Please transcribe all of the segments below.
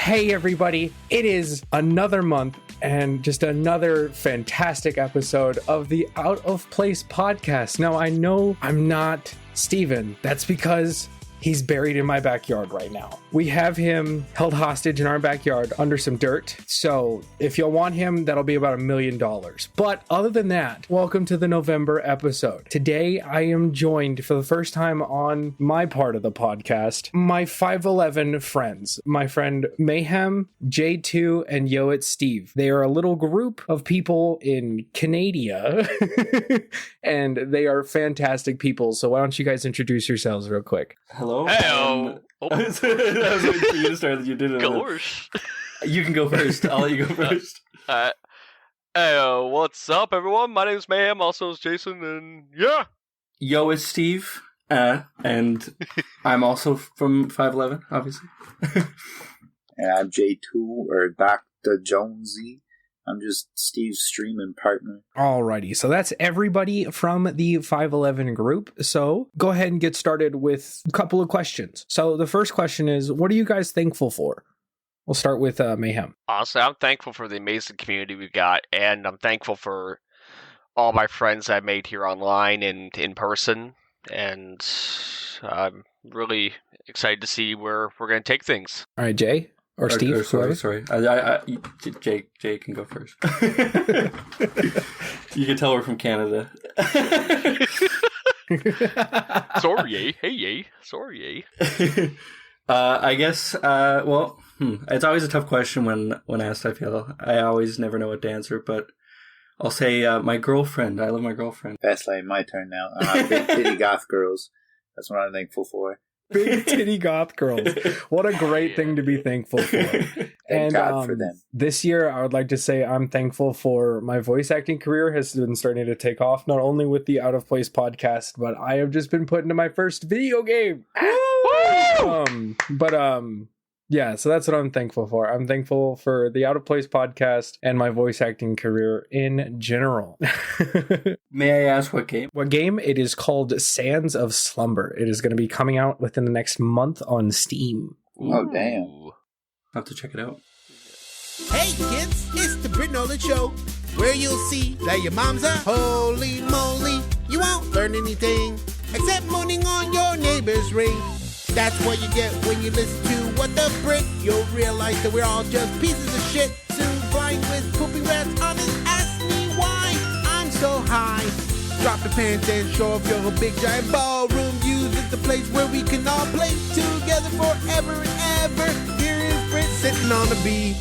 Hey everybody, it is another month and just another fantastic episode of the Out of Place podcast. Now I know I'm not Steven. That's because he's buried in my backyard right now. We have him held hostage in our backyard under some dirt. So if you'll want him, that'll be about $1 million. But other than that, welcome to the November episode. Today, I am joined for the first time on my part of the podcast, my 5'11 friends. My friend Mayhem, J2, and Yo It's Steve. They are a little group of people in Canada, and they are fantastic people. So why don't you guys introduce yourselves real quick? Hello. Hey-o. I was waiting for you to start. You did it. Gosh. You can go first. I'll let you go first. Hey, what's up, everyone? My name's Mayhem, also is Jason, and yeah. Yo, it's Steve, and I'm also from 5'11", obviously. And I'm J2, or Dr. Jonesy. I'm just Steve's streaming partner. Alrighty, so that's everybody from the 511 group. So go ahead and get started with a couple of questions. So the first question is, what are you guys thankful for? We'll start with Mayhem. Honestly, I'm thankful for the amazing community we've got, and I'm thankful for all my friends I've made here online and in person, and I'm really excited to see where we're going to take things. All right, Jay? Or Steve? Sorry. Jay can go first. You can tell we're from Canada. Sorry, hey, sorry. I guess, it's always a tough question when asked, I feel. I always never know what to answer, but I'll say my girlfriend. I love my girlfriend. That's like my turn now. Big titty goth girls. That's what I'm thankful for. Big titty goth girls. What a great thing to be thankful for. Thank God for them. This year, I would like to say I'm thankful for my voice acting career has been starting to take off, not only with the Out of Place podcast, but I have just been put into my first video game. Yeah, so that's what I'm thankful for. I'm thankful for the Out of Place podcast and my voice acting career in general. May I ask what game? What game? It is called Sands of Slumber. It is going to be coming out within the next month on Steam. Oh, damn. I'll have to check it out. Hey kids, it's the Britt Nolan Show, where you'll see that your mom's a holy moly. You won't learn anything except moaning on your neighbor's ring. That's what you get when you listen to What the Brick. You'll realize that we're all just pieces of shit, soon blind with pooping rats on his ass. Me why I'm so high. Drop the pants and show off your big giant ballroom. Use it the place where we can all play together forever and ever. Here is Britt sitting on the beat.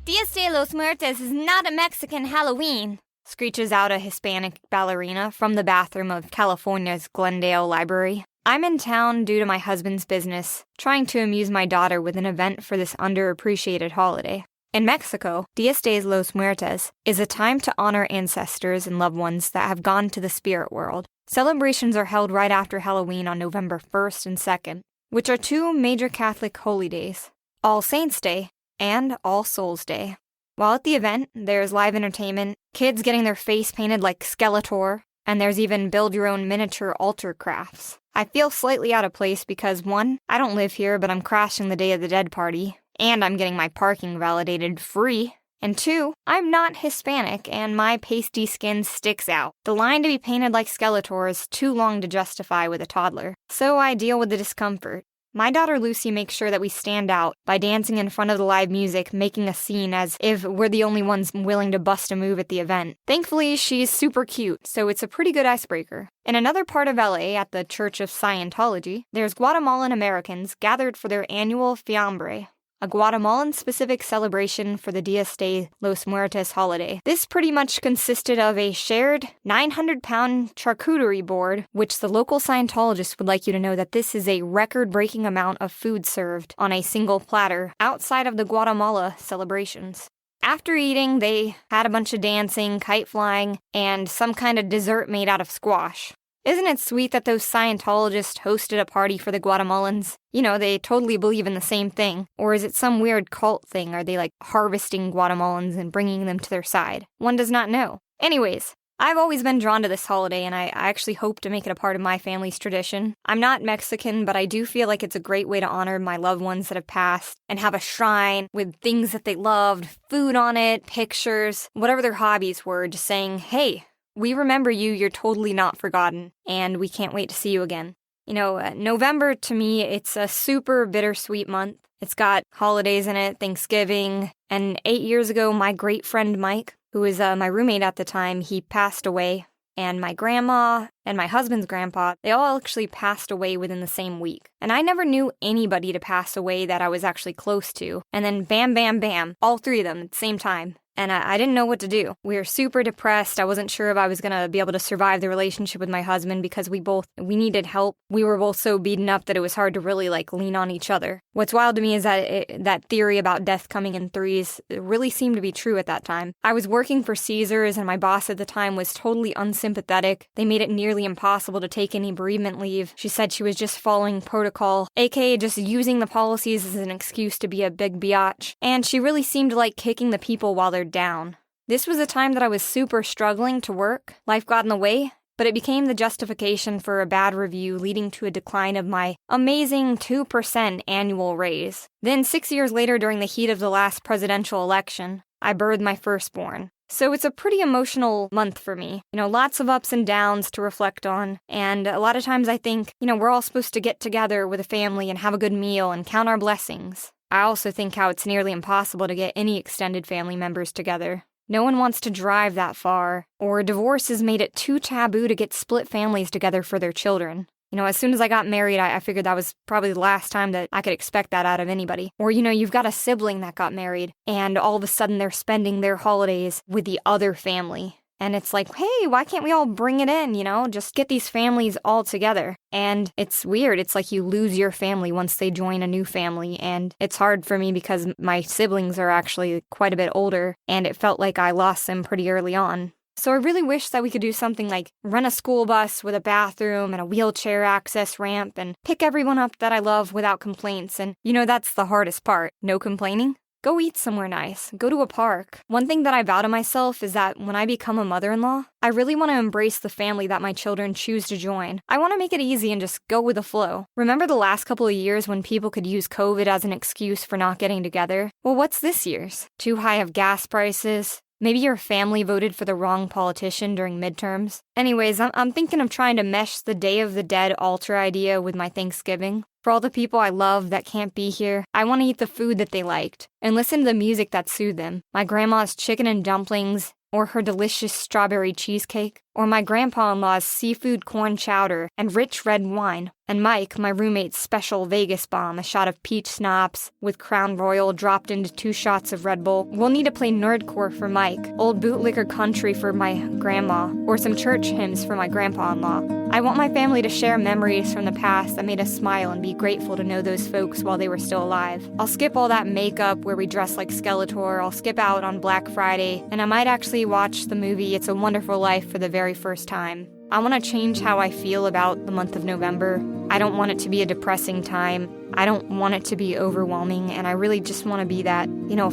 Dia de los Muertos is not a Mexican Halloween, screeches out a Hispanic ballerina from the bathroom of California's Glendale Library. I'm in town due to my husband's business, trying to amuse my daughter with an event for this underappreciated holiday. In Mexico, Dias de los Muertos is a time to honor ancestors and loved ones that have gone to the spirit world. Celebrations are held right after Halloween on November 1st and 2nd, which are two major Catholic holy days, All Saints' Day and All Souls' Day. While at the event, there's live entertainment, kids getting their face painted like Skeletor, and there's even build-your-own miniature altar crafts. I feel slightly out of place because 1, I don't live here, but I'm crashing the Day of the Dead party, and I'm getting my parking validated free. And 2, I'm not Hispanic, and my pasty skin sticks out. The line to be painted like Skeletor is too long to justify with a toddler, so I deal with the discomfort. My daughter Lucy makes sure that we stand out by dancing in front of the live music, making a scene as if we're the only ones willing to bust a move at the event. Thankfully, she's super cute, so it's a pretty good icebreaker. In another part of LA, at the Church of Scientology, there's Guatemalan Americans gathered for their annual Fiambre, a Guatemalan-specific celebration for the Dias de los Muertos holiday. This pretty much consisted of a shared 900-pound charcuterie board, which the local Scientologists would like you to know that this is a record-breaking amount of food served on a single platter outside of the Guatemala celebrations. After eating, they had a bunch of dancing, kite flying, and some kind of dessert made out of squash. Isn't it sweet that those Scientologists hosted a party for the Guatemalans? You know, they totally believe in the same thing. Or is it some weird cult thing? Are they like harvesting Guatemalans and bringing them to their side? One does not know. Anyways, I've always been drawn to this holiday, and I actually hope to make it a part of my family's tradition. I'm not Mexican, but I do feel like it's a great way to honor my loved ones that have passed and have a shrine with things that they loved, food on it, pictures, whatever their hobbies were, just saying, hey, we remember you, you're totally not forgotten, and we can't wait to see you again. You know, November, to me, it's a super bittersweet month. It's got holidays in it, Thanksgiving, and 8 years ago, my great friend Mike, who was my roommate at the time, he passed away. And my grandma and my husband's grandpa, they all actually passed away within the same week. And I never knew anybody to pass away that I was actually close to. And then bam, bam, bam, all three of them at the same time. And I didn't know what to do. We were super depressed. I wasn't sure if I was going to be able to survive the relationship with my husband because we needed help. We were both so beaten up that it was hard to really lean on each other. What's wild to me is that that theory about death coming in threes really seemed to be true at that time. I was working for Caesars and my boss at the time was totally unsympathetic. They made it nearly impossible to take any bereavement leave. She said she was just following protocol, aka just using the policies as an excuse to be a big biatch. And she really seemed to like kicking the people while they're down. This was a time that I was super struggling to work. Life got in the way, but it became the justification for a bad review, leading to a decline of my amazing 2% annual raise. Then 6 years later, during the heat of the last presidential election, I birthed my firstborn. So it's a pretty emotional month for me. You know, lots of ups and downs to reflect on. And a lot of times I think, we're all supposed to get together with a family and have a good meal and count our blessings. I also think how it's nearly impossible to get any extended family members together. No one wants to drive that far, or divorce has made it too taboo to get split families together for their children. As soon as I got married, I figured that was probably the last time that I could expect that out of anybody. Or, you've got a sibling that got married, and all of a sudden they're spending their holidays with the other family. And it's like, hey, why can't we all bring it in, Just get these families all together. And it's weird. It's like you lose your family once they join a new family. And it's hard for me because my siblings are actually quite a bit older. And it felt like I lost them pretty early on. So I really wish that we could do something like rent a school bus with a bathroom and a wheelchair access ramp and pick everyone up that I love without complaints. And, that's the hardest part. No complaining. Go eat somewhere nice. Go to a park. One thing that I vow to myself is that when I become a mother-in-law, I really want to embrace the family that my children choose to join. I want to make it easy and just go with the flow. Remember the last couple of years when people could use COVID as an excuse for not getting together? Well, what's this year's? Too high of gas prices? Maybe your family voted for the wrong politician during midterms? Anyways, I'm thinking of trying to mesh the Day of the Dead altar idea with my Thanksgiving. For all the people I love that can't be here, I want to eat the food that they liked and listen to the music that soothed them. My grandma's chicken and dumplings, or her delicious strawberry cheesecake, or my grandpa-in-law's seafood corn chowder and rich red wine. And Mike, my roommate's special Vegas bomb, a shot of peach schnapps with Crown Royal dropped into 2 shots of Red Bull. We'll need to play nerdcore for Mike, old bootlicker country for my grandma, or some church hymns for my grandpa-in-law. I want my family to share memories from the past that made us smile and be grateful to know those folks while they were still alive. I'll skip all that makeup where we dress like Skeletor, I'll skip out on Black Friday, and I might actually watch the movie It's a Wonderful Life for the very first time. I want to change how I feel about the month of November. I don't want it to be a depressing time. I don't want it to be overwhelming, and I really just want to be that,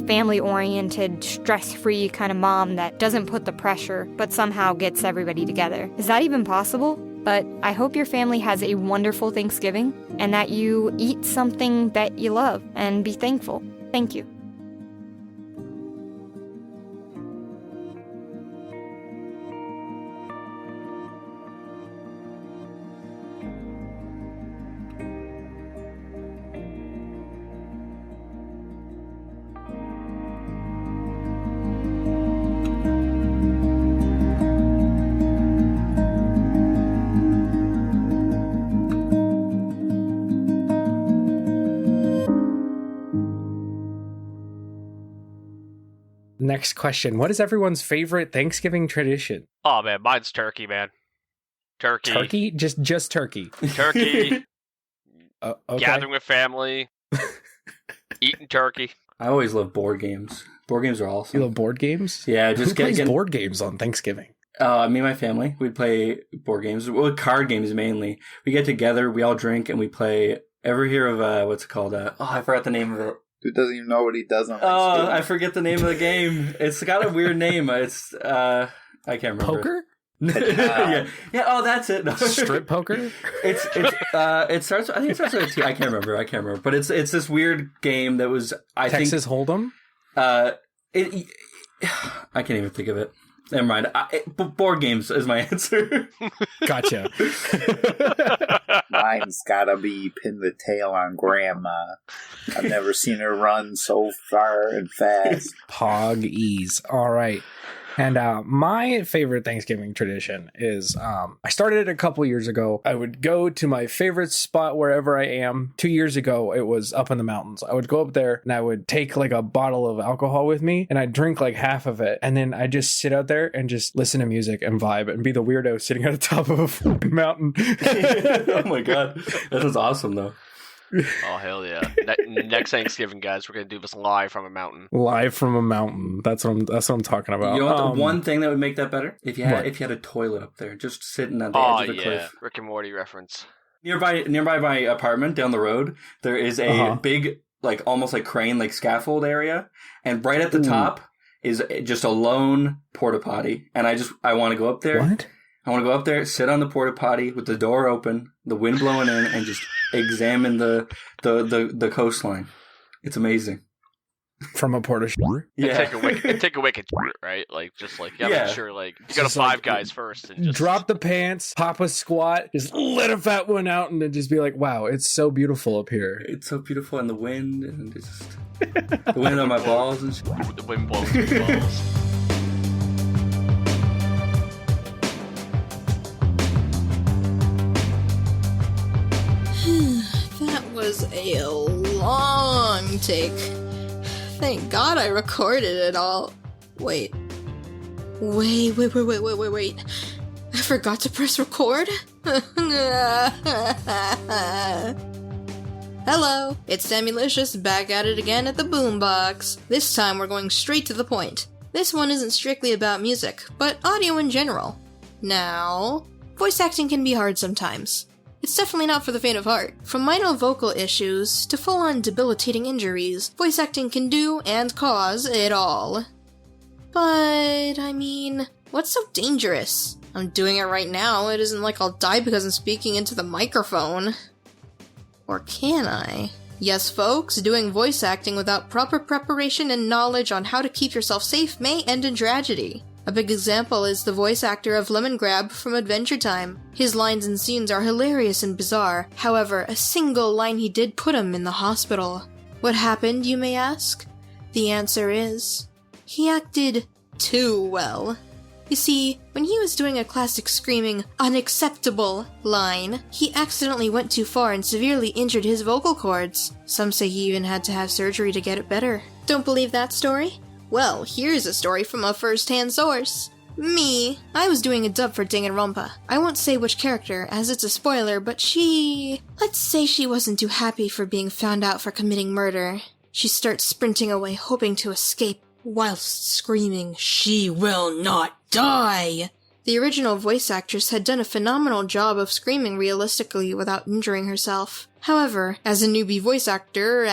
family-oriented, stress-free kind of mom that doesn't put the pressure, but somehow gets everybody together. Is that even possible? But I hope your family has a wonderful Thanksgiving, and that you eat something that you love, and be thankful. Thank you. Next question. What is everyone's favorite Thanksgiving tradition? Oh, man, mine's turkey, man. Turkey. Turkey? Just turkey. Turkey. Okay. Gathering with family. Eating turkey. I always love board games. Board games are awesome. You love board games? Yeah, just Who plays board games on Thanksgiving? Me and my family, we'd play board games. Well, card games mainly. We get together, we all drink, and we play. Ever hear of, what's it called? I forgot the name of it. Who doesn't even know what he does on Thanksgiving? I forget the name of the game. It's got a weird name. It's, I can't remember. Poker? Yeah. Oh, that's it. No. Strip poker? It starts. I think it starts with a T. I can't remember. But it's this weird game that was. Texas Hold'em. I can't even think of it. Never mind. Board games is my answer. Gotcha. Mine's gotta be Pin the Tail on Grandma. I've never seen her run so far and fast. Pog ease. All right. And my favorite Thanksgiving tradition is I started it a couple years ago. I would go to my favorite spot wherever I am. 2 years ago, it was up in the mountains. I would go up there and I would take like a bottle of alcohol with me and I'd drink like half of it. And then I'd just sit out there and just listen to music and vibe and be the weirdo sitting at the top of a fucking mountain. Oh my God. That was awesome though. Oh, hell yeah. Next Thanksgiving, guys, we're going to do this live from a mountain. Live from a mountain. That's what I'm talking about. You know what? The one thing that would make that better? If you had a toilet up there, just sitting at the edge of the cliff. Rick and Morty reference. Nearby my apartment down the road, there is a big, like almost like crane, like scaffold area. And right at the top is just a lone porta potty. And I want to go up there. What? I want to go up there, sit on the porta potty with the door open, the wind blowing in, and just examine the coastline. It's amazing. From a porta shore? Yeah. Take a wicked, right? Like, just like, make sure, like, you go to Five Guys first and just drop the pants, pop a squat, just let a fat one out, and then just be like, wow, it's so beautiful up here. It's so beautiful, and the wind, and it's just the wind on my balls and shit. The wind blows your balls. That was a long take. Thank God I recorded it all. Wait. I forgot to press record? Hello, it's Sammylicious back at it again at the boombox. This time we're going straight to the point. This one isn't strictly about music, but audio in general. Now, voice acting can be hard sometimes. It's definitely not for the faint of heart. From minor vocal issues to full-on debilitating injuries, voice acting can do and cause it all. But, I mean, what's so dangerous? I'm doing it right now. It isn't like I'll die because I'm speaking into the microphone. Or can I? Yes, folks, doing voice acting without proper preparation and knowledge on how to keep yourself safe may end in tragedy. A big example is the voice actor of Lemon Grab from Adventure Time. His lines and scenes are hilarious and bizarre. However, a single line he did put him in the hospital. What happened, you may ask? The answer is, he acted too well. You see, when he was doing a classic screaming, unacceptable line, he accidentally went too far and severely injured his vocal cords. Some say he even had to have surgery to get it better. Don't believe that story? Well, here's a story from a first-hand source. Me. I was doing a dub for Danganronpa. I won't say which character, as it's a spoiler, but let's say she wasn't too happy for being found out for committing murder. She starts sprinting away, hoping to escape, whilst screaming, "She will not die!" The original voice actress had done a phenomenal job of screaming realistically without injuring herself. However, as a newbie voice actor,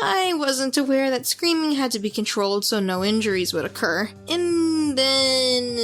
I wasn't aware that screaming had to be controlled so no injuries would occur. And then,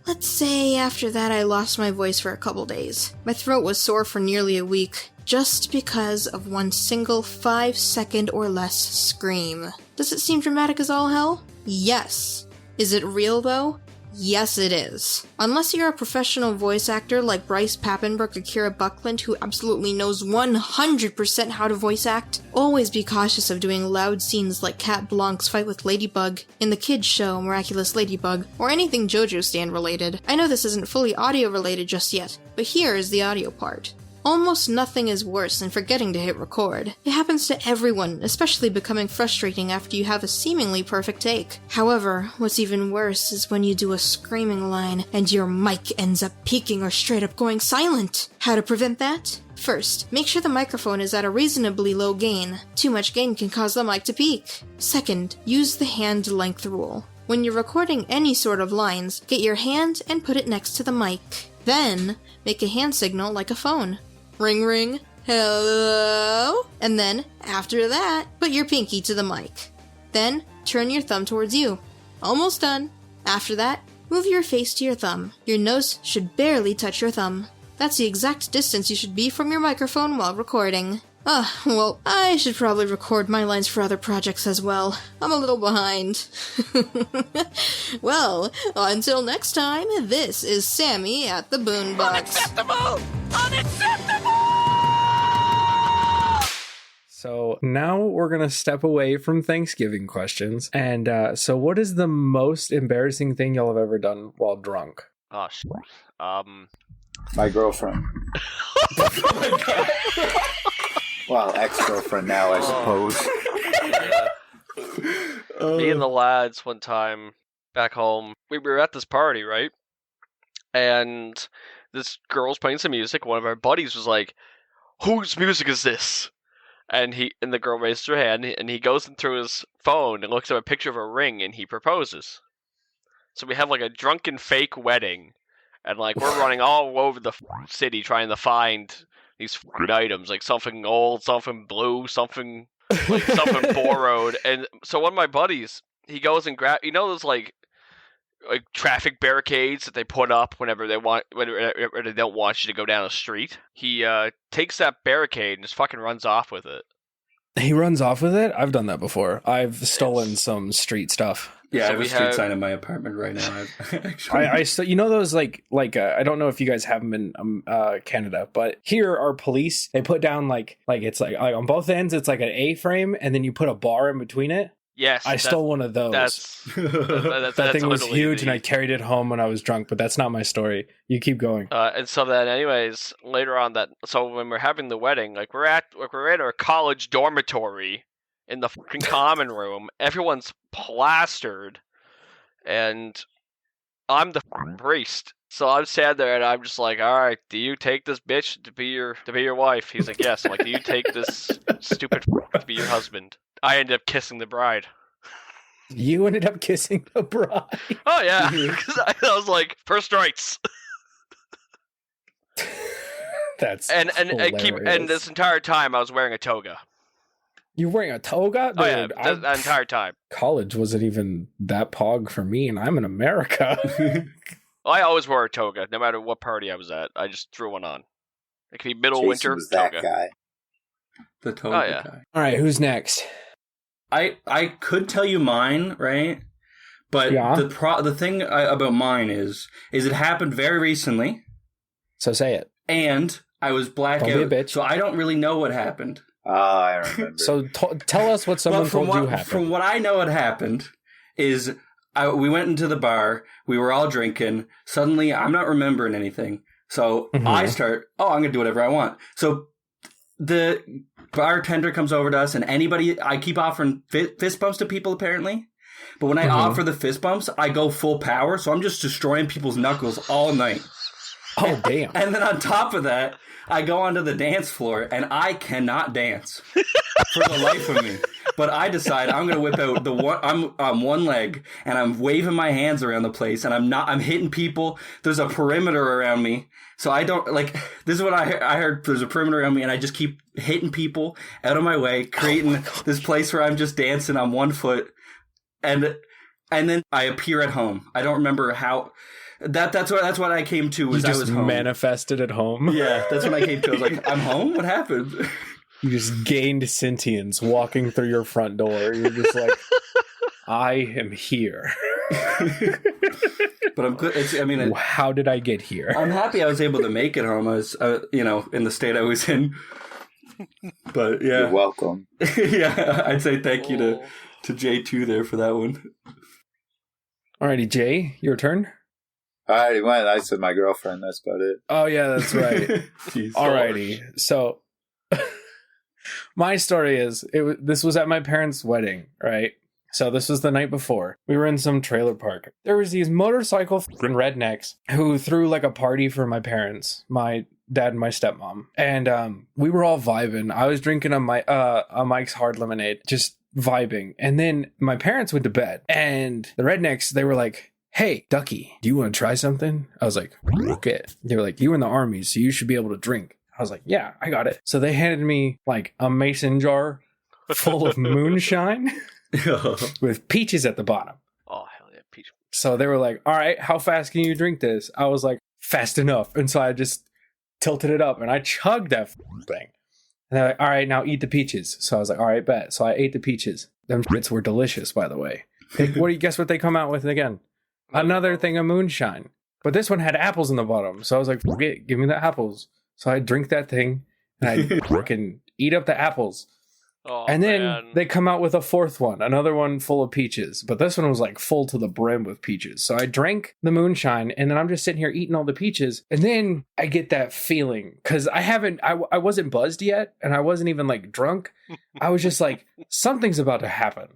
let's say after that I lost my voice for a couple days. My throat was sore for nearly a week, just because of one single 5-second or less scream. Does it seem dramatic as all hell? Yes. Is it real though? Yes, it is. Unless you're a professional voice actor like Bryce Papenbrook or Kira Buckland who absolutely knows 100% how to voice act, always be cautious of doing loud scenes like Cat Blanc's fight with Ladybug in the kids show Miraculous Ladybug, or anything JoJo stand related. I know this isn't fully audio related just yet, but here is the audio part. Almost nothing is worse than forgetting to hit record. It happens to everyone, especially becoming frustrating after you have a seemingly perfect take. However, what's even worse is when you do a screaming line and your mic ends up peaking or straight up going silent. How to prevent that? First, make sure the microphone is at a reasonably low gain. Too much gain can cause the mic to peak. Second, use the hand length rule. When you're recording any sort of lines, get your hand and put it next to the mic. Then, make a hand signal like a phone. Ring ring, hello, and then, after that, put your pinky to the mic. Then, turn your thumb towards you. Almost done. After that, Move your face to your thumb. Your nose should barely touch your thumb. That's the exact distance you should be from your microphone while recording. Well, I should probably record my lines for other projects as well. I'm a little behind. Well, until next time, this is Sammy at the Boombox. Unacceptable! Unacceptable! So now we're going to step away from Thanksgiving questions. And so what is the most embarrassing thing y'all have ever done while drunk? Oh, shit. My girlfriend. Oh my God. Well, ex-girlfriend now, I suppose. Yeah. Me and the lads one time back home, we were at this party, right? And this girl's playing some music. One of our buddies was like, "Whose music is this?" And the girl raised her hand, and he goes through his phone and looks at a picture of a ring, and he proposes. So we have like a drunken fake wedding, and like we're running all over the city trying to find these items, like something old, something blue, something borrowed. And so one of my buddies, he goes and those like traffic barricades that they put up whenever they don't want you to go down a street. He takes that barricade and just fucking runs off with it. He runs off with it? I've done that before. I've stolen some street stuff. Yeah, so I have a street sign in my apartment right now. Actually, I you know those like I don't know if you guys have them in Canada, but here our police, they put down like it's like on both ends it's like an A-frame, and then you put a bar in between it. Yes, I stole one of those. That thing was huge, and I carried it home when I was drunk. But that's not my story. You keep going. And so then, anyways, later on so when we're having the wedding, we're at our college dormitory in the fucking common room. Everyone's plastered, and I'm the priest. So I'm standing there, and I'm just like, "All right, do you take this bitch to be your wife?" He's like, "Yes." I'm like, "Do you take this stupid to be your husband?" I ended up kissing the bride. You ended up kissing the bride? Oh yeah, because I was like, first rights. That's and this entire time I was wearing a toga. You're wearing a toga? Dude, oh yeah, the entire time. College wasn't even that pog for me, and I'm in America. I always wore a toga, no matter what party I was at. I just threw one on. It could be middle Jason winter was that toga. Guy. The toga guy. All right, who's next? I could tell you mine, right? But the thing about mine is it happened very recently. So say it. And I was blackout, so I don't really know what happened. I remember. So tell us what someone told you happened. From what I know what happened is we went into the bar, we were all drinking, suddenly I'm not remembering anything. So I start, I'm going to do whatever I want. So the bartender comes over to us, and I keep offering fist bumps to people apparently. But when I offer the fist bumps, I go full power, so I'm just destroying people's knuckles all night. Oh, damn. And then on top of that, I go onto the dance floor, and I cannot dance for the life of me. But I decide I'm going to whip out I'm on one leg, and I'm waving my hands around the place, and I'm hitting people. There's a perimeter around me. So I don't, this is what I heard, there's a perimeter around me, and I just keep hitting people out of my way, creating this place where I'm just dancing on one foot. And then I appear at home. I don't remember how. That's what I came to. Was you just I was home. Manifested at home. Yeah, that's when I came to. I was like, I'm home. What happened? You just gained sentience walking through your front door. You're just like, I am here. But I'm good. How did I get here? I'm happy I was able to make it home. I was, in the state I was in. But yeah, you're welcome. Yeah, I'd say thank you to J2 there for that one. Alrighty, Jay, your turn. I already went. I said my girlfriend. That's about it. Oh, yeah, that's right. Alrighty. So, my story is, this was at my parents' wedding, right? So, this was the night before. We were in some trailer park. There was these motorcycle rednecks who threw a party for my parents, my dad and my stepmom. And we were all vibing. I was drinking a Mike's Hard Lemonade, just vibing. And then my parents went to bed. And the rednecks, they were like, "Hey, Ducky, do you want to try something?" I was like, "Okay." They were like, "You were in the army, so you should be able to drink." I was like, "Yeah, I got it." So they handed me a mason jar full of moonshine with peaches at the bottom. Oh, hell yeah, peach. So they were like, all right, how fast can you drink this? I was like, fast enough. And so I just tilted it up and I chugged that thing. And they're like, all right, now eat the peaches. So I was like, all right, bet. So I ate the peaches. Them bits were delicious, by the way. What do you guess what they come out with again? Another thing of moonshine. But this one had apples in the bottom. So I was like, forget, give me the apples. So I drink that thing and I freaking eat up the apples. Oh, and then man. they come out with a fourth one, another one full of peaches. But this one was like full to the brim with peaches. So I drank the moonshine and then I'm just sitting here eating all the peaches. And then I get that feeling because I wasn't buzzed yet and I wasn't even like drunk. I was just like, something's about to happen.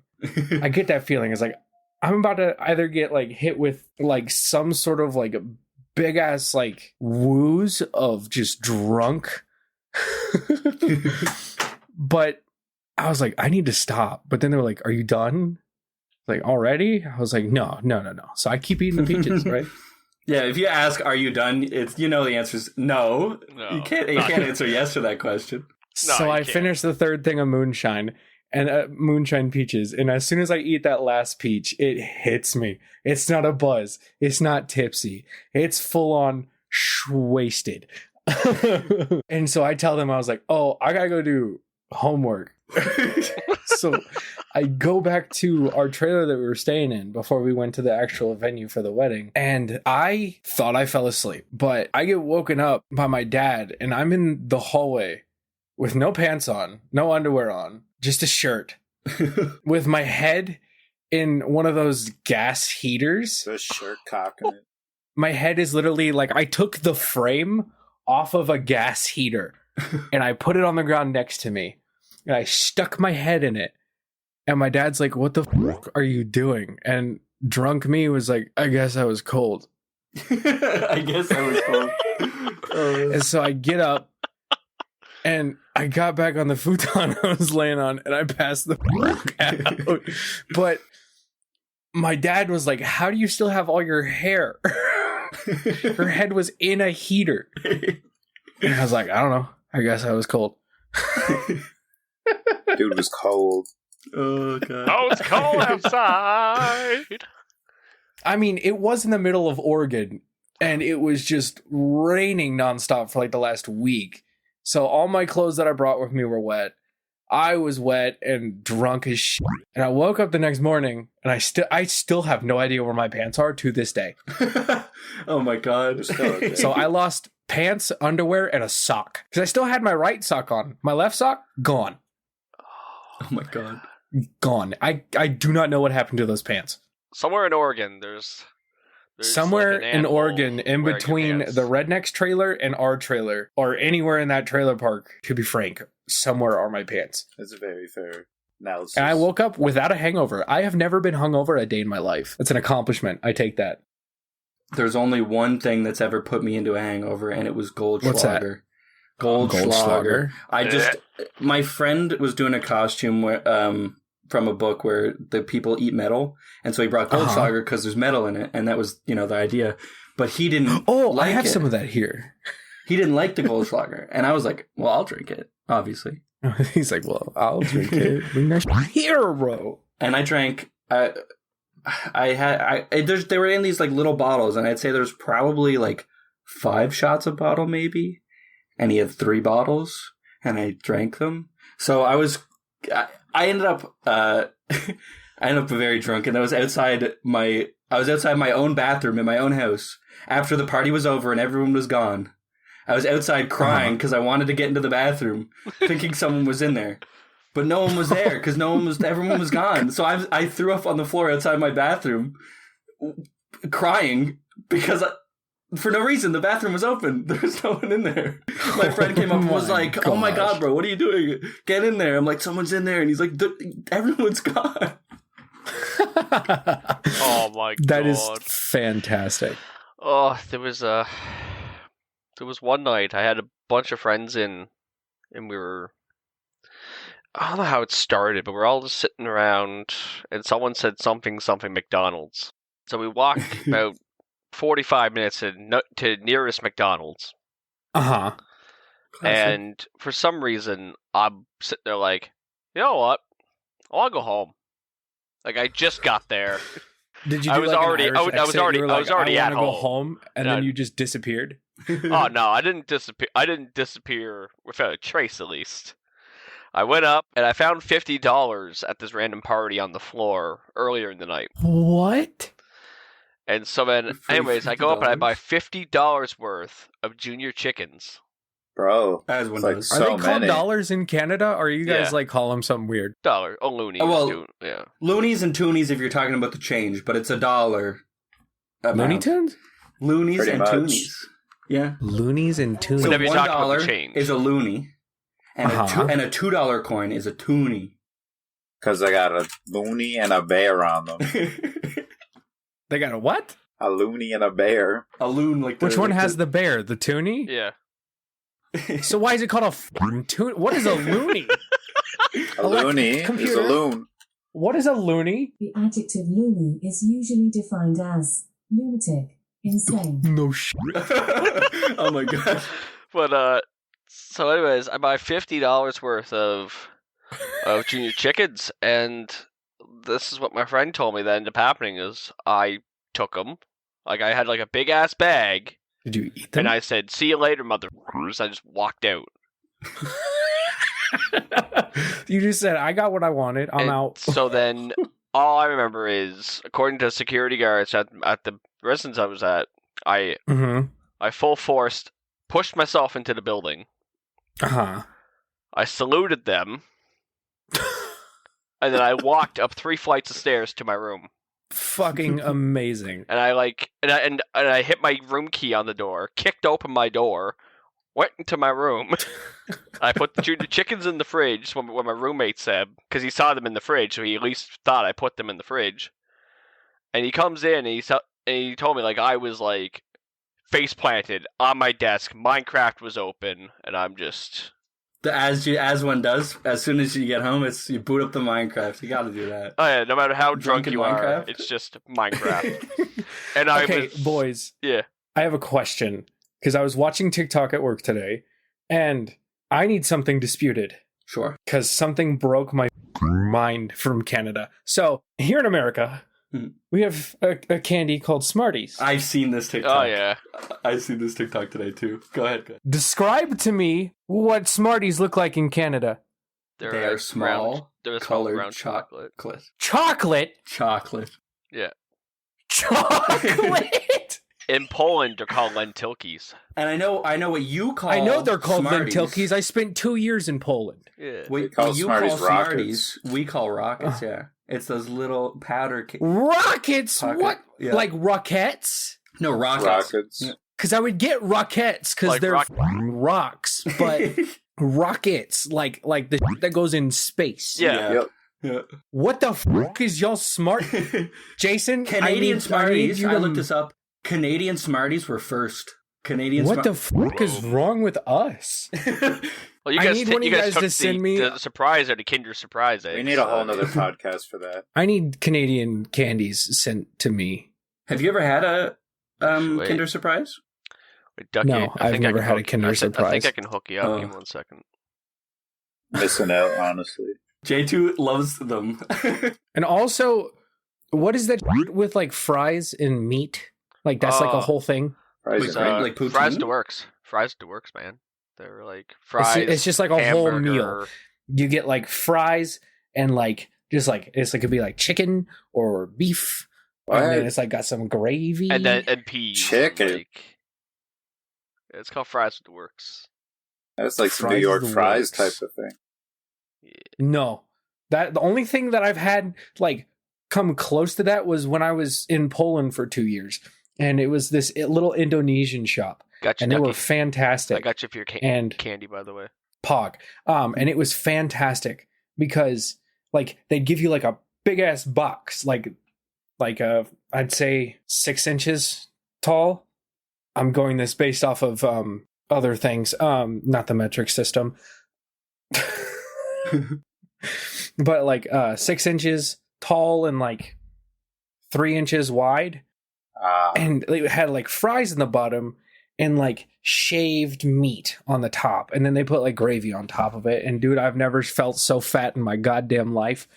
I get that feeling. It's like, I'm about to either get like hit with like some sort of like big ass like wooze of just drunk. But I was like, I need to stop. But then they were like, are you done? Like, already? I was like, no. So I keep eating the peaches, right? Yeah, if you ask, are you done? It's, the answer is no. You can't answer yes to that question. So I finished the third thing of moonshine and moonshine peaches. And as soon as I eat that last peach, it hits me. It's not a buzz. It's not tipsy. It's full on wasted. And so I tell them, I was like, oh, I gotta go do homework. So I go back to our trailer that we were staying in before we went to the actual venue for the wedding. And I thought I fell asleep, but I get woken up by my dad and I'm in the hallway with no pants on, no underwear on, just a shirt with my head in one of those gas heaters. The shirt cocking it. My head is literally like I took the frame off of a gas heater and I put it on the ground next to me. And I stuck my head in it. And my dad's like, what the fuck are you doing? And drunk me was like, I guess I was cold. I guess I was cold. And so I get up and I got back on the futon I was laying on and I passed the fuck out. But my dad was like, how do you still have all your hair? Her head was in a heater. And I was like, I don't know. I guess I was cold. Dude was cold. Oh, God. Oh, it's cold outside. I mean, it was in the middle of Oregon, and it was just raining nonstop for like the last week. So all my clothes that I brought with me were wet. I was wet and drunk as shit. And I woke up the next morning, and I still have no idea where my pants are to this day. Oh, my God. So I lost pants, underwear, and a sock. Because I still had my right sock on. My left sock, gone. Oh, my God. Gone. I do not know what happened to those pants. Somewhere in Oregon, there's somewhere like an in animal Oregon, in wearing between your pants. the Rednecks trailer and our trailer, or anywhere in that trailer park, to be frank, somewhere are my pants. That's a very fair analysis. And I woke up without a hangover. I have never been hungover a day in my life. It's an accomplishment. I take that. There's only one thing that's ever put me into a hangover, and it was Goldschlager. What's that? Goldschlager. My friend was doing a costume where, from a book where the people eat metal, and so he brought Goldschlager because there's metal in it, and that was, the idea. But he didn't. I have some of that here. He didn't like the Goldschlager, and I was like, "Well, I'll drink it, obviously." He's like, "Well, I'll drink it." Bring that here, bro. And I drank. There were in these like little bottles, and I'd say there's probably like 5 shots a bottle, maybe. And he had 3 bottles, and I drank them. So I ended up very drunk, and I was outside my own bathroom in my own house after the party was over and everyone was gone. I was outside crying because I wanted to get into the bathroom, thinking someone was in there, but no one was there because everyone was gone. So I threw up on the floor outside my bathroom, crying because. For no reason, the bathroom was open. There was no one in there. My friend came up and was like, "Oh my God, bro, what are you doing? Get in there." I'm like, "Someone's in there." And he's like, "Everyone's gone." Oh my God. That is fantastic. Oh, there was one night I had a bunch of friends in, and we were, I don't know how it started, but we're all just sitting around, and someone said something McDonald's. So we walked about 45 minutes to nearest McDonald's. And for some reason, I'm sitting there like, you know what? I want to go home. Like, I just got there. Did you? I Do was like already. an Irish I was exit? already. You were I like, was already I at wanna home. go home, and then you just disappeared. Oh no, I didn't disappear. I didn't disappear without a trace, at least. I went up and I found $50 at this random party on the floor earlier in the night. What? And so then, For anyways, I go up and I buy $50? $50 worth of junior chickens. Bro. As one It's like does. Are so they called many. dollars in Canada, or you guys Yeah. like call them something weird? $1, a loony. Oh, well, dude, yeah. Loonies and toonies if you're talking about the change, but it's $1. amount. Looney Tunes? Loonies Pretty and much. toonies. Yeah. Loonies and tunes. So Whenever you're talking about the $1 change. is a loony, and Uh-huh. a $2 coin is a toonie. Because I got a loony and a bear on them. They got a what? A loony and a bear. A loon like the, Which one like has the bear? The toonie? Yeah. So why is it called a toonie? What is a loony? A loony is computer. a loon. What is a loony? The adjective loony is usually defined as lunatic, insane. No shit. Oh my god. But, so anyways, I buy $50 worth of junior chickens, and this is what my friend told me that ended up happening is I took them. Like, I had like a big ass bag, Did you eat them? and I said, "See you later, motherfuckers." I just walked out. You just said, I got what I wanted. I'm And out. So then, all I remember is, according to security guards at the residence I was at, I full forced pushed myself into the building. Uh-huh. I saluted them, and then I walked up 3 flights of stairs to my room. Fucking amazing. And I hit my room key on the door, kicked open my door, went into my room. I put the chickens in the fridge, what my roommate said, because he saw them in the fridge, so he at least thought I put them in the fridge. And he comes in, and he told me, like, I was, like, face planted on my desk, Minecraft was open, and I'm just... As one does, as soon as you get home, you boot up the Minecraft. You gotta do that. Oh yeah, no matter how drunk in you are, Minecraft? it's just Minecraft. And Okay, boys. Yeah. I have a question. Because I was watching TikTok at work today, and I need something disputed. Sure. Because something broke my mind from Canada. So, here in America, we have a candy called Smarties. I've seen this TikTok. Oh yeah. I've seen this TikTok today too. Go ahead. Describe to me what Smarties look like in Canada. They are small, they're a small colored brown chocolate. Chocolate? Chocolate. Yeah. Chocolate? In Poland, they're called lentilkies. And I know what you call. I know they're called Smarties. lentilkies. I spent 2 years in Poland. Yeah. What call you Smarties call rockets. Smarties, we call rockets. Yeah, it's those little powder. Rockets? Pocket- What? yeah. Like rockets? No rockets. Rockets. Yeah. Because I would get rockets because Like they're rock- rocks, but rockets like the shit that goes in space. Yeah. Yep. Yeah. What the fuck is y'all smart, Jason? Canadian Smarties. I you looked to- this up. Canadian Smarties were first. Canadian. What the fuck is wrong with us? Well, you I guys, need one of you guys took to send me- the surprise or the Kinder Surprise eggs. We need a whole nother podcast for that. I need Canadian candies sent to me. Have you ever had a Wait. Kinder Surprise? Wait, Ducky, No, I I've think I never can had a hook- Kinder I think Surprise. I can hook you up. Oh. Give me 1 second. Missing out, honestly. J2 loves them. And also, what is that with like fries and meat? Like that's like a whole thing. Fries Wait, and right, like poutine? Fries to works. Fries to works, man. They're like fries. It's just like a whole hamburger. meal. You get like fries and like just like it's like it could be like chicken or beef, What? and then it's like got some gravy and peas. Chicken. Like, it's called fries with the works. That's like some Fries New York the fries works. type of thing. No, that the only thing that I've had like come close to that was when I was in Poland for 2 years, and it was this little Indonesian shop, Gotcha, and they were Ducky. fantastic. I got you for your and candy, by the way. Pog. And it was fantastic because like they'd give you like a big ass box, like I'd say 6 inches tall. I'm going this based off of other things, not the metric system. But like 6 inches tall and like 3 inches wide. And it had like fries in the bottom and like shaved meat on the top, and then they put like gravy on top of it. And dude, I've never felt so fat in my goddamn life.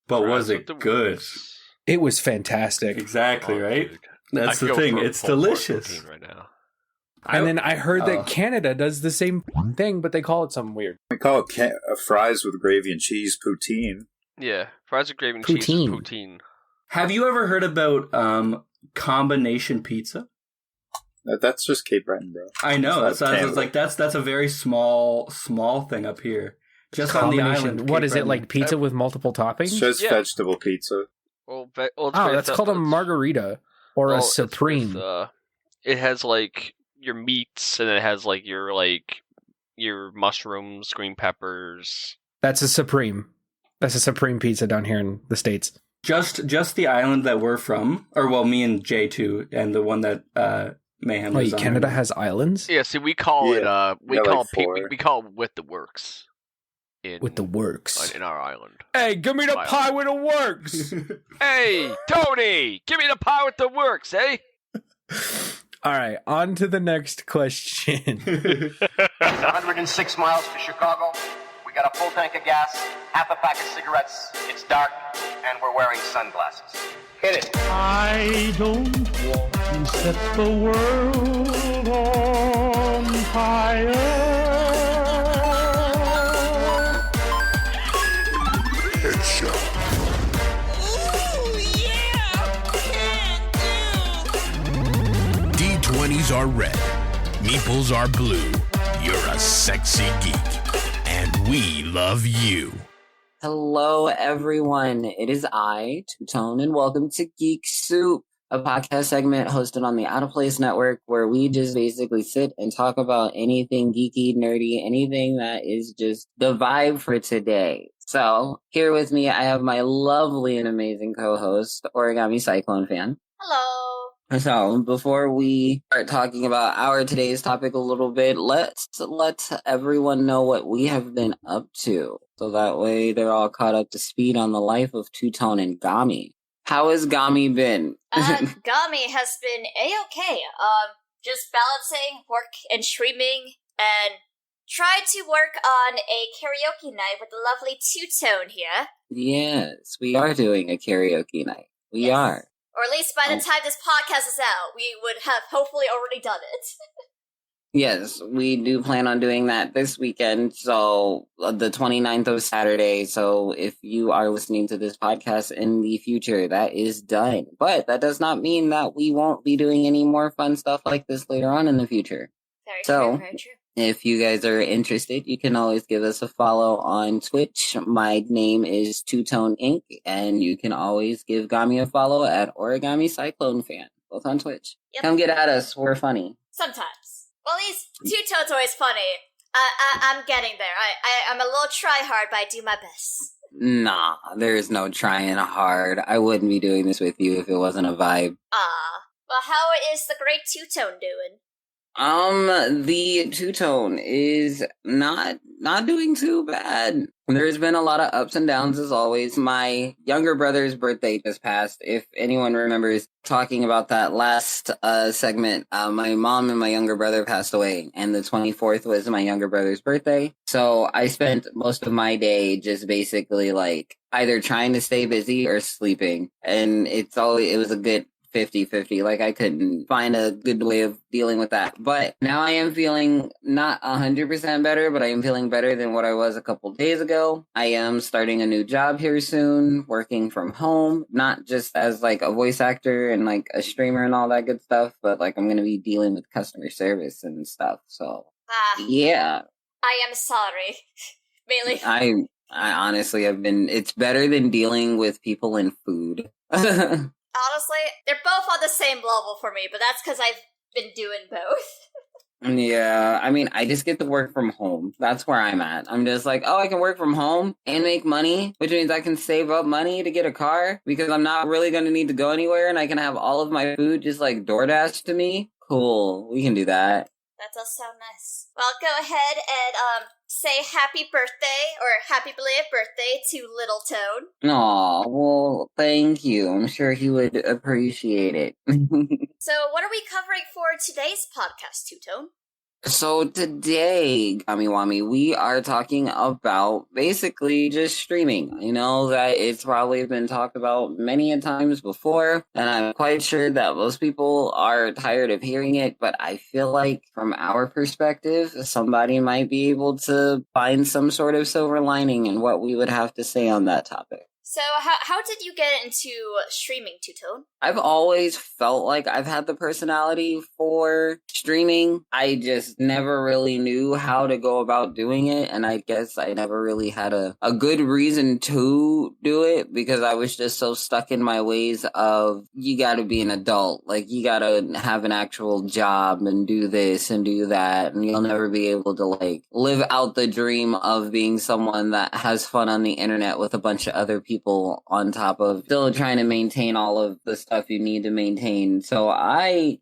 But was Fries with it the good? works. It was fantastic. Exactly, right? Dude. That's I the feel thing. for It's pulled pork delicious. poutine right now. And then I heard that Canada does the same thing, but they call it something weird. We call it fries with gravy and cheese poutine. Yeah, fries with gravy and cheese is poutine. Have you ever heard about combination pizza? That's just Cape Breton, bro. I know. That's That's a very small thing up here. Just on the island. What is it, like pizza with multiple toppings? It's just vegetable pizza. That's called a margarita or a supreme. It has like your meats, and it has like your mushrooms, green peppers. That's a supreme. That's a supreme pizza down here in the States. Just the island that we're from, or well, me and Jay too, and the one that Mayhem. Wait, Canada has islands? Yeah, see, we call it we call it with the works. With the works in our island. Hey, give me the pie with the works. Hey, Tony, give me the pie with the works, eh? All right, on to the next question. 106 miles to Chicago. We got a full tank of gas, half a pack of cigarettes. It's dark, and we're wearing sunglasses. Hit it. I don't want to set the world on fire. D20s are red, meeples are blue. You're a sexy geek, and we love you. Hello, everyone. It is I, TwoTone, and welcome to Geek Soup, a podcast segment hosted on the Out of Place Network, where we just basically sit and talk about anything geeky, nerdy, anything that is just the vibe for today. So, here with me, I have my lovely and amazing co-host, Origami Cyclone Fan. Hello. So, before we start talking about our today's topic a little bit, let's let everyone know what we have been up to. So that way they're all caught up to speed on the life of TwoTone and Gami. How has Gami been? Gami has been A-okay. Just balancing work and streaming, and tried to work on a karaoke night with the lovely TwoTone here. Yes, we are doing a karaoke night. We are. Or at least by the time this podcast is out, we would have hopefully already done it. Yes, we do plan on doing that this weekend, so the 29th of Saturday. So if you are listening to this podcast in the future, that is done. But that does not mean that we won't be doing any more fun stuff like this later on in the future. Very true. If you guys are interested, you can always give us a follow on Twitch. My name is TwoTone Inc., and you can always give Gami a follow at Origami Cyclone Fan, both on Twitch. Yep. Come get at us. We're funny. Sometimes. Well, at least TwoTone's always funny. I'm getting there. I'm a little try-hard, but I do my best. Nah, there's no trying hard. I wouldn't be doing this with you if it wasn't a vibe. Well, how is the great TwoTone doing? The TwoTone is not doing too bad. There's been a lot of ups and downs as always. My younger brother's birthday just passed. If anyone remembers talking about that last segment, my mom and my younger brother passed away, and the 24th was my younger brother's birthday. So I spent most of my day just basically like either trying to stay busy or sleeping. And it was a good 50-50. Like, I couldn't find a good way of dealing with that. But now I am feeling not 100% better, but I am feeling better than what I was a couple days ago. I am starting a new job here soon, working from home, not just as like a voice actor and like a streamer and all that good stuff, but like I'm going to be dealing with customer service and stuff. So, yeah. I am sorry. Mainly. I honestly have been, it's better than dealing with people in food. Honestly, they're both on the same level for me, but that's because I've been doing both. Yeah, I mean, I just get to work from home. That's where I'm at. I'm just like, oh, I can work from home and make money, which means I can save up money to get a car because I'm not really going to need to go anywhere, and I can have all of my food just like DoorDash to me. Cool, we can do that. That does sound nice. Well, go ahead and say happy birthday or happy belated birthday to Little Tone. Aw, well, thank you. I'm sure he would appreciate it. So what are we covering for today's podcast, TwoTone? So today, Gami we are talking about basically just streaming. I know that it's probably been talked about many a times before, and I'm quite sure that most people are tired of hearing it, but I feel like from our perspective, somebody might be able to find some sort of silver lining in what we would have to say on that topic. So how did you get into streaming, TwoTone? I've always felt like I've had the personality for streaming. I just never really knew how to go about doing it, and I guess I never really had a good reason to do it because I was just so stuck in my ways of you gotta be an adult. Like, you gotta have an actual job and do this and do that, and you'll never be able to, like, live out the dream of being someone that has fun on the internet with a bunch of other people on top of still trying to maintain all of the stuff you need to maintain. So I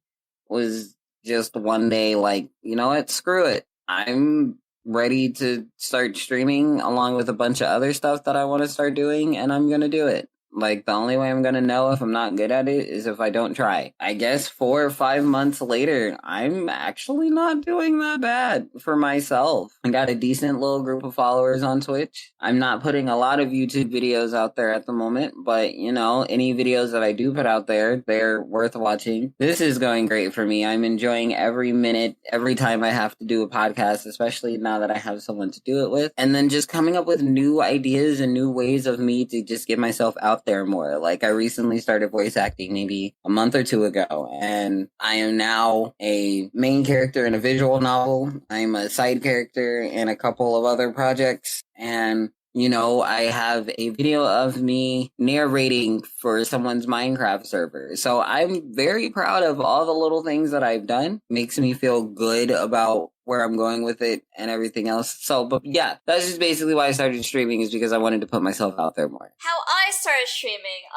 was just one day like, you know what, screw it. I'm ready to start streaming along with a bunch of other stuff that I want to start doing, and I'm going to do it. Like, the only way I'm going to know if I'm not good at it is if I don't try. I guess 4 or 5 months later, I'm actually not doing that bad for myself. I got a decent little group of followers on Twitch. I'm not putting a lot of YouTube videos out there at the moment, but, you know, any videos that I do put out there, they're worth watching. This is going great for me. I'm enjoying every minute, every time I have to do a podcast, especially now that I have someone to do it with. And then just coming up with new ideas and new ways of me to just get myself out there more. Like, I recently started voice acting maybe a month or two ago, and I am now a main character in a visual novel. I'm a side character in a couple of other projects, and you know, I have a video of me narrating for someone's Minecraft server. So I'm very proud of all the little things that I've done. Makes me feel good about where I'm going with it and everything else. So, but yeah, that's just basically why I started streaming, is because I wanted to put myself out there more. How I started streaming,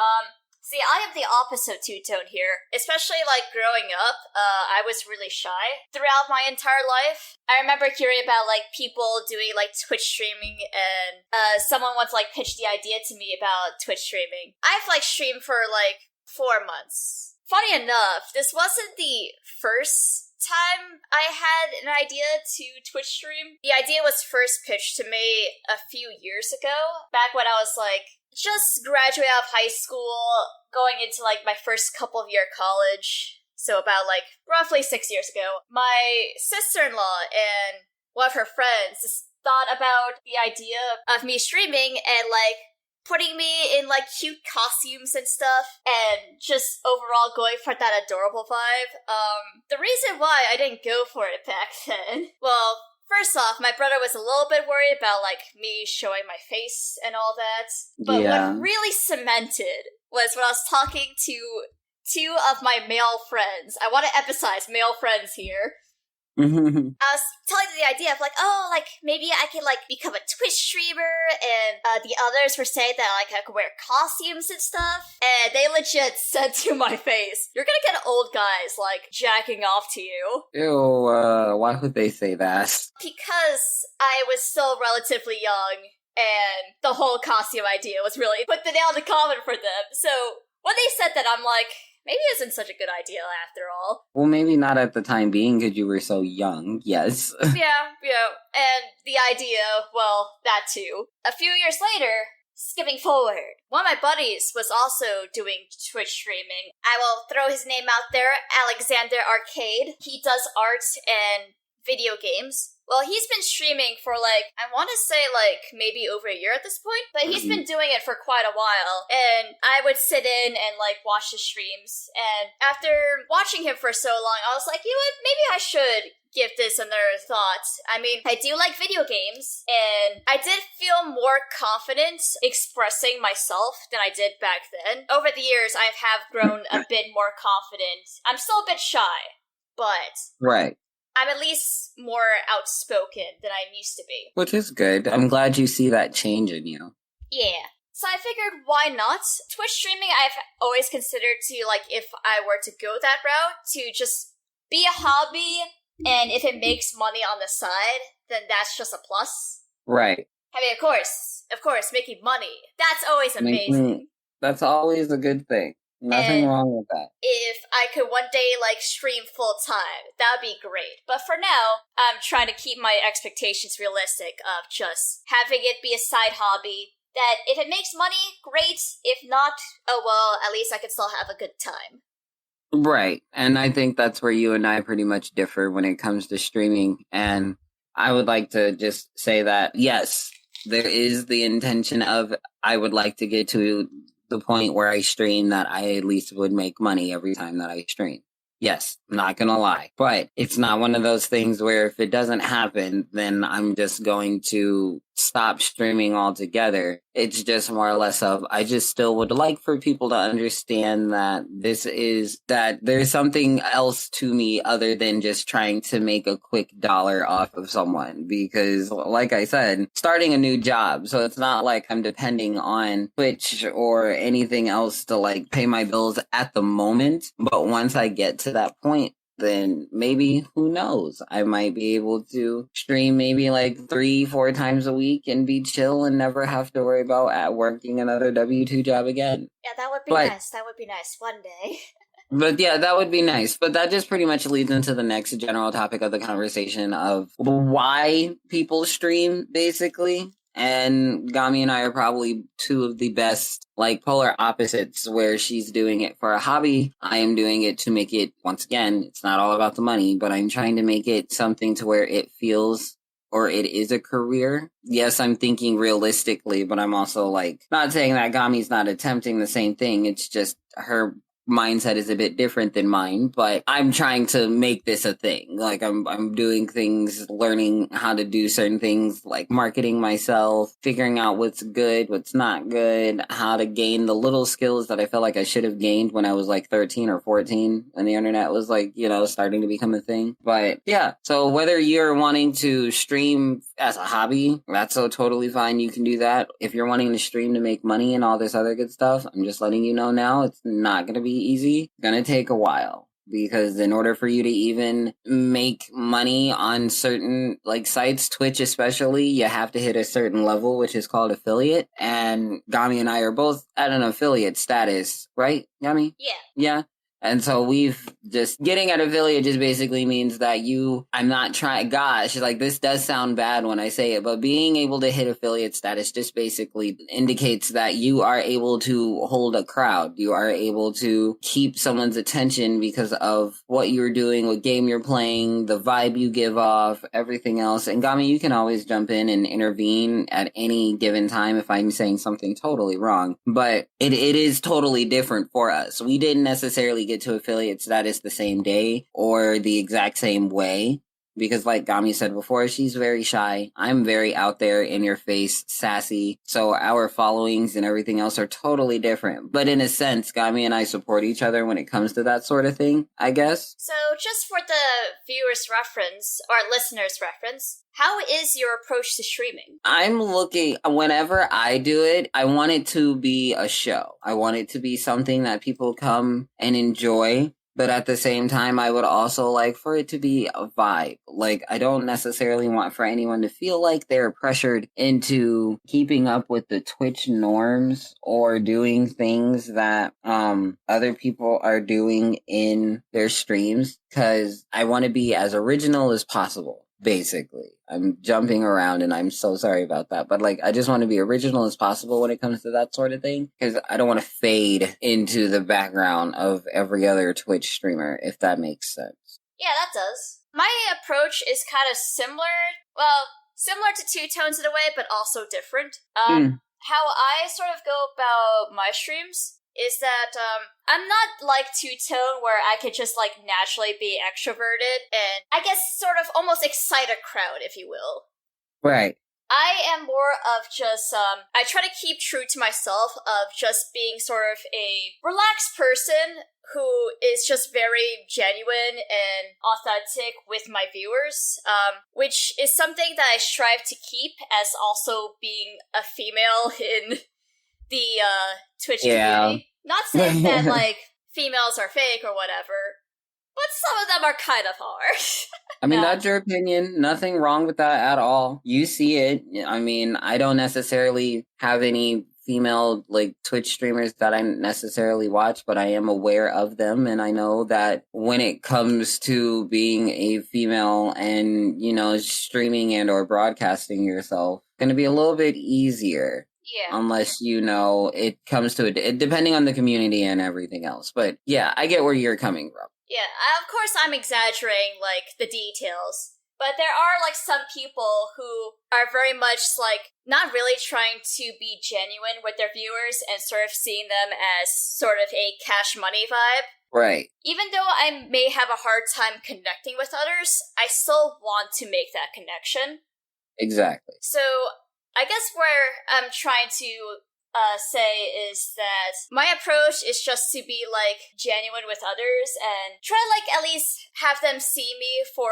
see, I am the opposite two-tone here. Especially, like, growing up, I was really shy throughout my entire life. I remember hearing about, like, people doing, like, Twitch streaming, and someone once, like, pitched the idea to me about Twitch streaming. I've, like, streamed for, like, 4 months. Funny enough, this wasn't the first time I had an idea to Twitch stream. The idea was first pitched to me a few years ago, back when I was, like, just graduated out of high school, going into, like, my first couple of year college. So about, like, roughly 6 years ago. My sister-in-law and one of her friends just thought about the idea of me streaming and, like, putting me in, like, cute costumes and stuff, and just overall going for that adorable vibe. The reason why I didn't go for it back then, well, first off, my brother was a little bit worried about, like, me showing my face and all that. But what really cemented was when I was talking to 2 of my male friends. I want to emphasize male friends here. I was telling them the idea of, like, oh, like, maybe I could, like, become a Twitch streamer, and the others were saying that, like, I could wear costumes and stuff, and they legit said to my face, you're gonna get old guys, like, jacking off to you. Ew, why would they say that? Because I was still relatively young, and the whole costume idea was really put the nail in the coffin for them, so when they said that, I'm like, maybe it isn't such a good idea after all. Well, maybe not at the time being because you were so young, yes. yeah, and the idea, well, that too. A few years later, skipping forward, one of my buddies was also doing Twitch streaming. I will throw his name out there, Alexander Arcade. He does art and video games. Well, he's been streaming for, like, I want to say, like, maybe over a year at this point, but he's been doing it for quite a while, and I would sit in and, like, watch his streams, and after watching him for so long, I was like, you know what, maybe I should give this another thought. I mean, I do like video games, and I did feel more confident expressing myself than I did back then. Over the years, I have grown a bit more confident. I'm still a bit shy, but... Right. I'm at least more outspoken than I used to be. Which is good. I'm glad you see that change in you. Yeah. So I figured, why not? Twitch streaming, I've always considered to, like, if I were to go that route, to just be a hobby, and if it makes money on the side, then that's just a plus. Right. I mean, of course, making money. That's always amazing. That's always a good thing. Nothing wrong with that. If I could one day, like, stream full time, that would be great. But for now, I'm trying to keep my expectations realistic of just having it be a side hobby. That if it makes money, great. If not, oh well, at least I can still have a good time. Right. And I think that's where you and I pretty much differ when it comes to streaming. And I would like to just say that, yes, there is the intention of I would like to get to the point where I stream that I at least would make money every time that I stream. Yes, I'm not gonna lie. But it's not one of those things where if it doesn't happen, then I'm just going to stop streaming altogether. It's just more or less of, I just still would like for people to understand that that there's something else to me other than just trying to make a quick dollar off of someone. Because like I said, starting a new job, so it's not like I'm depending on Twitch or anything else to like pay my bills at the moment. But once I get to that point, then maybe, who knows, I might be able to stream maybe like 3-4 times a week and be chill and never have to worry about working another W-2 job again. Yeah, that would be nice. That would be nice one day. But yeah, that would be nice. But that just pretty much leads into the next general topic of the conversation of why people stream, basically. And Gami and I are probably two of the best, like, polar opposites, where she's doing it for a hobby. I am doing it to make it, once again, it's not all about the money, but I'm trying to make it something to where it feels, or it is a career. Yes, I'm thinking realistically, but I'm also, like, not saying that Gami's not attempting the same thing. It's just her mindset is a bit different than mine, but I'm trying to make this a thing. Like, I'm doing things, learning how to do certain things, like marketing myself, figuring out what's good, what's not good, how to gain the little skills that I felt like I should have gained when I was like 13 or 14 and the internet was like, starting to become a thing. But yeah, so whether you're wanting to stream as a hobby, that's so totally fine. You can do that. If you're wanting to stream to make money and all this other good stuff, I'm just letting you know now, it's not going to be easy. It's gonna take a while, because in order for you to even make money on certain like sites, Twitch especially, you have to hit a certain level, which is called affiliate. And Gami and I are both at an affiliate status, right, Gami? Yeah. And so we've just getting at affiliate just basically means that I'm not trying, gosh, like this does sound bad when I say it, but being able to hit affiliate status just basically indicates that you are able to hold a crowd. You are able to keep someone's attention because of what you're doing, what game you're playing, the vibe you give off, everything else. And Gami, you can always jump in and intervene at any given time if I'm saying something totally wrong. But it is totally different for us. We didn't necessarily get to affiliate status the same day or the exact same way, because like Gami said before, she's very shy. I'm very out there, in your face, sassy. So our followings and everything else are totally different. But in a sense, Gami and I support each other when it comes to that sort of thing, I guess. So just for the viewer's reference, or listener's reference, how is your approach to streaming? I'm looking, whenever I do it, I want it to be a show. I want it to be something that people come and enjoy. But at the same time, I would also like for it to be a vibe. Like, I don't necessarily want for anyone to feel like they're pressured into keeping up with the Twitch norms or doing things that other people are doing in their streams. Because I want to be as original as possible. Basically, I'm jumping around and I'm so sorry about that. But like, I just want to be original as possible when it comes to that sort of thing, because I don't want to fade into the background of every other Twitch streamer, if that makes sense. Yeah, that does. My approach is kind of similar. Well, similar to TwoTone's in a way, but also different. How I sort of go about my streams is that I'm not like TwoTone, where I could just like naturally be extroverted and I guess sort of almost excite a crowd, if you will. Right. I am more of just, I try to keep true to myself of just being sort of a relaxed person who is just very genuine and authentic with my viewers, which is something that I strive to keep as also being a female in the Twitch community. Not saying that, like, females are fake or whatever, but some of them are kind of hard. I mean, that's your opinion. Nothing wrong with that at all. You see it. I mean, I don't necessarily have any female like Twitch streamers that I necessarily watch, but I am aware of them, and I know that when it comes to being a female and, you know, streaming and or broadcasting yourself, it's going to be a little bit easier. Yeah. Unless, you know, it comes to it, depending on the community and everything else. But yeah, I get where you're coming from. Yeah, of course I'm exaggerating, like, the details. But there are, like, some people who are very much, like, not really trying to be genuine with their viewers and sort of seeing them as sort of a cash money vibe. Right. Even though I may have a hard time connecting with others, I still want to make that connection. Exactly. So, I guess where I'm trying to say is that my approach is just to be, like, genuine with others and try to, like, at least have them see me for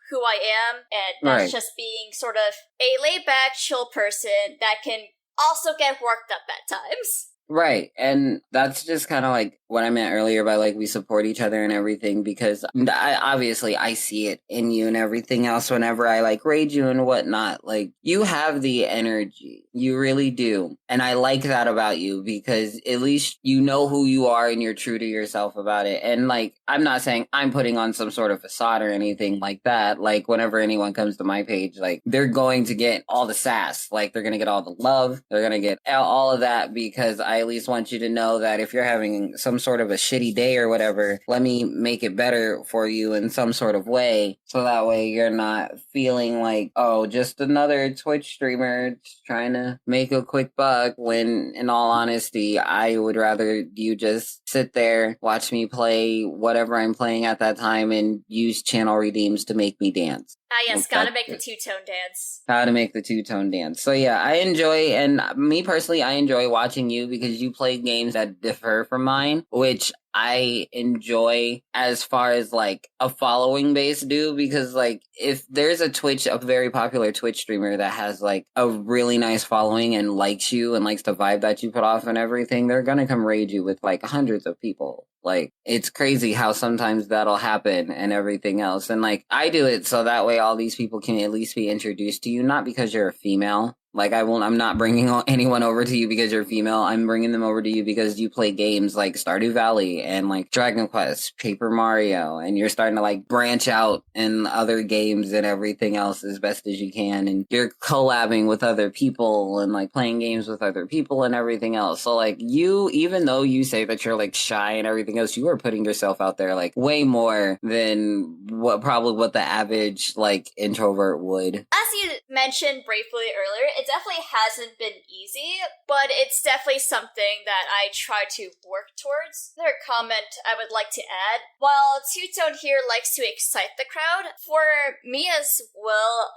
who I am, and that's just being sort of a laid-back, chill person that can also get worked up at times. Right. And that's just kind of like what I meant earlier by like we support each other and everything, because I see it in you and everything else whenever I like raid you and whatnot. Like, you have the energy. You really do. And I like that about you, because at least you know who you are and you're true to yourself about it. And like, I'm not saying I'm putting on some sort of facade or anything like that. Like, whenever anyone comes to my page, like, they're going to get all the sass. Like, they're going to get all the love. They're going to get all of that, because I at least want you to know that if you're having some sort of a shitty day or whatever, let me make it better for you in some sort of way. So that way you're not feeling like, oh, just another Twitch streamer trying to make a quick buck, when in all honesty, I would rather you just sit there, watch me play whatever I'm playing at that time, and use channel redeems to make me dance. Yes, gotta make the two-tone dance. How to make the two-tone dance. So yeah, I enjoy, and me personally, I enjoy watching you because you play games that differ from mine, which I enjoy as far as like a following base do, because like if there's a very popular Twitch streamer that has like a really nice following and likes you and likes the vibe that you put off and everything, they're gonna come raid you with like hundreds of people. Like, it's crazy how sometimes that'll happen and everything else. And like, I do it so that way all these people can at least be introduced to you, not because you're a female. Like, I'm not bringing anyone over to you because you're female. I'm bringing them over to you because you play games like Stardew Valley and like Dragon Quest, Paper Mario, and you're starting to like branch out in other games and everything else as best as you can. And you're collabing with other people and like playing games with other people and everything else. So like, you, even though you say that you're like shy and everything else, you are putting yourself out there like way more than what the average like introvert would. As you mentioned briefly earlier, it definitely hasn't been easy, but it's definitely something that I try to work towards. Another comment I would like to add, while TwoTone here likes to excite the crowd, for me as well,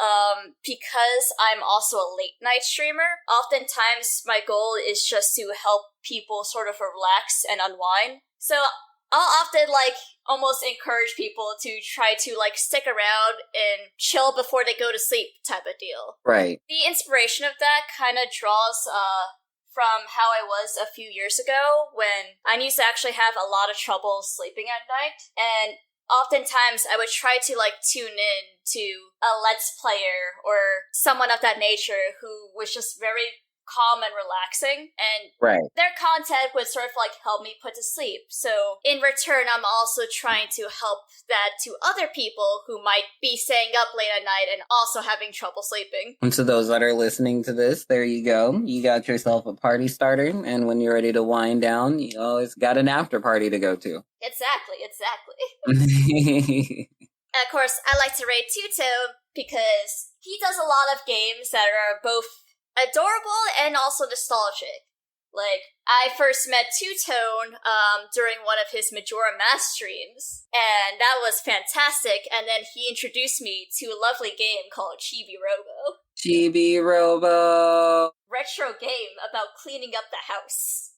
because I'm also a late night streamer, oftentimes my goal is just to help people sort of relax and unwind. So I'll often, like, almost encourage people to try to, like, stick around and chill before they go to sleep type of deal. Right. The inspiration of that kind of draws from how I was a few years ago, when I used to actually have a lot of trouble sleeping at night. And oftentimes I would try to, like, tune in to a Let's Player or someone of that nature who was just very calm and relaxing, and their content would sort of like help me put to sleep. So in return, I'm also trying to help that to other people who might be staying up late at night and also having trouble sleeping. And to those that are listening to this, there you go. You got yourself a party starter, and when you're ready to wind down, you always got an after party to go to. Exactly. Of course, I like to rate TwoTone because he does a lot of games that are both adorable and also nostalgic. Like, I first met TwoTone during one of his Majora Mask streams, and that was fantastic, and then he introduced me to a lovely game called Chibi Robo. Chibi Robo! Retro game about cleaning up the house.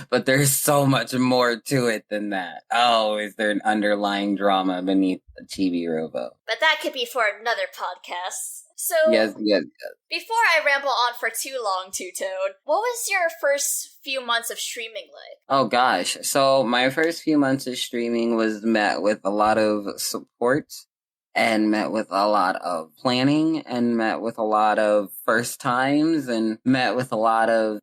But there's so much more to it than that. Oh, is there an underlying drama beneath a Chibi Robo? But that could be for another podcast. So, yes. Before I ramble on for too long, TwoTone, what was your first few months of streaming like? Oh gosh, so my first few months of streaming was met with a lot of support and met with a lot of planning and met with a lot of first times and met with a lot of,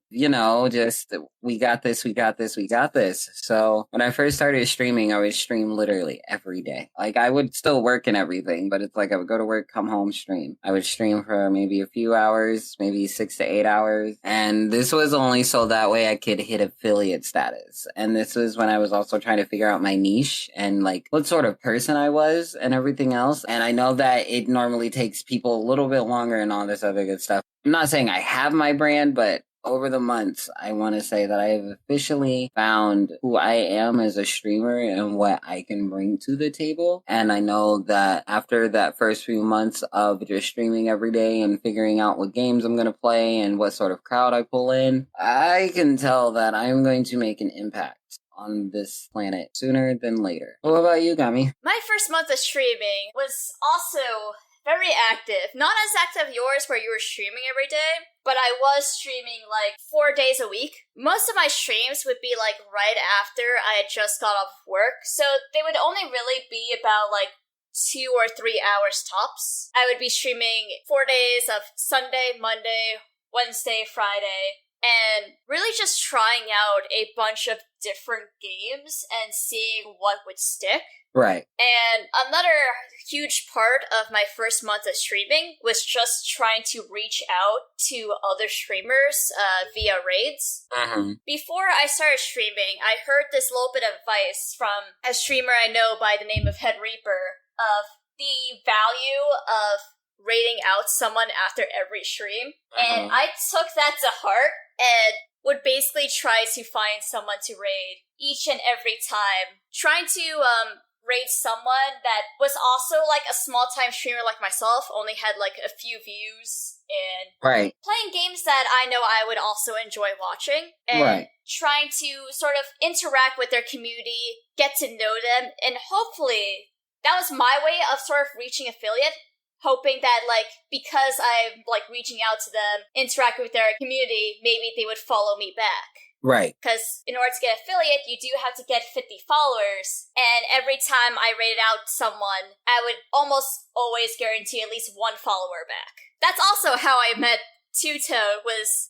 just we got this. So when I first started streaming, I would stream literally every day. Like I would still work and everything, but it's like I would go to work, come home, stream. I would stream for maybe a few hours, maybe 6 to 8 hours. And this was only so that way I could hit affiliate status. And this was when I was also trying to figure out my niche and like what sort of person I was and everything else. And I know that it normally takes people a little bit longer and all this other good stuff. I'm not saying I have my brand, but over the months, I want to say that I have officially found who I am as a streamer and what I can bring to the table. And I know that after that first few months of just streaming every day and figuring out what games I'm going to play and what sort of crowd I pull in, I can tell that I'm going to make an impact on this planet sooner than later. What about you, Gami? My first month of streaming was also very active. Not as active as yours where you were streaming every day, but I was streaming like 4 days a week. Most of my streams would be like right after I had just got off work, so they would only really be about like 2 or 3 hours tops. I would be streaming 4 days of Sunday, Monday, Wednesday, Friday, and really just trying out a bunch of different games and seeing what would stick. Right. And another huge part of my first month of streaming was just trying to reach out to other streamers via raids. Before I started streaming, I heard this little bit of advice from a streamer I know by the name of Head Reaper of the value of raiding out someone after every stream. And I took that to heart and would basically try to find someone to raid each and every time, trying to raid someone that was also like a small-time streamer like myself, only had like a few views, and playing games that I know I would also enjoy watching, and trying to sort of interact with their community, get to know them, and hopefully that was my way of sort of reaching affiliate, hoping that like because I'm like reaching out to them, interact with their community, maybe they would follow me back. Right. Because in order to get affiliate, you do have to get 50 followers. And every time I rated out someone, I would almost always guarantee at least one follower back. That's also how I met TwoTone.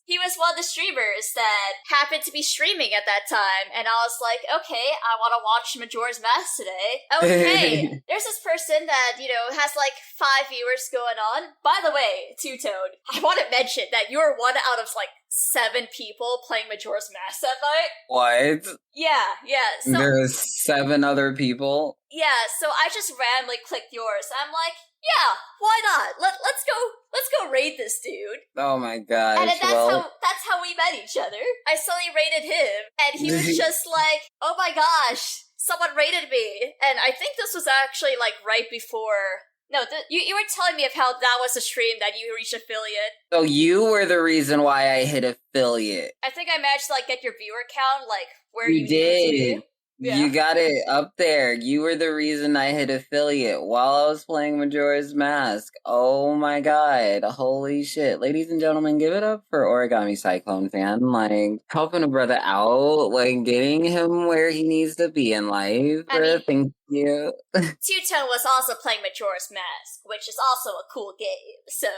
He was one of the streamers that happened to be streaming at that time. And I was like, okay, I want to watch Majora's Mask today. Okay, there's this person that, has like 5 viewers going on. By the way, TwoTone, I want to mention that you're one out of like 7 people playing Majora's Mask that night. What? Yeah. So, there's 7 other people? Yeah, so I just randomly clicked yours. I'm like, yeah, why not? Let's go raid this dude. Oh my gosh. And that's how we met each other. I suddenly raided him, and he was just like, oh my gosh, someone raided me. And I think this was actually like right before. No, you were telling me of how that was a stream that you reached affiliate. So you were the reason why I hit affiliate. I think I managed to like get your viewer count, like where you did. Yeah. You got it up there. You were the reason I hit affiliate while I was playing Majora's Mask. Oh my god. Holy shit. Ladies and gentlemen, give it up for Origami Cyclone fan. Like, helping a brother out, like, getting him where he needs to be in life. Thank you. TwoTone was also playing Majora's Mask, which is also a cool game. So,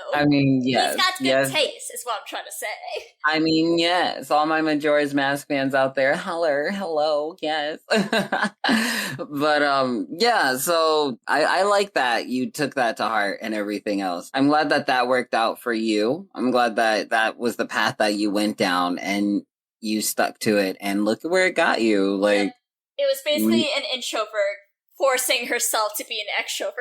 yes. He's got good taste, is what I'm trying to say. Yes. All my Majora's Mask fans out there, hello, yes. But, so I like that you took that to heart and everything else. I'm glad that worked out for you. I'm glad that was the path that you went down and you stuck to it, and look at where it got you. Like, it was basically an introvert forcing herself to be an extrovert.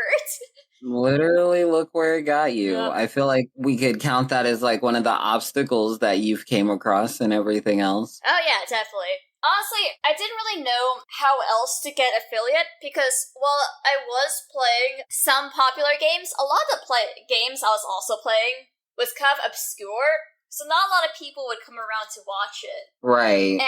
Literally, look where it got you. Yeah. I feel like we could count that as like one of the obstacles that you've came across and everything else. Oh yeah, definitely. Honestly, I didn't really know how else to get affiliate because, while I was playing some popular games, a lot of the games I was also playing was kind of obscure, so not a lot of people would come around to watch it. Right.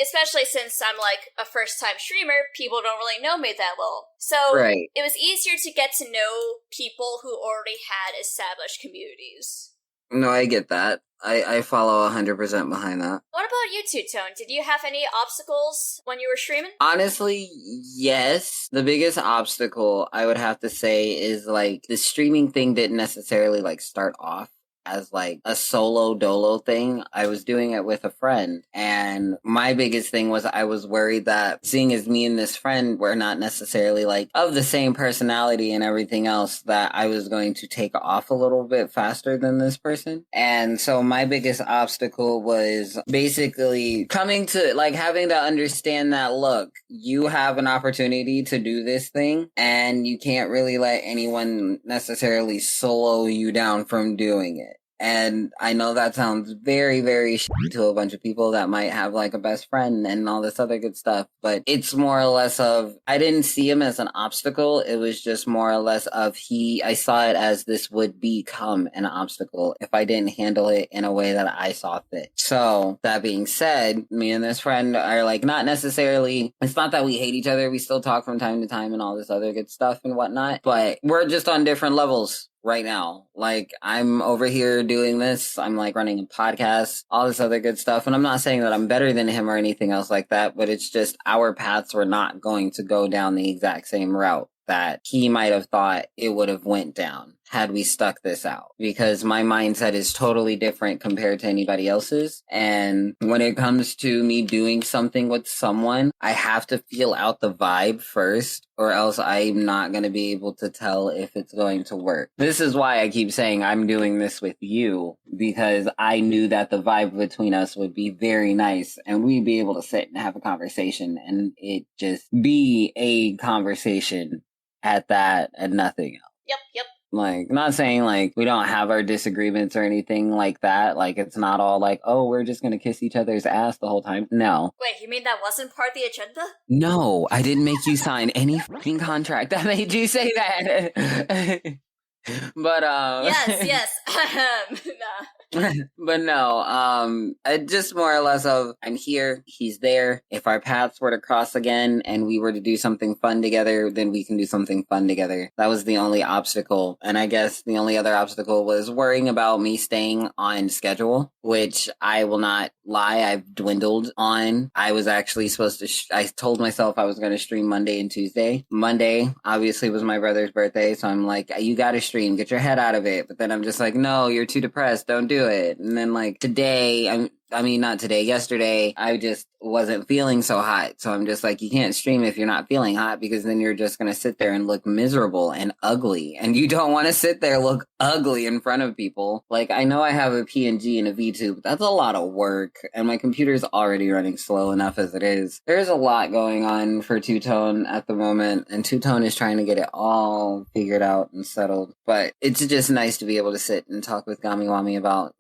Especially since I'm like a first-time streamer, people don't really know me that well. So it was easier to get to know people who already had established communities. No, I get that. I follow 100% behind that. What about you, TwoTone? Did you have any obstacles when you were streaming? Honestly, yes. The biggest obstacle I would have to say is like the streaming thing didn't necessarily like start off as like a solo dolo thing. I was doing it with a friend, and my biggest thing was I was worried that seeing as me and this friend were not necessarily like of the same personality and everything else, that I was going to take off a little bit faster than this person. And so my biggest obstacle was basically coming to like having to understand that, look, you have an opportunity to do this thing and you can't really let anyone necessarily slow you down from doing it. And I know that sounds very, very shitty to a bunch of people that might have like a best friend and all this other good stuff, but it's more or less of, I didn't see him as an obstacle. It was just more or less of I saw it as this would become an obstacle if I didn't handle it in a way that I saw fit. So that being said, me and this friend are like not necessarily, it's not that we hate each other. We still talk from time to time and all this other good stuff and whatnot, but we're just on different levels right now. Like, I'm over here doing this. I'm like running a podcast, all this other good stuff. And I'm not saying that I'm better than him or anything else like that, but it's just our paths were not going to go down the exact same route that he might have thought it would have went down had we stuck this out, because my mindset is totally different compared to anybody else's. And when it comes to me doing something with someone, I have to feel out the vibe first, or else I'm not going to be able to tell if it's going to work. This is why I keep saying I'm doing this with you, because I knew that the vibe between us would be very nice and we'd be able to sit and have a conversation and it just be a conversation at that and nothing else. Yep. Like, not saying like we don't have our disagreements or anything like that. Like, it's not all like, oh, we're just gonna kiss each other's ass the whole time. No. Wait, you mean that wasn't part of the agenda? No, I didn't make you sign any fucking contract that made you say that. But yes. Nah. But no, it just more or less of, I'm here, he's there. If our paths were to cross again and we were to do something fun together, then we can do something fun together. That was the only obstacle. And I guess the only other obstacle was worrying about me staying on schedule, which I will not lie, I've dwindled on. I was actually supposed to, I told myself I was going to stream Monday and Tuesday. Monday, obviously, was my brother's birthday, so I'm like, you gotta stream, get your head out of it. But then I'm just like, no, you're too depressed, don't do it. And then like today, yesterday, I just wasn't feeling so hot. So I'm just like, you can't stream if you're not feeling hot, because then you're just going to sit there and look miserable and ugly. And you don't want to sit there look ugly in front of people. Like, I know I have a PNG and a V2, but that's a lot of work. And my computer's already running slow enough as it is. There's a lot going on for TwoTone at the moment. And TwoTone is trying to get it all figured out and settled. But it's just nice to be able to sit and talk with Gami Wami about,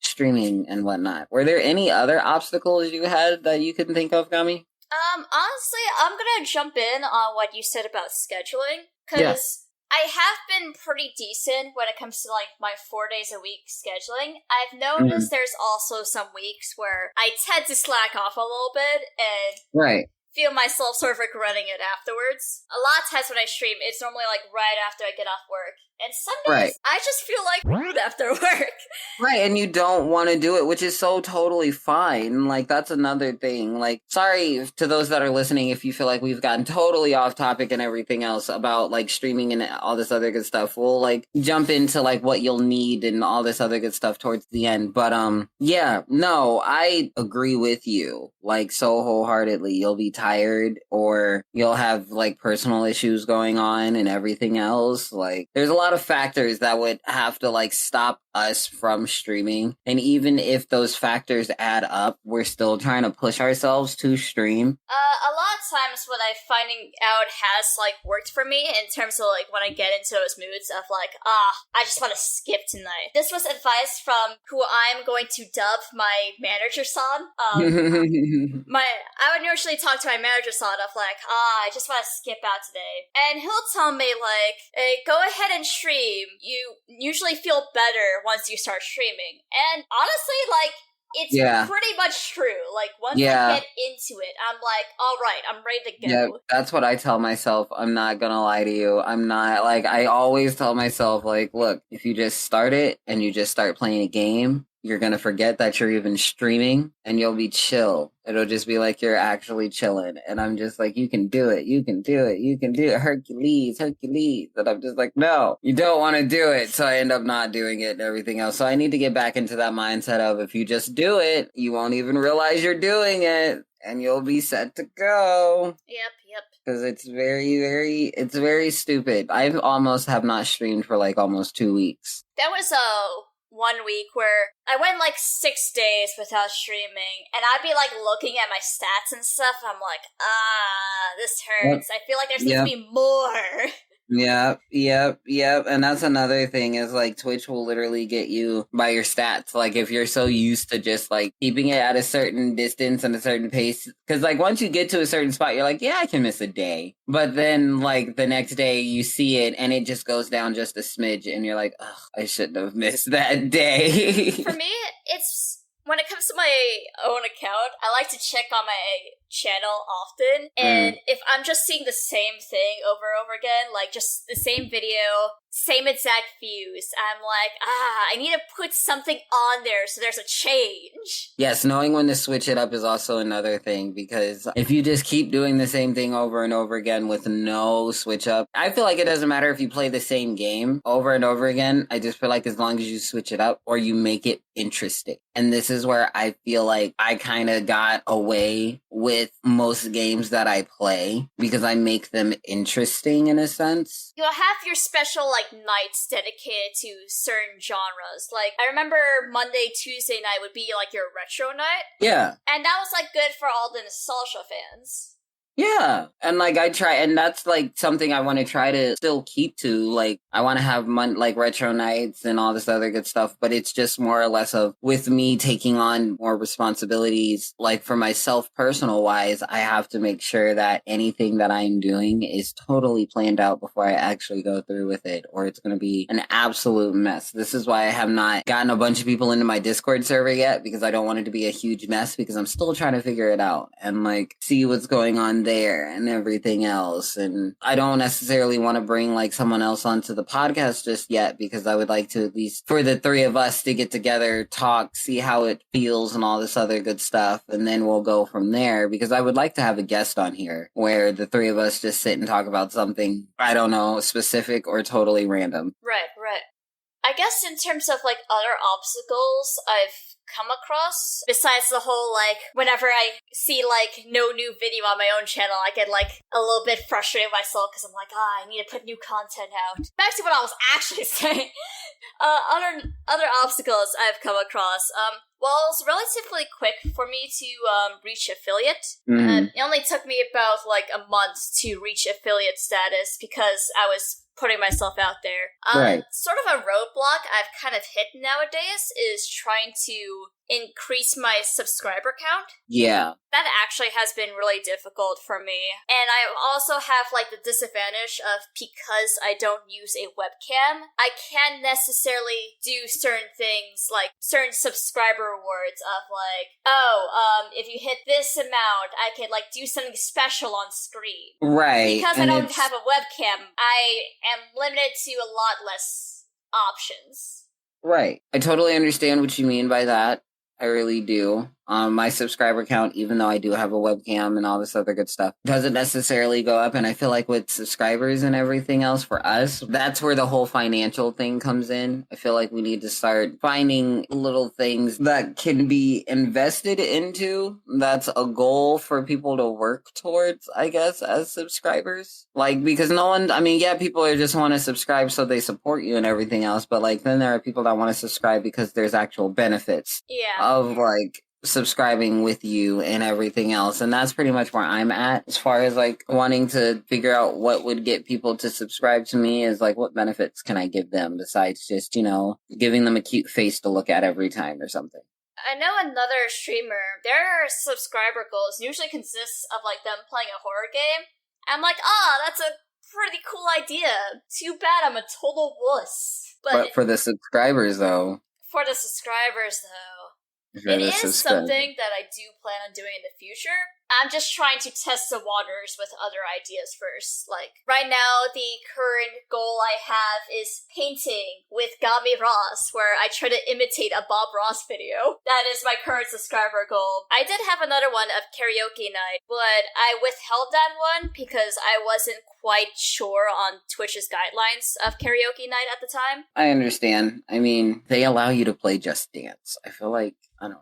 streaming and whatnot. Were there any other obstacles you had that you can think of, Gami? Honestly, I'm gonna jump in on what you said about scheduling, because I have been pretty decent when it comes to, like, my 4 days a week scheduling. I've noticed there's also some weeks where I tend to slack off a little bit and feel myself sort of regretting it afterwards. A lot of times when I stream, it's normally, like, right after I get off work. And some days, I just feel like after work. Right, and you don't want to do it, which is so totally fine. Like, that's another thing. Like, sorry to those that are listening if you feel like we've gotten totally off topic and everything else about, like, streaming and all this other good stuff. We'll, like, jump into, like, what you'll need and all this other good stuff towards the end. But, I agree with you, like, so wholeheartedly. You'll be tired, or you'll have, like, personal issues going on and everything else. Like, there's a lot of factors that would have to like stop us from streaming, and even if those factors add up, we're still trying to push ourselves to stream. A lot of times what I'm finding out has like worked for me in terms of like when I get into those moods of like, I just want to skip tonight. This was advice from who I'm going to dub my manager son. I would usually talk to my manager son of like, I just want to skip out today, and he'll tell me like, hey, go ahead and stream. You usually feel better once you start streaming. And honestly, like, it's pretty much true. Like, once I get into it, I'm like, all right, I'm ready to go. Yeah, that's what I tell myself. I'm not gonna lie to you. I'm not, like, I always tell myself, like, look, if you just start it and you just start playing a game, you're gonna forget that you're even streaming and you'll be chill. It'll just be like you're actually chilling. And I'm just like, you can do it. You can do it. You can do it. Hercules. And I'm just like, no, you don't want to do it. So I end up not doing it and everything else. So I need to get back into that mindset of if you just do it, you won't even realize you're doing it and you'll be set to go. Yep. Because it's very stupid. I almost have not streamed for like almost 2 weeks. That was 1 week where I went like 6 days without streaming, and I'd be like looking at my stats and stuff. I'm like, this hurts. I feel like there needs to be more. Yep. And that's another thing is like Twitch will literally get you by your stats. Like if you're so used to just like keeping it at a certain distance and a certain pace. Cause like once you get to a certain spot, you're like, yeah, I can miss a day. But then like the next day you see it and it just goes down just a smidge and you're like, ugh, I shouldn't have missed that day. For me, it's when it comes to my own account, I like to check on my channel often, and if I'm just seeing the same thing over and over again, like just the same video, same exact views, I'm like, I need to put something on there so there's a change. Yes, knowing when to switch it up is also another thing, because if you just keep doing the same thing over and over again with no switch up, I feel like it doesn't matter if you play the same game over and over again. I just feel like as long as you switch it up or you make it interesting. And this is where I feel like I kind of got away with most games that I play because I make them interesting in a sense. You'll have your special like nights dedicated to certain genres. Like I remember Monday, Tuesday night would be like your retro night. Yeah. And that was like good for all the nostalgia fans. Yeah. And like I try, and that's like something I want to try to still keep to. Like I want to have like retro nights and all this other good stuff, but it's just more or less of with me taking on more responsibilities. Like for myself, personal wise, I have to make sure that anything that I'm doing is totally planned out before I actually go through with it, or it's going to be an absolute mess. This is why I have not gotten a bunch of people into my Discord server yet, because I don't want it to be a huge mess, because I'm still trying to figure it out and like see what's going on there and everything else. And I don't necessarily want to bring like someone else onto the podcast just yet, because I would like to at least for the three of us to get together, talk, see how it feels and all this other good stuff. And then we'll go from there, because I would like to have a guest on here where the three of us just sit and talk about something, I don't know, specific or totally random. Right. I guess in terms of like other obstacles I've come across, besides the whole like whenever I see like no new video on my own channel, I get like a little bit frustrated with myself because I'm like, I need to put new content out. Back to what I was actually saying. Other obstacles I've come across. Well, it was relatively quick for me to reach affiliate. It only took me about like a month to reach affiliate status because I was putting myself out there. Right. Sort of a roadblock I've kind of hit nowadays is trying to increase my subscriber count. Yeah. That actually has been really difficult for me. And I also have like the disadvantage of, because I don't use a webcam, I can't necessarily do certain things like certain subscriber rewards of like, if you hit this amount, I can like do something special on screen. Right. Because I don't have a webcam, I am limited to a lot less options. Right. I totally understand what you mean by that. I really do. My subscriber count, even though I do have a webcam and all this other good stuff, doesn't necessarily go up. And I feel like with subscribers and everything else for us, that's where the whole financial thing comes in. I feel like we need to start finding little things that can be invested into. That's a goal for people to work towards, I guess, as subscribers. Like, because no one, I mean, yeah, people are just want to subscribe so they support you and everything else. But like, then there are people that want to subscribe because there's actual benefits of like subscribing with you and everything else. And that's pretty much where I'm at as far as like wanting to figure out what would get people to subscribe to me, is like, what benefits can I give them besides just, you know, giving them a cute face to look at every time or something. I know another streamer, their subscriber goals usually consists of like them playing a horror game. I'm like, that's a pretty cool idea. Too bad I'm a total wuss. But for the subscribers though. For the subscribers though. It is something that I do plan on doing in the future. I'm just trying to test the waters with other ideas first. Like, right now, the current goal I have is painting with Gami Ross, where I try to imitate a Bob Ross video. That is my current subscriber goal. I did have another one of karaoke night, but I withheld that one because I wasn't quite sure on Twitch's guidelines of karaoke night at the time. I understand. I mean, they allow you to play Just Dance. I feel like, I don't know.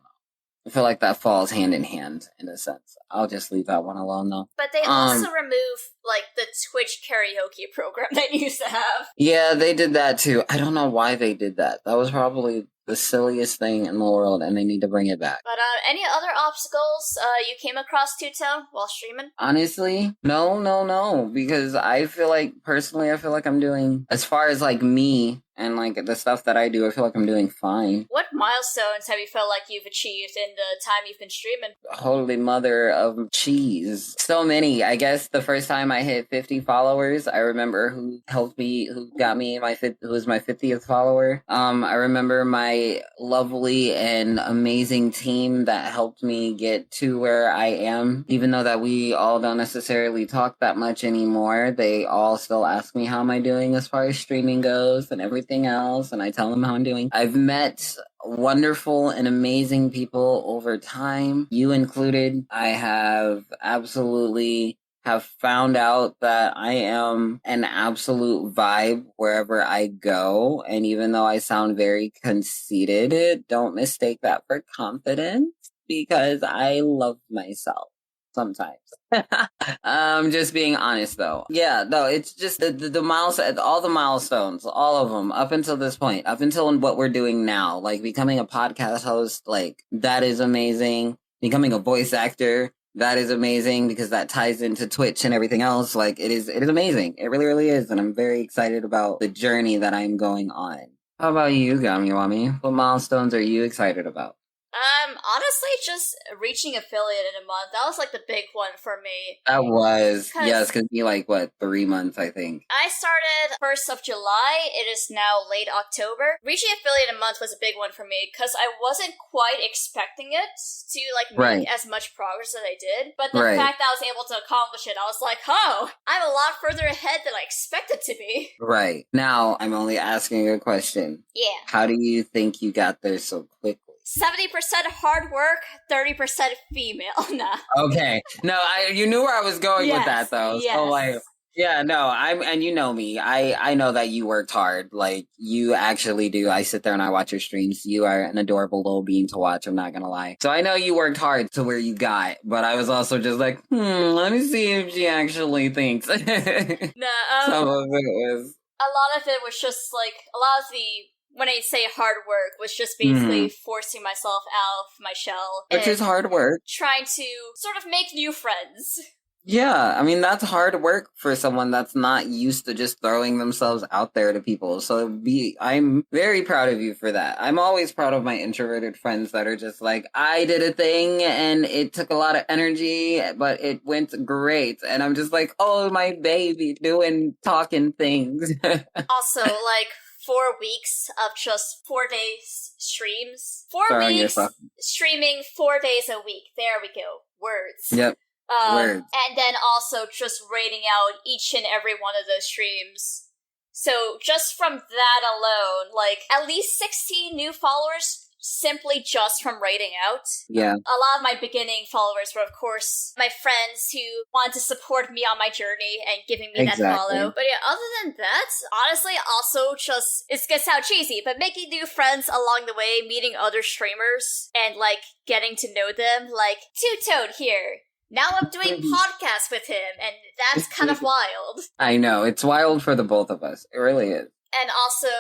I feel like that falls hand in hand in a sense. I'll just leave that one alone though. But they also remove like the Twitch karaoke program they used to have. Yeah, they did that too. I don't know why they did that. That was probably the silliest thing in the world, and they need to bring it back. But any other obstacles you came across, TwoTone, while streaming? Honestly, no, because I feel like, personally, I feel like I'm doing, as far as like me and like the stuff that I do, I feel like I'm doing fine. What milestones have you felt like you've achieved in the time you've been streaming? Holy mother of cheese. So many. I guess the first time I hit 50 followers, I remember who helped me, who got me who was my 50th follower. I remember my lovely and amazing team that helped me get to where I am. Even though that we all don't necessarily talk that much anymore, they all still ask me how am I doing as far as streaming goes and everything else, and I tell them how I'm doing. I've met wonderful and amazing people over time, you included. I have absolutely found out that I am an absolute vibe wherever I go. And even though I sound very conceited, don't mistake that for confidence, because I love myself sometimes. Just being honest though. Yeah, no, it's just the milestones, all the milestones, all of them up until this point, up until what we're doing now, like becoming a podcast host, like that is amazing. Becoming a voice actor, that is amazing, because that ties into Twitch and everything else. Like it is amazing. It really, really is. And I'm very excited about the journey that I'm going on. How about you, Gamiwami? What milestones are you excited about? Honestly, just reaching affiliate in a month. That was like the big one for me. That was, yes, because you like, 3 months, I think. I started 1st of July. It is now late October. Reaching affiliate in a month was a big one for me because I wasn't quite expecting it to make as much progress as I did. But the fact that I was able to accomplish it, I was like, oh, I'm a lot further ahead than I expected to be. Right. Now, I'm only asking a question. Yeah. How do you think you got there so quickly? 70% hard work, 30% female. Nah. Okay. No, you knew where I was going with that, though. Yes. So, yeah, no, and you know me. I know that you worked hard. Like, you actually do. I sit there and I watch your streams. You are an adorable little bean to watch, I'm not gonna lie. So I know you worked hard to where you got, but I was also just like, let me see if she actually thinks. Nah, Some of it was... A lot of it was just, a lot of the... When I say hard work, was just basically forcing myself out of my shell. Which is hard work. Trying to sort of make new friends. Yeah, I mean, that's hard work for someone that's not used to just throwing themselves out there to people. So I'm very proud of you for that. I'm always proud of my introverted friends that are just like, I did a thing and it took a lot of energy, but it went great. And I'm just like, oh, my baby talking things. Also, 4 weeks of just 4 days streams. 4 weeks streaming 4 days a week. There we go. Words. Yep. Words. And then also just rating out each and every one of those streams. So just from that alone, at least 16 new followers simply just from rating out. Yeah. A lot of my beginning followers were, of course, my friends who wanted to support me on my journey and giving me that follow. But yeah, other than that, honestly, also just, it's gonna sound cheesy, but making new friends along the way, meeting other streamers, and, getting to know them, TwoTone here. Now I'm doing podcasts with him, and that's kind of wild. I know, it's wild for the both of us. It really is. And also,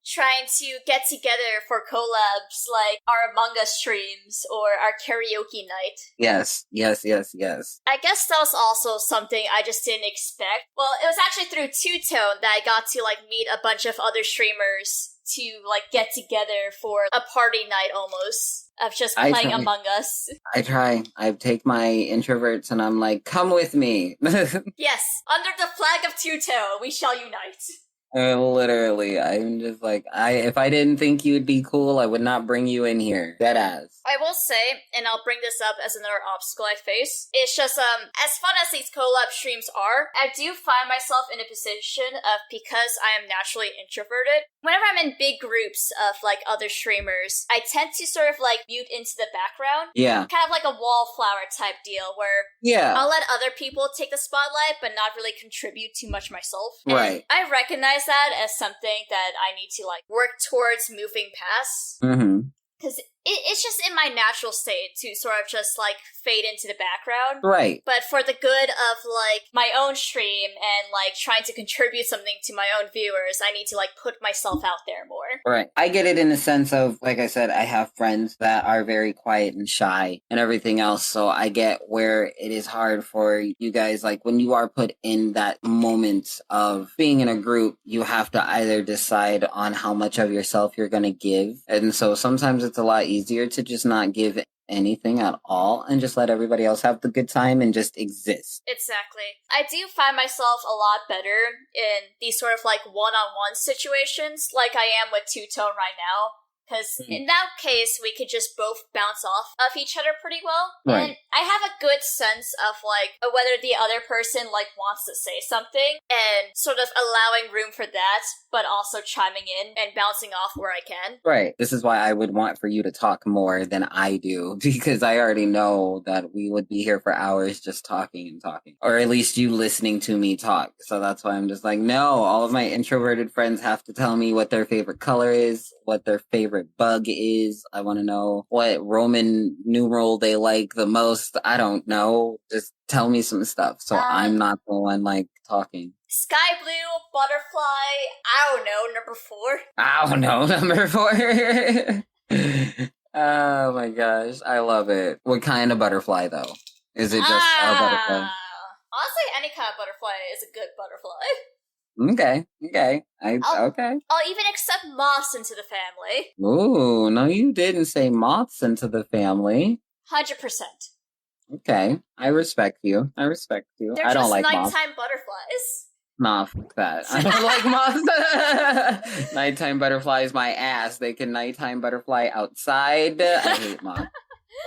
trying to get together for collabs like our Among Us streams or our karaoke night. Yes. I guess that was also something I just didn't expect. Well, it was actually through TwoTone that I got to, meet a bunch of other streamers to, get together for a party night almost of just playing Among Us. I try. I take my introverts and I'm like, come with me. Yes, under the flag of TwoTone, we shall unite. Literally, I'm just like, if I didn't think you'd be cool, I would not bring you in here. Deadass. I will say, and I'll bring this up as another obstacle I face, it's just, as fun as these collab streams are, I do find myself in a position of, because I am naturally introverted, whenever I'm in big groups of, like, other streamers, I tend to sort of, like, mute into the background. Yeah. Kind of like a wallflower type deal, where I'll let other people take the spotlight, but not really contribute too much myself. Right. And I recognize that as something that I need to, like, work towards moving past. Mm-hmm. Because it's just in my natural state to sort of just, like, fade into the background. Right. But for the good of, like, my own stream and, like, trying to contribute something to my own viewers, I need to, like, put myself out there more. Right. I get it in the sense of, like I said, I have friends that are very quiet and shy and everything else, so I get where it is hard for you guys, like, when you are put in that moment of being in a group, you have to either decide on how much of yourself you're going to give, and so sometimes it's a lot easier to just not give anything at all and just let everybody else have the good time and just exist. Exactly. I do find myself a lot better in these sort of like one-on-one situations like I am with Two-Tone right now. Because in that case, we could just both bounce off of each other pretty well. Right. And I have a good sense of, like, whether the other person, like, wants to say something and sort of allowing room for that, but also chiming in and bouncing off where I can. Right. This is why I would want for you to talk more than I do, because I already know that we would be here for hours just talking and talking. Or at least you listening to me talk. So that's why I'm just like, no, all of my introverted friends have to tell me what their favorite color is, what their favorite bug is. I want to know what Roman numeral they like the most. I don't know. Just tell me some stuff so I'm not the one like talking. Sky blue, butterfly, I don't know, number 4. I don't know, number 4. Oh my gosh, I love it. What kind of butterfly though? Is it just a butterfly? Honestly, any kind of butterfly is a good butterfly. Okay. Okay. I'll even accept moths into the family. Ooh, no, you didn't say moths into the family. 100%. Okay. I respect you. They're I don't like moths. nighttime butterflies. Nah, fuck that. I don't like moths. Nighttime butterflies, my ass. They can nighttime butterfly outside. I hate moths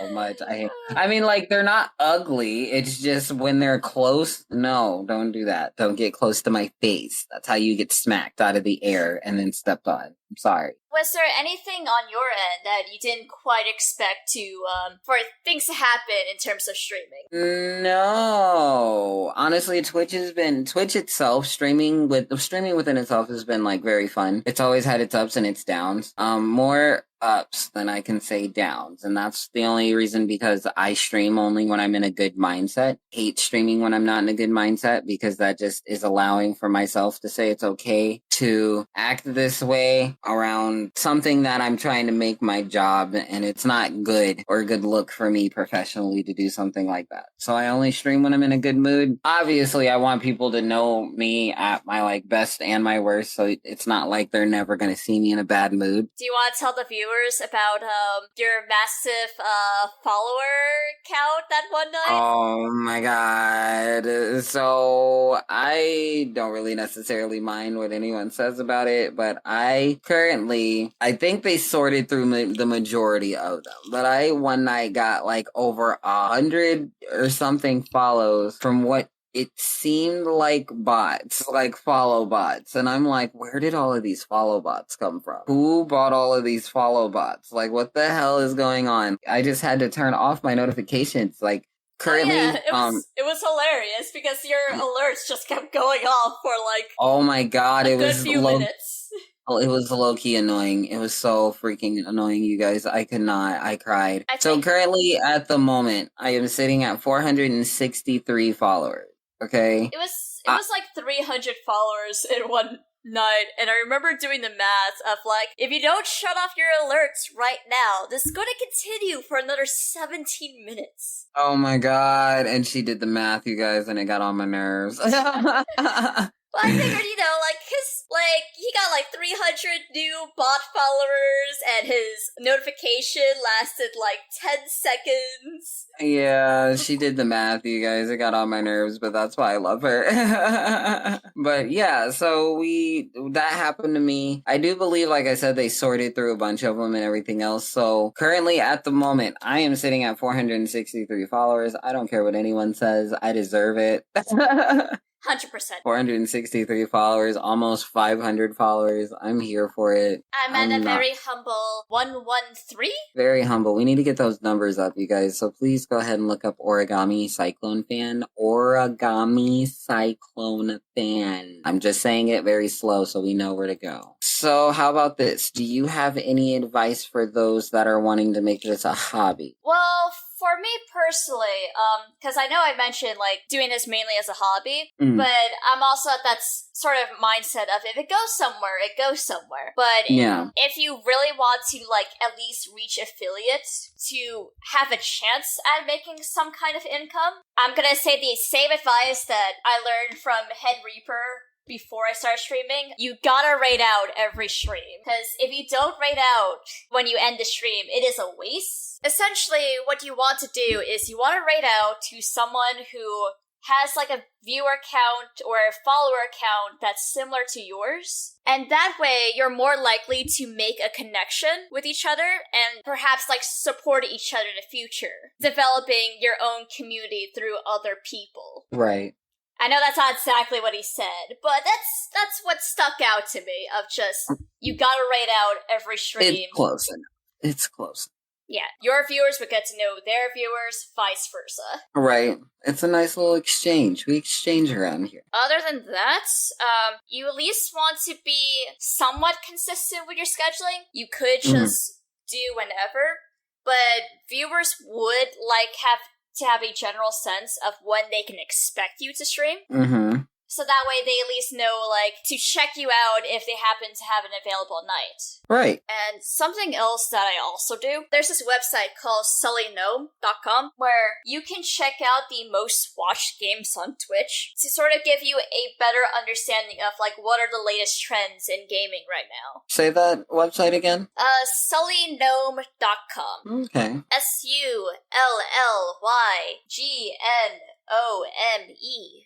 so much. I mean, like, they're not ugly. It's just when they're close, no, don't do that. Don't get close to my face. That's how you get smacked out of the air and then stepped on. I'm sorry. Was there anything on your end that you didn't quite expect to, for things to happen in terms of streaming? No. Honestly, Twitch itself, streaming within itself has been, like, very fun. It's always had its ups and its downs. More ups than I can say downs. And that's the only reason because I stream only when I'm in a good mindset. Hate streaming when I'm not in a good mindset because that just is allowing for myself to say it's okay to act this way around something that I'm trying to make my job, and it's not good or a good look for me professionally to do something like that. So I only stream when I'm in a good mood. Obviously, I want people to know me at my like best and my worst, so it's not like they're never going to see me in a bad mood. Do you want to tell the viewers about your massive follower count that one night? Oh my god. So I don't really necessarily mind what anyone says about it, but I think they sorted through the majority of them, but I one night got like over 100 or something follows from what it seemed like bots, like follow bots. And I'm like, where did all of these follow bots come from? Who bought all of these follow bots? Like, what the hell is going on? I just had to turn off my notifications. Like, currently, it was hilarious because your alerts just kept going off for like oh my god, it was a few minutes. Oh, it was low-key annoying. It was so freaking annoying, you guys. I could not. I cried. So currently, at the moment, I am sitting at 463 followers. Okay? It was like 300 followers in one night, and I remember doing the math of like, if you don't shut off your alerts right now, this is going to continue for another 17 minutes. Oh my god. And she did the math, you guys, and it got on my nerves. Well, I figured, he got 300 new bot followers, and his notification lasted 10 seconds. Yeah, she did the math, you guys. It got on my nerves, but that's why I love her. But yeah, so that happened to me. I do believe, like I said, they sorted through a bunch of them and everything else. So currently, at the moment, I am sitting at 463 followers. I don't care what anyone says. I deserve it. 100%. 463 followers, almost 500 followers. I'm here for it. I'm at a very humble 113. Very humble. We need to get those numbers up, you guys. So please go ahead and look up Origami Cyclone Fan. Origami Cyclone Fan. I'm just saying it very slow so we know where to go. So how about this? Do you have any advice for those that are wanting to make this a hobby? Well, for me personally, because I know I mentioned doing this mainly as a hobby, but I'm also at that sort of mindset of if it goes somewhere, it goes somewhere. But if you really want to at least reach affiliates to have a chance at making some kind of income, I'm gonna say the same advice that I learned from Head Reaper before I start streaming. You gotta raid out every stream, because if you don't raid out when you end the stream, it is a waste. Essentially, what you want to do is you want to raid out to someone who has a viewer count or a follower count that's similar to yours. And that way, you're more likely to make a connection with each other and perhaps support each other in the future, developing your own community through other people. Right. I know that's not exactly what he said, but that's what stuck out to me, of just, you gotta raid out every stream. It's close enough. It's close. Yeah, your viewers would get to know their viewers, vice versa. Right. It's a nice little exchange. We exchange around here. Other than that, you at least want to be somewhat consistent with your scheduling. You could just do whenever, but viewers would have a general sense of when they can expect you to stream. So that way they at least know, to check you out if they happen to have an available night. Right. And something else that I also do, there's this website called sullygnome.com where you can check out the most watched games on Twitch to sort of give you a better understanding of, what are the latest trends in gaming right now. Say that website again? sullygnome.com. Okay. SULLYGNOME.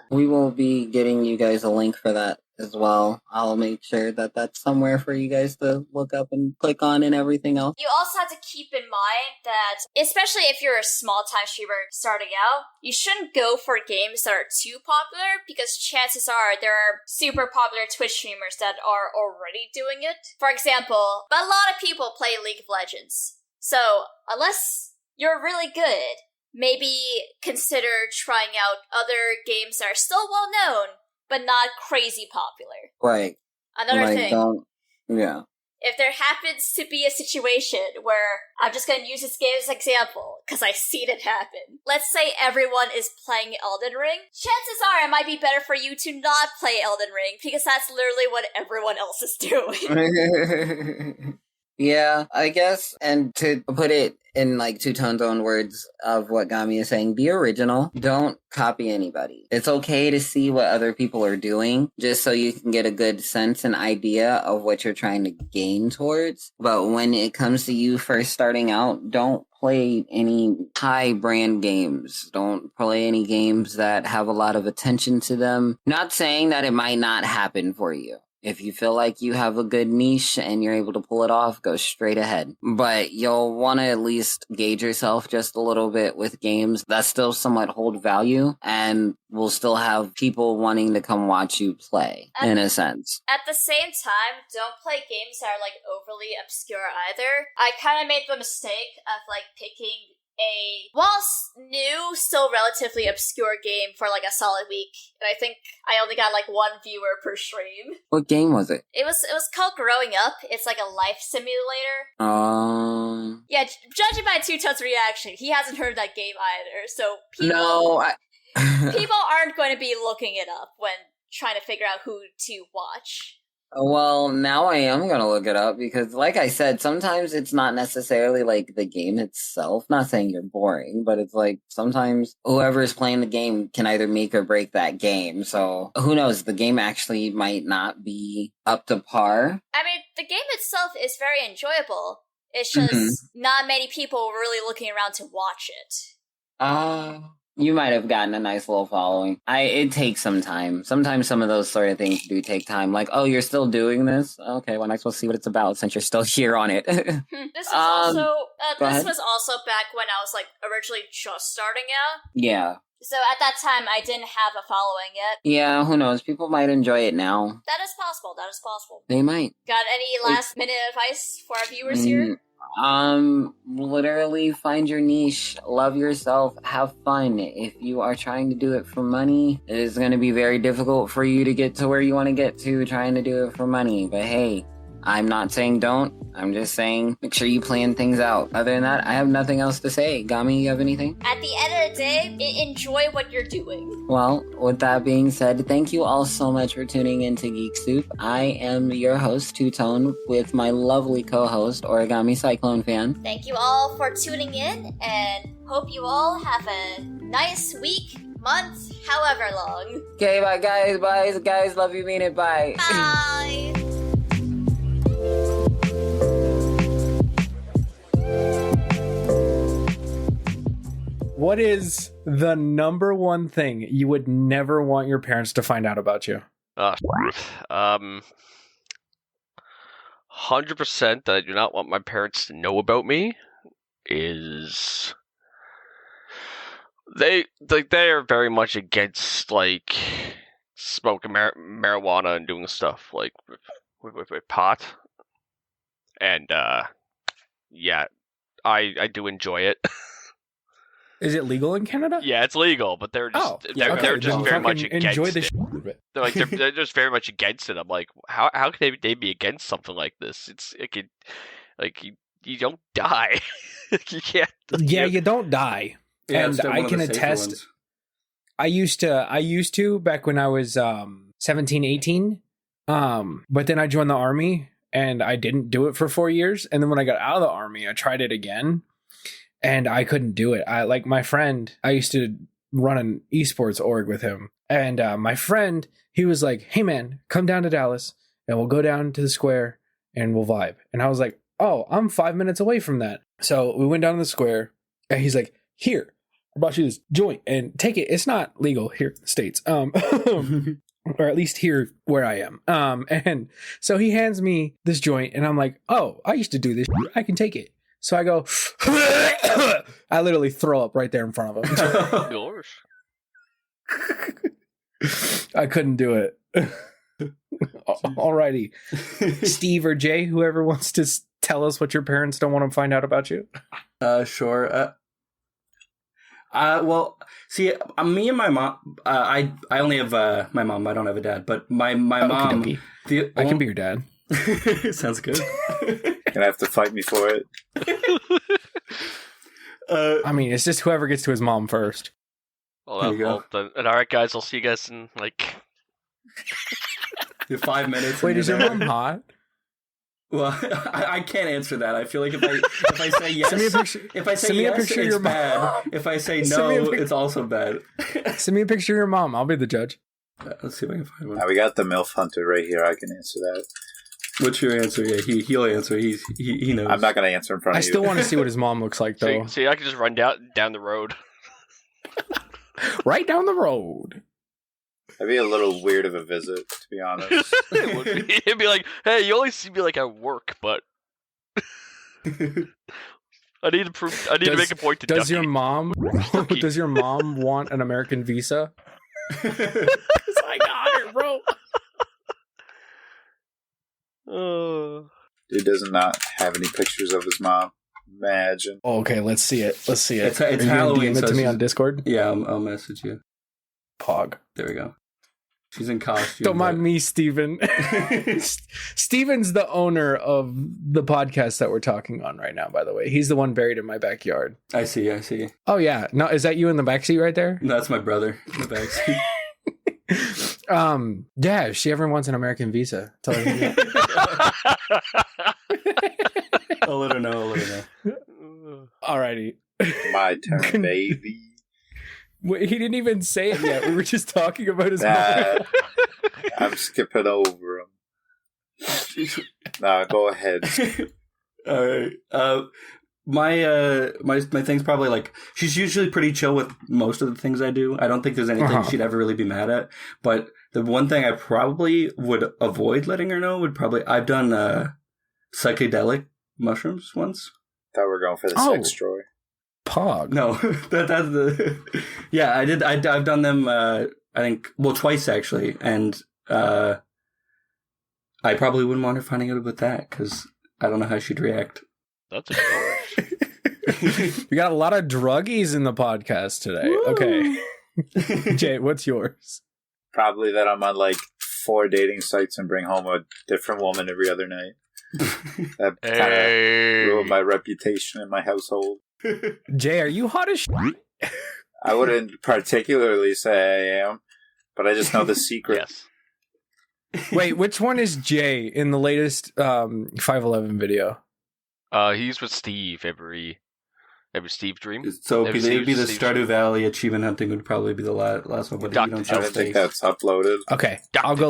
We will be getting you guys a link for that as well. I'll make sure that that's somewhere for you guys to look up and click on and everything else. You also have to keep in mind that, especially if you're a small-time streamer starting out, you shouldn't go for games that are too popular, because chances are there are super popular Twitch streamers that are already doing it. For example, a lot of people play League of Legends. So, unless you're really good, maybe consider trying out other games that are still well known, but not crazy popular. Right. Another thing. Yeah. If there happens to be a situation where, I'm just going to use this game as an example, because I've seen it happen. Let's say everyone is playing Elden Ring. Chances are it might be better for you to not play Elden Ring, because that's literally what everyone else is doing. Yeah, I guess, and to put it in TwoTone's own words of what Gami is saying, be original. Don't copy anybody. It's okay to see what other people are doing, just so you can get a good sense and idea of what you're trying to gain towards. But when it comes to you first starting out, don't play any high brand games. Don't play any games that have a lot of attention to them. Not saying that it might not happen for you. If you feel like you have a good niche and you're able to pull it off, go straight ahead. But you'll want to at least gauge yourself just a little bit with games that still somewhat hold value and will still have people wanting to come watch you play, in a sense. At the same time, don't play games that are overly obscure either. I kind of made the mistake of picking while new, still relatively obscure game for a solid week. And I think I only got one viewer per stream. What game was it? It was called Growing Up. It's a life simulator. Yeah, judging by TwoTone's reaction, he hasn't heard that game either. So people aren't going to be looking it up when trying to figure out who to watch. Well, now I am going to look it up because, like I said, sometimes it's not necessarily like the game itself. Not saying you're boring, but it's like sometimes whoever is playing the game can either make or break that game. So who knows? The game actually might not be up to par. I mean, the game itself is very enjoyable. It's just not many people are really looking around to watch it. You might have gotten a nice little following. It takes some time. Sometimes some of those sort of things do take time. Like, oh, you're still doing this? Okay, well, I suppose see what it's about since you're still here on it. This was also back when I was, like, originally just starting out. Yeah. So at that time, I didn't have a following yet. Yeah, who knows? People might enjoy it now. That is possible. They might. Got any last-minute advice for our viewers here? Literally find your niche, love yourself, have fun. If you are trying to do it for money, it is going to be very difficult for you to get to where you want to get to trying to do it for money. But hey, I'm not saying don't. I'm just saying make sure you plan things out. Other than that, I have nothing else to say. Gami, you have anything? At the end of the day, enjoy what you're doing. Well, with that being said, thank you all so much for tuning into Geek Soup. I am your host, TwoTone, with my lovely co-host, Origami Cyclone Fan. Thank you all for tuning in, and hope you all have a nice week, month, however long. Okay, bye guys. Bye guys. Love you, mean it. Bye. Bye. What is the number one thing you would never want your parents to find out about you? 100% that I do not want my parents to know about me is they are very much against like smoking marijuana and doing stuff like with pot, and yeah, I do enjoy it. Is it legal in Canada? Yeah, it's legal, but they're just they're just very much against it. They're just very much against it. I'm like, how can they be against something like this? You don't die. You can't. You don't die. Yeah, and I can attest. I used to back when I was 17, 18. But then I joined the army and I didn't do it for 4 years. And then when I got out of the army, I tried it again. And I couldn't do it. My friend, I used to run an esports org with him. And my friend, he was like, hey man, come down to Dallas and we'll go down to the square and we'll vibe. And I was like, oh, I'm 5 minutes away from that. So we went down to the square and he's like, here, I brought you this joint and take it. It's not legal here in the States. Or at least here where I am. And so he hands me this joint and I'm like, oh, I used to do this. I can take it. So I go, I literally throw up right there in front of him. Gosh. I couldn't do it. Alrighty. Steve or Jay, whoever wants to tell us what your parents don't want to find out about you. Sure. Well, see, me and my mom, I only have my mom. I don't have a dad, but my mom. I can be your dad. Sounds good. Gonna have to fight me for it. I mean, it's just whoever gets to his mom first. Well, alright, guys, I'll see you guys in 5 minutes. Wait, is your mom hot? Well, I can't answer that. I feel like if I say yes, it's bad. If I say no, it's also bad. Send me a picture of your mom. I'll be the judge. Let's see if I can find one. We got the MILF Hunter right here. I can answer that. What's your answer? Yeah, he'll answer. He knows. I'm not going to answer in front of you. I still want to see what his mom looks like, though. See, I can just run down the road. Right down the road. That'd be a little weird of a visit, to be honest. It would be. It'd be like, hey, you only see me at work, but I need to make a point to Does Ducky. Does your mom want an American visa? I got it, bro. Dude does not have any pictures of his mom. Imagine. Oh, okay, let's see it. It's Are you Halloween. DM it to me on Discord? Yeah, I'll message you. Pog. There we go. She's in costume. Don't mind me, Steven. Steven's the owner of the podcast that we're talking on right now, by the way. He's the one buried in my backyard. I see. Oh, yeah. No, is that you in the backseat right there? No, that's my brother in the backseat. Yeah, if she ever wants an American visa, tell her. I'll let her know. Alrighty. My turn, baby. Wait, he didn't even say it yet. We were just talking about his mom. I'm skipping over him. Nah, go ahead. All right. My thing's probably like, she's usually pretty chill with most of the things I do. I don't think there's anything she'd ever really be mad at. But the one thing I probably would avoid letting her know would probably, I've done psychedelic mushrooms once. Thought we were going for the sex drawer. Pog. No, that's the. Yeah, I did. I've done them. I think twice actually, and I probably wouldn't want her finding out about that because I don't know how she'd react. That's a We got a lot of druggies in the podcast today. Woo! Okay, Jay, what's yours? Probably that I'm on like 4 dating sites and bring home a different woman every other night. That kind of ruined my reputation in my household. Jay, are you hot as shit? I wouldn't particularly say I am, but I just know the secret. Yes. Wait, which one is Jay in the latest 511 video? He's with Steve every Steve dream. So it would be the Stardew Valley achievement hunting would probably be the last one, but you don't show I don't think that's uploaded. Okay, I'll go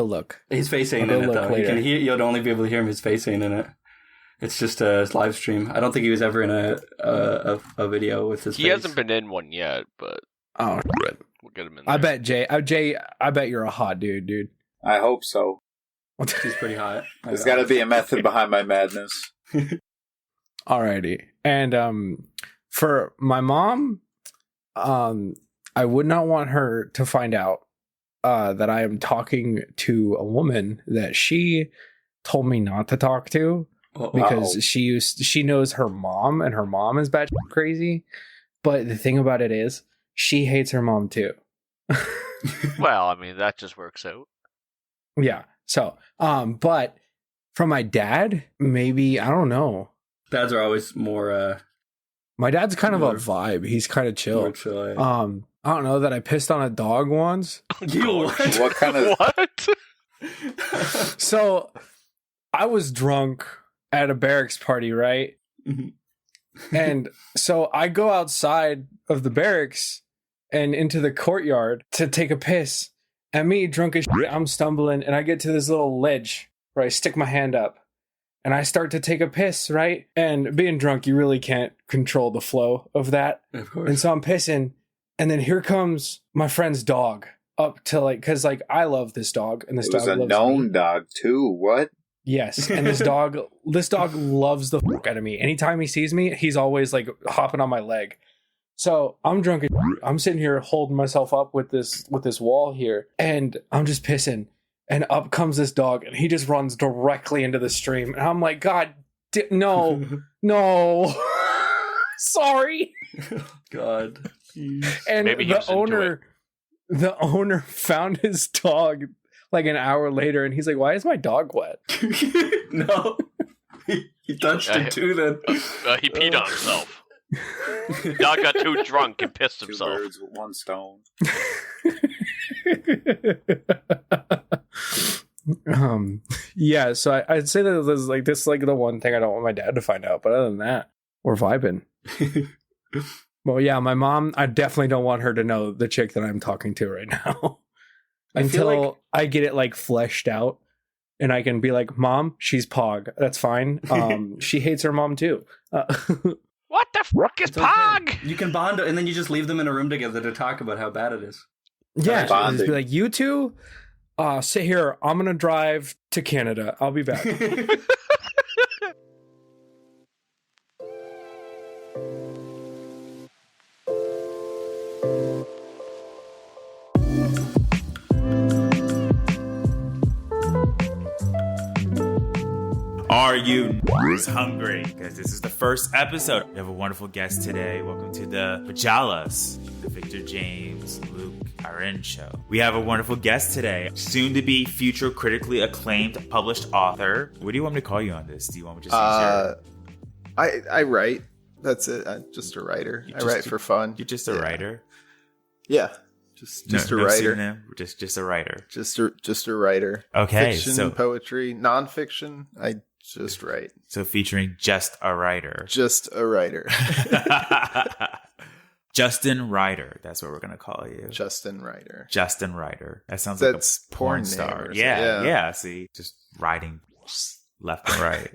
look. His face ain't in it though. You'll only be able to hear him. His face ain't in it. It's just a live stream. I don't think he was ever in a video with his face. He hasn't been in one yet, but we'll get him in there. I bet Jay, I bet you're a hot dude. I hope so. He's pretty hot. There's got to be a method behind my madness. Alrighty. And for my mom, I would not want her to find out that I am talking to a woman that she told me not to talk to. Because she knows her mom, and her mom is batshit crazy. But the thing about it is, she hates her mom too. Well, I mean, that just works out. Yeah. So, but from my dad, maybe, I don't know. Dads are always more. My dad's kind of a vibe. He's kind of chill. More chill. I don't know that I pissed on a dog once. What kind of what? So, I was drunk at a barracks party, right? Mm-hmm. And so I go outside of the barracks and into the courtyard to take a piss. And me, drunk as shit, I'm stumbling, and I get to this little ledge where I stick my hand up. And I start to take a piss, right? And being drunk, you really can't control the flow of that. Of course. And so I'm pissing. And then here comes my friend's dog up to because I love this dog. And this dog loves me. It was a known dog too. What? Yes, and this dog loves the fuck out of me. Anytime he sees me, he's always like hopping on my leg. So I'm drunk. I'm sitting here holding myself up with this wall here, and I'm just pissing. And up comes this dog, and he just runs directly into the stream. And I'm like, God, no, sorry. God. And Maybe the owner found his dog like an hour later, and he's like, why is my dog wet? No. He touched it too then. He peed on himself. Dog got too drunk and pissed himself. 2 birds with 1 stone. Yeah, so I'd say that this is like the one thing I don't want my dad to find out, but other than that, we're vibing. Well, yeah, my mom, I definitely don't want her to know the chick that I'm talking to right now. Until I get it like fleshed out and I can be like, Mom, she's Pog. That's fine. She hates her mom too. What the fuck is Pog? Okay. You can bond, and then you just leave them in a room together to talk about how bad it is. Yeah, just be like, you two, sit here. I'm gonna drive to Canada. I'll be back. Are you hungry? Because this is the first episode. We have a wonderful guest today. Welcome to the Pajalas, the Victor, James, Luke, Aaron show. We have a wonderful guest today, soon to be future critically acclaimed published author. What do you want me to call you on this? Do you want me to just use your... I write. That's it. I'm just a writer. I write for fun. You're just a writer? Yeah. Just a writer. Pseudonym, just a writer. Just a writer. Okay, Fiction, poetry, nonfiction. I just write. So featuring just a writer. Just a writer. Justin Ryder. That's what we're gonna call you. Justin Ryder. Justin Ryder. That sounds That's like a porn star. Yeah. See, just writing left and right.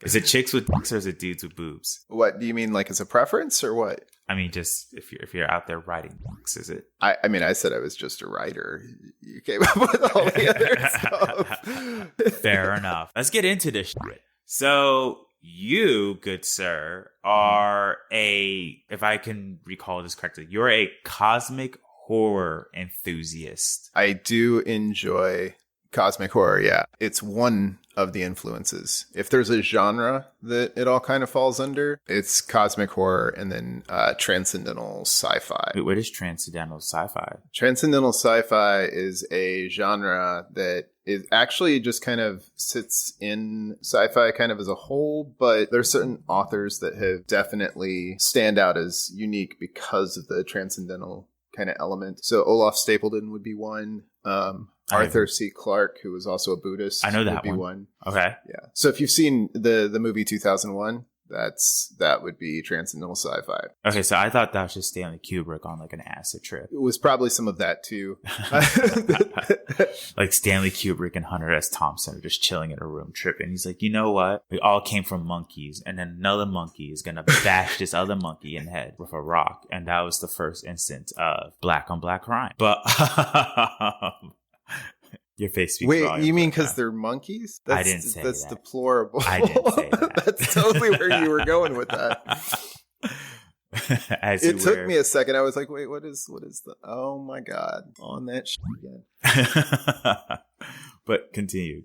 Is it chicks with dicks or is it dudes with boobs? What do you mean, like as a preference or what? I mean, just if you're out there writing books, is it? I mean, I said I was just a writer. You came up with all the other stuff. Fair enough. Let's get into this shit. So you, good sir, are if I can recall this correctly, you're a cosmic horror enthusiast. I do enjoy cosmic horror, yeah. It's one of the influences. If there's a genre that it all kind of falls under, it's cosmic horror and then transcendental sci-fi. Wait, what is transcendental sci-fi? Transcendental sci-fi is a genre that is actually just kind of sits in sci-fi kind of as a whole, but there's certain authors that have definitely stand out as unique because of the transcendental kind of element. So Olaf Stapledon would be one. Arthur C. Clarke, who was also a Buddhist, I know that would be one. Okay. Yeah. So if you've seen the movie 2001, that would be transcendental sci-fi. Okay, so I thought that was just Stanley Kubrick on like an acid trip. It was probably some of that too. Like Stanley Kubrick and Hunter S. Thompson are just chilling in a room tripping. He's like, you know what? We all came from monkeys, and then another monkey is gonna bash this other monkey in the head with a rock, and that was the first instance of black on black crime. But your face speaks. Wait, you mean because they're monkeys? I didn't say that's that. Deplorable. I didn't say that. That's totally where you were going with that. It took me a second. I was like, wait, what is the? Oh my god, on that shit again. But continue.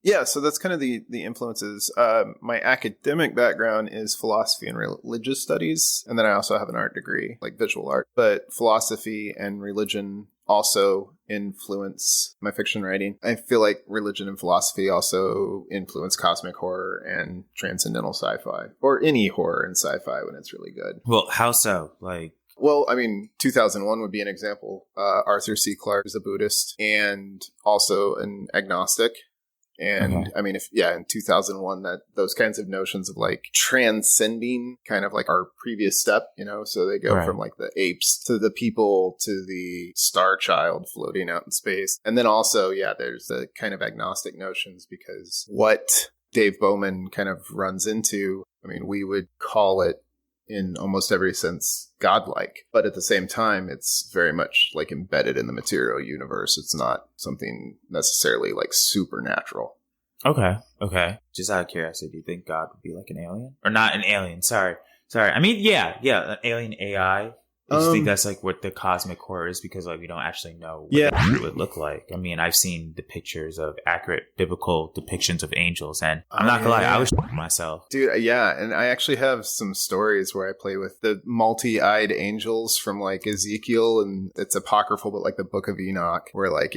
Yeah, so that's kind of the influences. My academic background is philosophy and religious studies, and then I also have an art degree, like visual art. But philosophy and religion also influence my fiction writing. I feel like religion and philosophy also influence cosmic horror and transcendental sci-fi, or any horror and sci-fi when it's really good. Well, how so? Well, I mean, 2001 would be an example. Arthur C. Clarke is a Buddhist and also an agnostic. And I mean, in 2001, those kinds of notions of like transcending kind of like our previous step, so they go from like the apes to the people to the star child floating out in space. And then also, there's the kind of agnostic notions, because what Dave Bowman kind of runs into, I mean, we would call it in almost every sense godlike, but at the same time, it's very much like embedded in the material universe. It's not something necessarily like supernatural. Okay. Just out of curiosity, do you think God would be like an alien? Or not an alien, sorry. I mean, yeah, an alien AI. I just think that's like what the cosmic horror is, because like we don't actually know what it would look like. I mean, I've seen the pictures of accurate biblical depictions of angels, and I'm not gonna lie, I was myself. Dude, yeah, and I actually have some stories where I play with the multi-eyed angels from like Ezekiel, and it's apocryphal, but like the Book of Enoch, where like,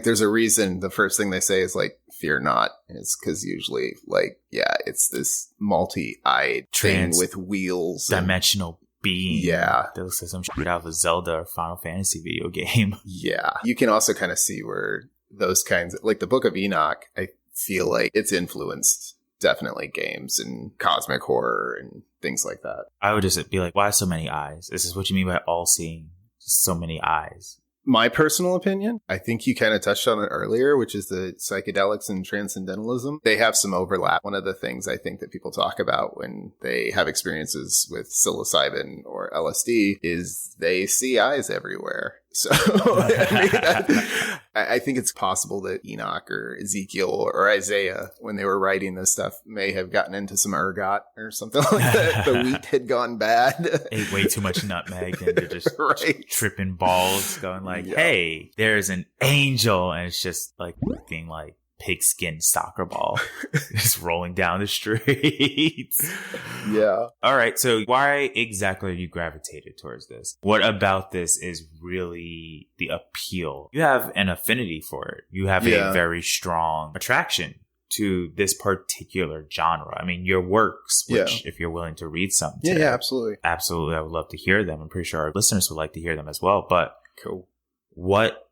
there's a reason the first thing they say is like, fear not. And it's because usually like, it's this multi-eyed thing with wheels. Dimensional being. Yeah. That looks like some shit out of a Zelda or Final Fantasy video game. Yeah. You can also kind of see where those kinds of, like the Book of Enoch, I feel like it's influenced definitely games and cosmic horror and things like that. I would just be like, why so many eyes? This is what you mean by all seeing. Just so many eyes. My personal opinion, I think you kind of touched on it earlier, which is the psychedelics and transcendentalism. They have some overlap. One of the things I think that people talk about when they have experiences with psilocybin or LSD is they see eyes everywhere. So I think it's possible that Enoch or Ezekiel or Isaiah, when they were writing this stuff, may have gotten into some ergot or something like that. The wheat had gone bad. Ate way too much nutmeg and they're just tripping balls going like, hey, there's an angel. And it's just like being like pigskin soccer ball just rolling down the streets. Yeah. All right. So why exactly are you gravitated towards this? What about this is really the appeal? You have an affinity for it. You have a very strong attraction to this particular genre. I mean, your works, which if you're willing to read some today, yeah, absolutely. Absolutely. I would love to hear them. I'm pretty sure our listeners would like to hear them as well. But cool. What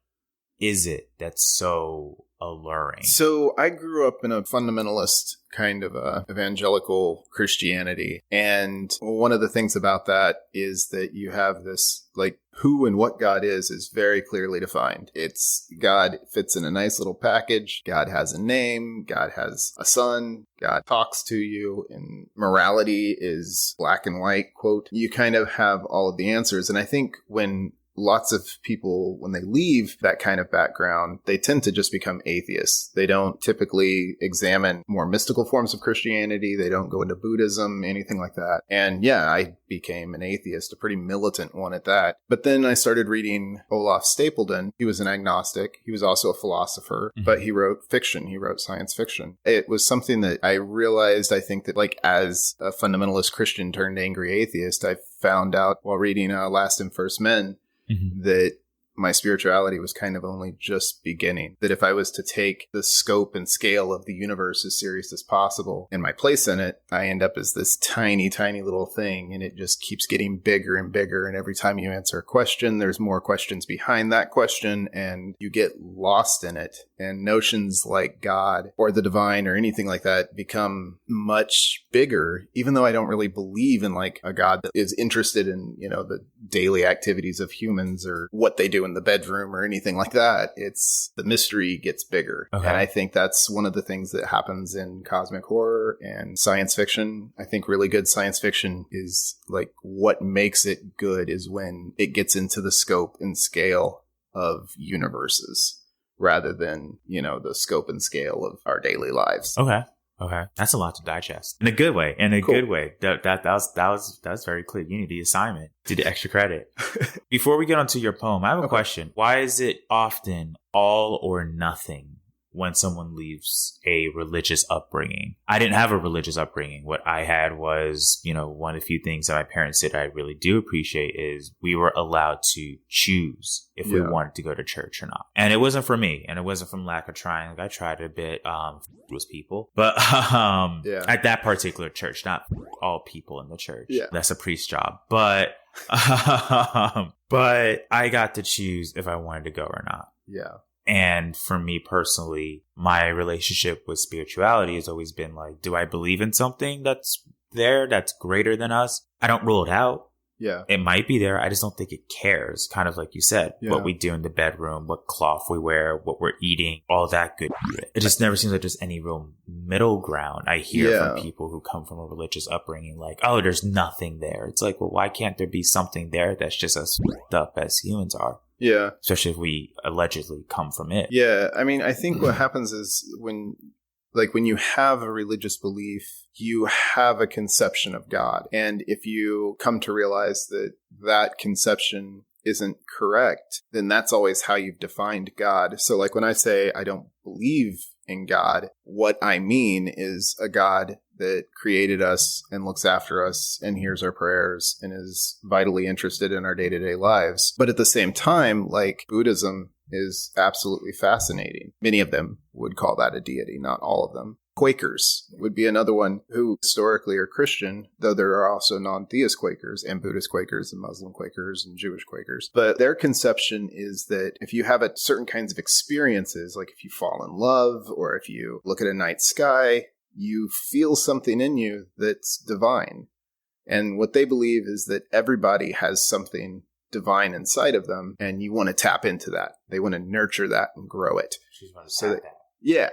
is it that's so alluring? So I grew up in a fundamentalist kind of evangelical Christianity. And one of the things about that is that you have this, like, who and what God is very clearly defined. It's God fits in a nice little package. God has a name. God has a son. God talks to you. And morality is black and white, quote. You kind of have all of the answers. And I think when lots of people, when they leave that kind of background, they tend to just become atheists. They don't typically examine more mystical forms of Christianity. They don't go into Buddhism, anything like that. And yeah, I became an atheist, a pretty militant one at that. But then I started reading Olaf Stapledon. He was an agnostic. He was also a philosopher, but he wrote fiction. He wrote science fiction. It was something that I realized, I think that, like, as a fundamentalist Christian turned angry atheist, I found out while reading Last and First Men, that my spirituality was kind of only just beginning. That if I was to take the scope and scale of the universe as serious as possible and my place in it, I end up as this tiny, tiny little thing, and it just keeps getting bigger and bigger. And every time you answer a question, there's more questions behind that question, and you get lost in it. And notions like God or the divine or anything like that become much bigger, even though I don't really believe in, like, a God that is interested in, you know, the daily activities of humans or what they do in the bedroom or anything like that. It's the mystery gets bigger. Okay. And I think that's one of the things that happens in cosmic horror and science fiction. I think really good science fiction is, like, what makes it good is when it gets into the scope and scale of universes rather than, you know, the scope and scale of our daily lives. Okay. That's a lot to digest in a good way. Good way. That was very clear. You need the assignment. Did the extra credit. Before we get onto your poem, I have a question. Why is it often all or nothing when someone leaves a religious upbringing? I didn't have a religious upbringing. What I had was, you know, one of the few things that my parents did I really do appreciate is we were allowed to choose if we wanted to go to church or not. And it wasn't for me, and it wasn't from lack of trying. Like, I tried a bit, was people, but at that particular church, not all people in the church. Yeah. That's a priest's job. But but I got to choose if I wanted to go or not. Yeah. And for me personally, my relationship with spirituality has always been like, do I believe in something that's there, that's greater than us? I don't rule it out. Yeah. It might be there. I just don't think it cares. Kind of like you said, what we do in the bedroom, what cloth we wear, what we're eating, all that good. It just never seems like there's any real middle ground. I hear from people who come from a religious upbringing like, oh, there's nothing there. It's like, well, why can't there be something there that's just as fucked up as humans are? Yeah. Especially if we allegedly come from it. Yeah. I mean, I think what happens is when you have a religious belief, you have a conception of God. And if you come to realize that that conception isn't correct, then that's always how you've defined God. So, like, when I say I don't believe in God, what I mean is a God that created us and looks after us and hears our prayers and is vitally interested in our day-to-day lives. But at the same time, like, Buddhism is absolutely fascinating. Many of them would call that a deity, not all of them. Quakers would be another one who historically are Christian, though there are also non-theist Quakers and Buddhist Quakers and Muslim Quakers and Jewish Quakers. But their conception is that if you have certain kinds of experiences, like if you fall in love or if you look at a night sky, you feel something in you that's divine. And what they believe is that everybody has something divine inside of them, and you want to tap into that. They want to nurture that and grow it. Yeah.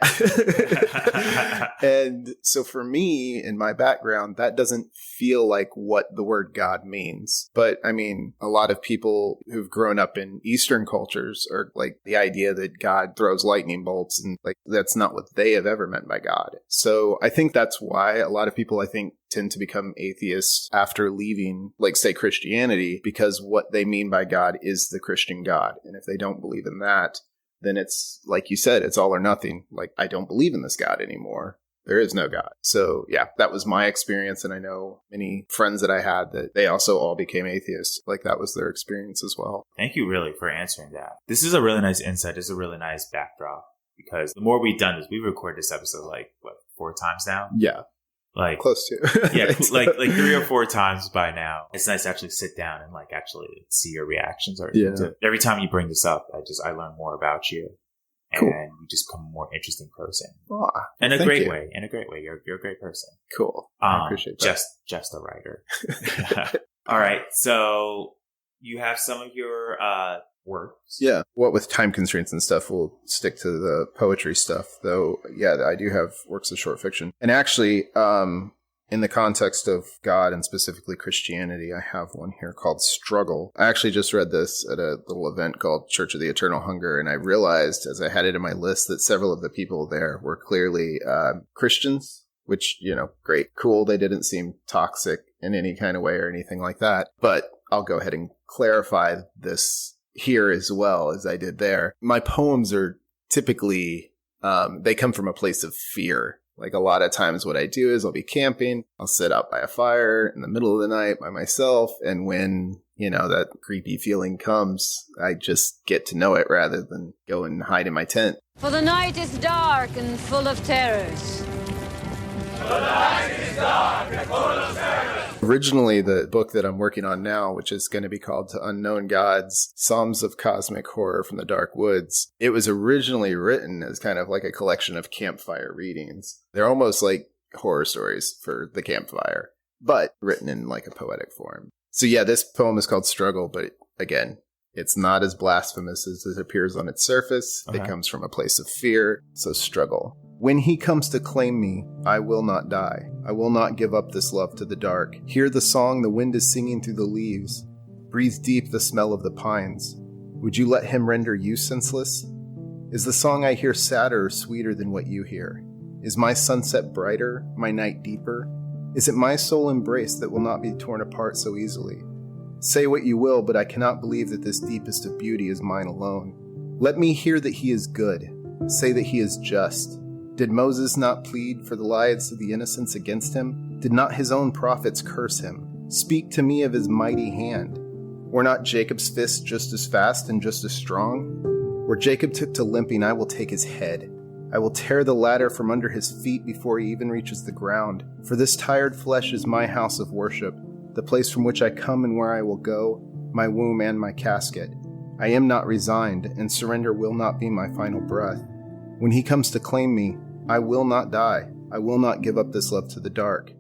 And so for me, in my background, that doesn't feel like what the word God means. But I mean, a lot of people who've grown up in Eastern cultures are like the idea that God throws lightning bolts, and like that's not what they have ever meant by God. So I think that's why a lot of people, I think, tend to become atheists after leaving, like, say, Christianity, because what they mean by God is the Christian God. And if they don't believe in that, then it's, like you said, it's all or nothing. Like, I don't believe in this God anymore. There is no God. So, yeah, that was my experience. And I know many friends that I had that they also all became atheists. Like, that was their experience as well. Thank you really for answering that. This is a really nice insight. This is a really nice backdrop because the more we've done this, we've recorded this episode like, what, 4 times now? Yeah. Like close to. Yeah, like 3 or 4 times by now. It's nice to actually sit down and like actually see your reactions. Every time you bring this up, I learn more about you. Cool. And you just become a more interesting person. In a great way. In a great way. You're a great person. Cool. I appreciate that. Just a writer. All right. So you have some of your works. Yeah. What with time constraints and stuff, we'll stick to the poetry stuff. Though, yeah, I do have works of short fiction. And actually, in the context of God and specifically Christianity, I have one here called Struggle. I actually just read this at a little event called Church of the Eternal Hunger, and I realized as I had it in my list that several of the people there were clearly Christians, which, great, cool. They didn't seem toxic in any kind of way or anything like that. But I'll go ahead and clarify this here as well as I did there. My poems are typically, they come from a place of fear. Like a lot of times what I do is I'll be camping, I'll sit out by a fire in the middle of the night by myself. And when, that creepy feeling comes, I just get to know it rather than go and hide in my tent. For the night is dark and full of terrors. For the night is dark and full of terrors. Originally, the book that I'm working on now, which is going to be called To Unknown Gods, Psalms of Cosmic Horror from the Dark Woods, it was originally written as kind of like a collection of campfire readings. They're almost like horror stories for the campfire, but written in like a poetic form. So yeah, this poem is called Struggle, but again, it's not as blasphemous as it appears on its surface. Okay. It comes from a place of fear, so struggle. When he comes to claim me, I will not die. I will not give up this love to the dark. Hear the song the wind is singing through the leaves. Breathe deep the smell of the pines. Would you let him render you senseless? Is the song I hear sadder or sweeter than what you hear? Is my sunset brighter, my night deeper? Is it my soul embrace that will not be torn apart so easily? Say what you will, but I cannot believe that this deepest of beauty is mine alone. Let me hear that he is good. Say that he is just. Did Moses not plead for the lives of the innocents against him? Did not his own prophets curse him? Speak to me of his mighty hand. Were not Jacob's fists just as fast and just as strong? Where Jacob took to limping, I will take his head. I will tear the ladder from under his feet before he even reaches the ground. For this tired flesh is my house of worship, the place from which I come and where I will go, my womb and my casket. I am not resigned, and surrender will not be my final breath. When he comes to claim me, I will not die. I will not give up this love to the dark.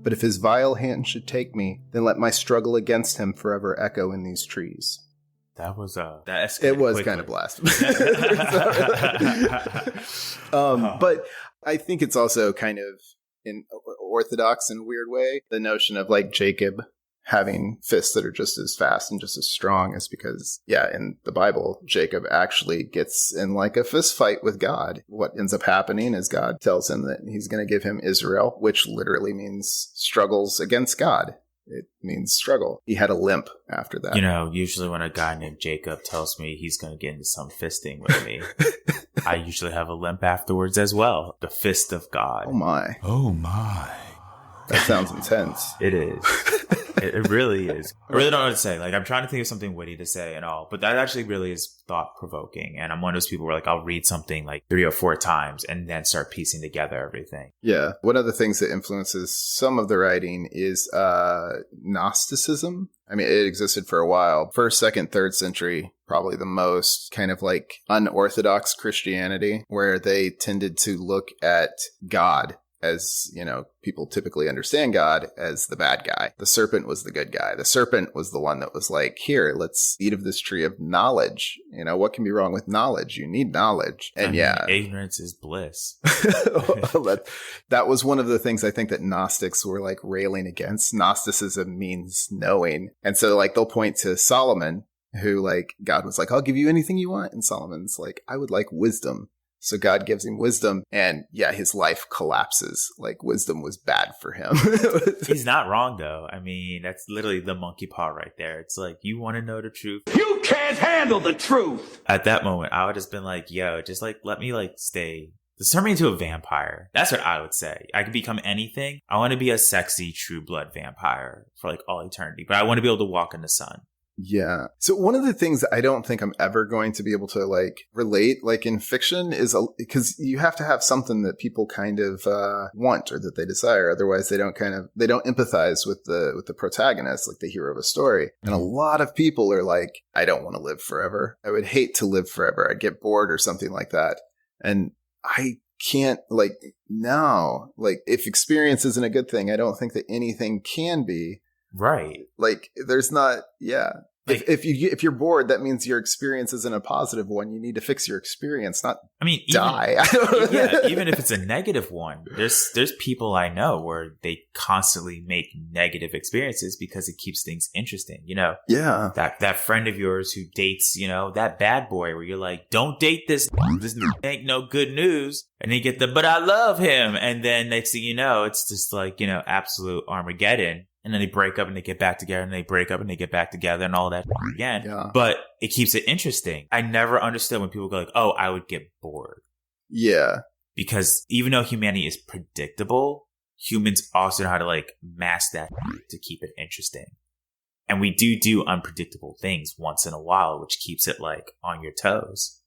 But if his vile hand should take me, then let my struggle against him forever echo in these trees. That was it was quickly. Kind of blasphemous. But I think it's also kind of orthodox in a weird way. The notion of like Jacob having fists that are just as fast and just as strong is because, in the Bible, Jacob actually gets in like a fist fight with God. What ends up happening is God tells him that he's going to give him Israel, which literally means struggles against God. It means struggle. He had a limp after that. Usually when a guy named Jacob tells me he's going to get into some fisting with me, I usually have a limp afterwards as well. The fist of God. Oh my. Oh my. That sounds intense. It is. It really is. I really don't know what to say. Like, I'm trying to think of something witty to say and all, but that actually really is thought-provoking. And I'm one of those people where, like, I'll read something like 3 or 4 times and then start piecing together everything. Yeah. One of the things that influences some of the writing is Gnosticism. I mean, it existed for a while. 1st, 2nd, 3rd century, probably the most kind of like unorthodox Christianity, where they tended to look at God as, people typically understand God as the bad guy. The serpent was the good guy. The serpent was the one that was like, here, let's eat of this tree of knowledge. What can be wrong with knowledge? You need knowledge. And ignorance is bliss. That was one of the things I think that Gnostics were like railing against. Gnosticism means knowing. And so like they'll point to Solomon, who like God was like, I'll give you anything you want. And Solomon's like, I would like wisdom. So God gives him wisdom, and his life collapses. Like, wisdom was bad for him. He's not wrong, though. I mean, that's literally the monkey paw right there. It's like, you want to know the truth? You can't handle the truth! At that moment, I would have been like, just like, let me like stay. Just turn me into a vampire. That's what I would say. I could become anything. I want to be a sexy, true blood vampire for like all eternity, but I want to be able to walk in the sun. Yeah. So one of the things that I don't think I'm ever going to be able to like relate like in fiction is because you have to have something that people kind of want or that they desire. Otherwise they don't empathize with the protagonist, like the hero of a story. And a lot of people are like, I don't want to live forever. I would hate to live forever. I'd get bored or something like that. And I can't like now, like if experience isn't a good thing, I don't think that anything can be. Right. Like there's not, yeah. Like, if you're bored, that means your experience isn't a positive one. You need to fix your experience, not die. Even if it's a negative one, there's people I know where they constantly make negative experiences because it keeps things interesting. You know, that friend of yours who dates, you know, that bad boy where you're like, don't date this ain't no good news, and you get but I love him, and then next thing you know, it's just like, you know, absolute Armageddon. And then they break up and they get back together and they break up and they get back together and all that again. Yeah. But it keeps it interesting. I never understood when people go like, oh, I would get bored. Yeah. Because even though humanity is predictable, humans also know how to like mask that to keep it interesting. And we do unpredictable things once in a while, which keeps it like on your toes.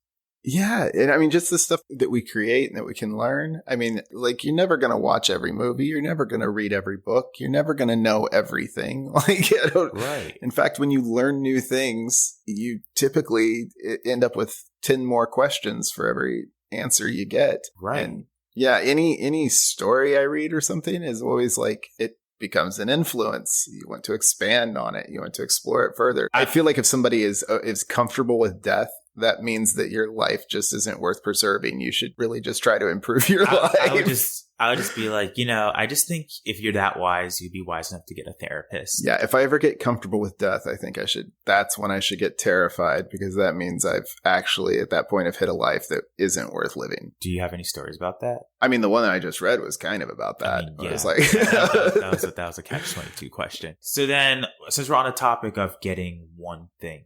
Yeah. And I mean, just the stuff that we create and that we can learn. I mean, like, you're never going to watch every movie. You're never going to read every book. You're never going to know everything. Like, right. In fact, when you learn new things, you typically end up with 10 more questions for every answer you get. Right. And yeah, any story I read or something is always like, it becomes an influence. You want to expand on it. You want to explore it further. I feel like if somebody is comfortable with death, that means that your life just isn't worth preserving. You should really just try to improve your life. I would just be like, you know, I just think if you're that wise, you'd be wise enough to get a therapist. Yeah, if I ever get comfortable with death, I think that's when I should get terrified, because that means I've actually at that point have hit a life that isn't worth living. Do you have any stories about that? I mean, the one that I just read was kind of about that. I mean, yeah. It was like that was a catch-22 question. So then, since we're on the topic of getting one thing,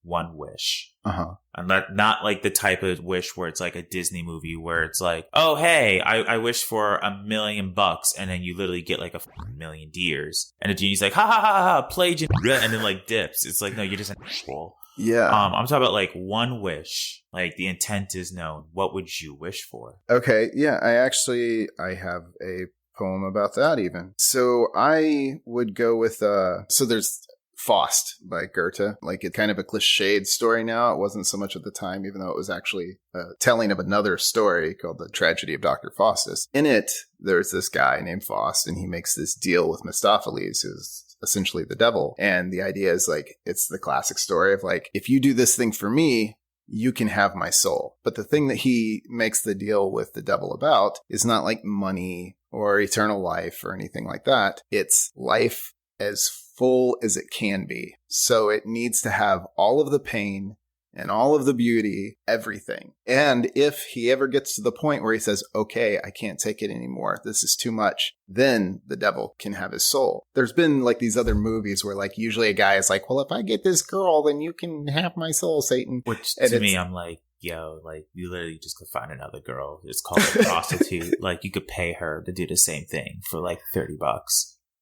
one wish. And not like the type of wish where it's like a Disney movie where it's like, oh, hey, I wish for $1 million, and then you literally get like $1 million deers. And the genie's like, ha ha ha ha, play and then like dips. It's like, no, you're just an asshole. Yeah. I'm talking about like one wish, like the intent is known. What would you wish for? Okay. Yeah. I have a poem about that even. So I would go with, so there's Faust by Goethe. Like, it's kind of a cliched story now. It wasn't so much at the time, even though it was actually a telling of another story called The Tragedy of Dr. Faustus. In it, there's this guy named Faust, and he makes this deal with Mephistopheles, who's essentially the devil. And the idea is like, it's the classic story of like, if you do this thing for me, you can have my soul. But the thing that he makes the deal with the devil about is not like money or eternal life or anything like that. It's life as full as it can be. So it needs to have all of the pain and all of the beauty, everything. And if he ever gets to the point where he says, okay, I can't take it anymore, this is too much, then the devil can have his soul. There's been like these other movies where like usually a guy is like, well, if I get this girl, then you can have my soul, Satan. Which to me, I'm like, yo, like you literally just could find another girl. It's called a prostitute. Like you could pay her to do the same thing for like $30.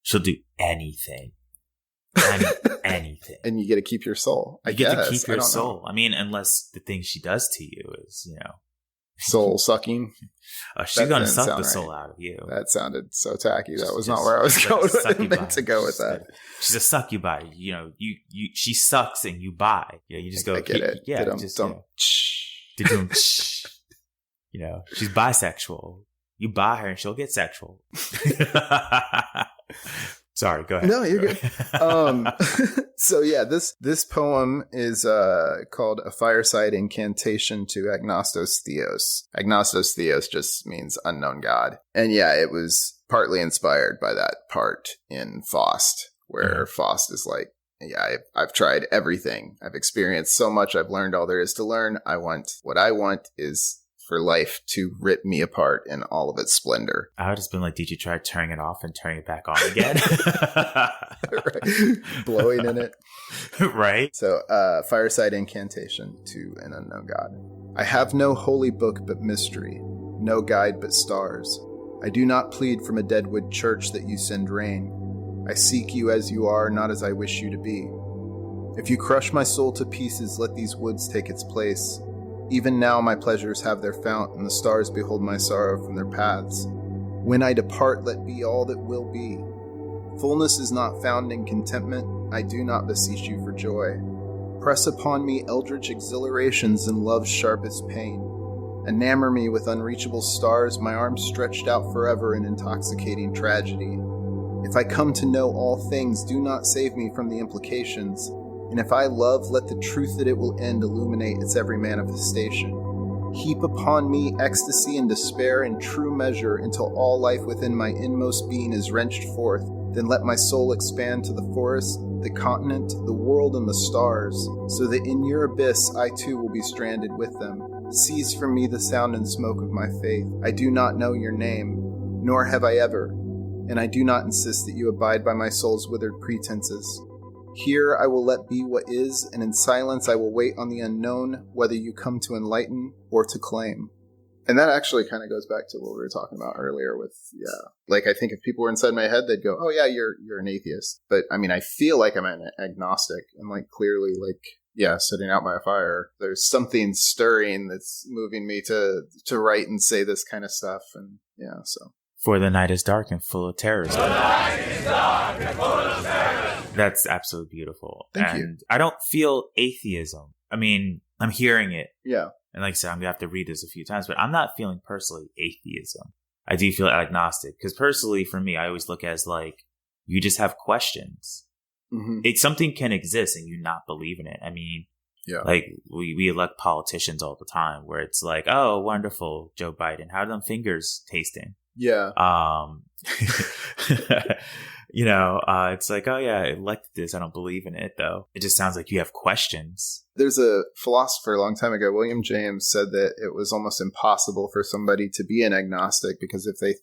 She'll do anything. Anything. And you get to keep your soul. You get to keep your soul. I mean, unless the thing she does to you is, you know, soul sucking. She's going to suck the soul out of you. That sounded so tacky. That was not where I was going meant to go with that. She's a succubi. You know, she sucks and you buy. You know, you just go. I get it. Yeah, don't. You know, she's bisexual. You buy her and she'll get sexual. Sorry, go ahead. No, you're good. So yeah, this poem is called A Fireside Incantation to Agnostos Theos. Agnostos Theos just means unknown God. And yeah, it was partly inspired by that part in Faust, where Faust is like, yeah, I've tried everything. I've experienced so much. I've learned all there is to learn. What I want is for life to rip me apart in all of its splendor. I would have just been like, did you try turning it off and turning it back on again? Right. Blowing in it. Right. So, Fireside Incantation to an Unknown God. I have no holy book but mystery, no guide but stars. I do not plead from a deadwood church that you send rain. I seek you as you are, not as I wish you to be. If you crush my soul to pieces, let these woods take its place. Even now my pleasures have their fount, and the stars behold my sorrow from their paths. When I depart, let be all that will be. Fullness is not found in contentment. I do not beseech you for joy. Press upon me eldritch exhilarations and love's sharpest pain. Enamor me with unreachable stars, my arms stretched out forever in intoxicating tragedy. If I come to know all things, do not save me from the implications. And if I love, let the truth that it will end illuminate its every manifestation. Heap upon me ecstasy and despair in true measure until all life within my inmost being is wrenched forth. Then let my soul expand to the forest, the continent, the world, and the stars, so that in your abyss I too will be stranded with them. Seize from me the sound and smoke of my faith. I do not know your name, nor have I ever, and I do not insist that you abide by my soul's withered pretenses. Here I will let be what is, and in silence I will wait on the unknown, whether you come to enlighten or to claim. And that actually kind of goes back to what we were talking about earlier with, like I think if people were inside my head, they'd go, oh yeah, you're an atheist. But I mean, I feel like I'm an agnostic, and like clearly like, sitting out by a fire, there's something stirring that's moving me to write and say this kind of stuff. And so. For the night is dark and full of terrors. The night is dark and full of terrors. That's absolutely beautiful. Thank you. I don't feel atheism. I mean, I'm hearing it. Yeah. And like I said, I'm going to have to read this a few times, but I'm not feeling personally atheism. I do feel agnostic. Because personally, for me, I always look at it as like, you just have questions. Mm-hmm. Something can exist and you not believe in it. I mean, like we elect politicians all the time where it's like, oh, wonderful, Joe Biden. How are them fingers tasting? Yeah. It's like, oh yeah, I elected this. I don't believe in it though. It just sounds like you have questions. There's a philosopher a long time ago, William James, said that it was almost impossible for somebody to be an agnostic because if they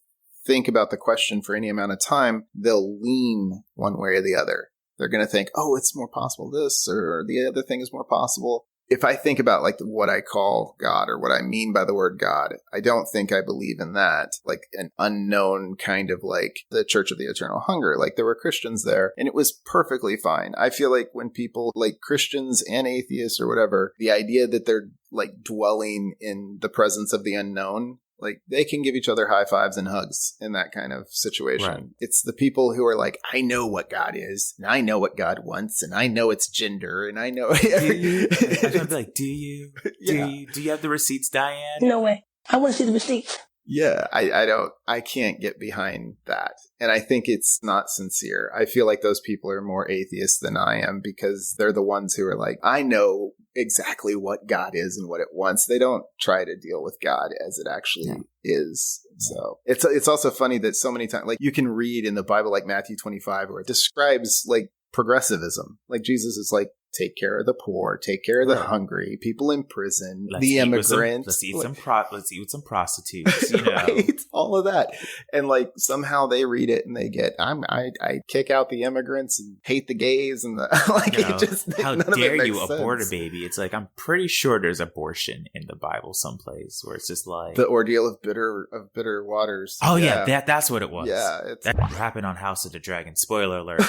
think about the question for any amount of time, they'll lean one way or the other. They're going to think, oh, it's more possible this, or the other thing is more possible. If I think about like what I call God or what I mean by the word God, I don't think I believe in that, like an unknown kind of like the Church of the Eternal Hunger. Like there were Christians there and it was perfectly fine. I feel like when people like Christians and atheists or whatever, the idea that they're like dwelling in the presence of the unknown, like they can give each other high fives and hugs in that kind of situation. Right. It's the people who are like, I know what God is, and I know what God wants, and I know it's gender, and I know. I'd be like, do you? Do you have the receipts, Diane? No way. I want to see the receipts. Yeah, I can't get behind that. And I think it's not sincere. I feel like those people are more atheists than I am because they're the ones who are like, I know exactly what God is and what it wants. They don't try to deal with God as it actually is. So it's also funny that so many times, like you can read in the Bible, like Mathew 25, where it describes like progressivism. Like Jesus is like, take care of the poor, take care of the hungry, people in prison, the immigrants. Let's eat some prostitutes, you know. Right? All of that. And like somehow they read it and they get, I kick out the immigrants and hate the gays and the like. You know, how dare you abort a baby? It's like I'm pretty sure there's abortion in the Bible someplace where it's just like the ordeal of bitter waters. Oh yeah, that's what it was. Yeah, that happened on House of the Dragon. Spoiler alert.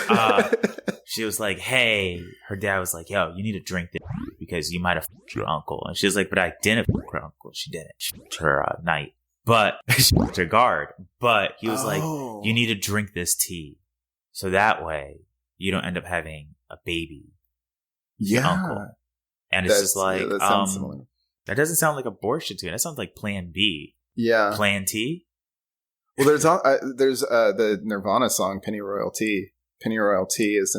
She was like, hey, her dad was like, yo, you need to drink this because you might have f***ed your uncle. And she was like, but I didn't f*** her uncle. She didn't. She f***ed her knight. But she f***ed her guard. But he was like, you need to drink this tea. So that way you don't end up having a baby. Yeah. Uncle. And it's just like, that sounds similar. That doesn't sound like abortion to me. That sounds like Plan B. Yeah. Plan T? Well, there's the Nirvana song, Pennyroyal Tea. Pennyroyal Tea is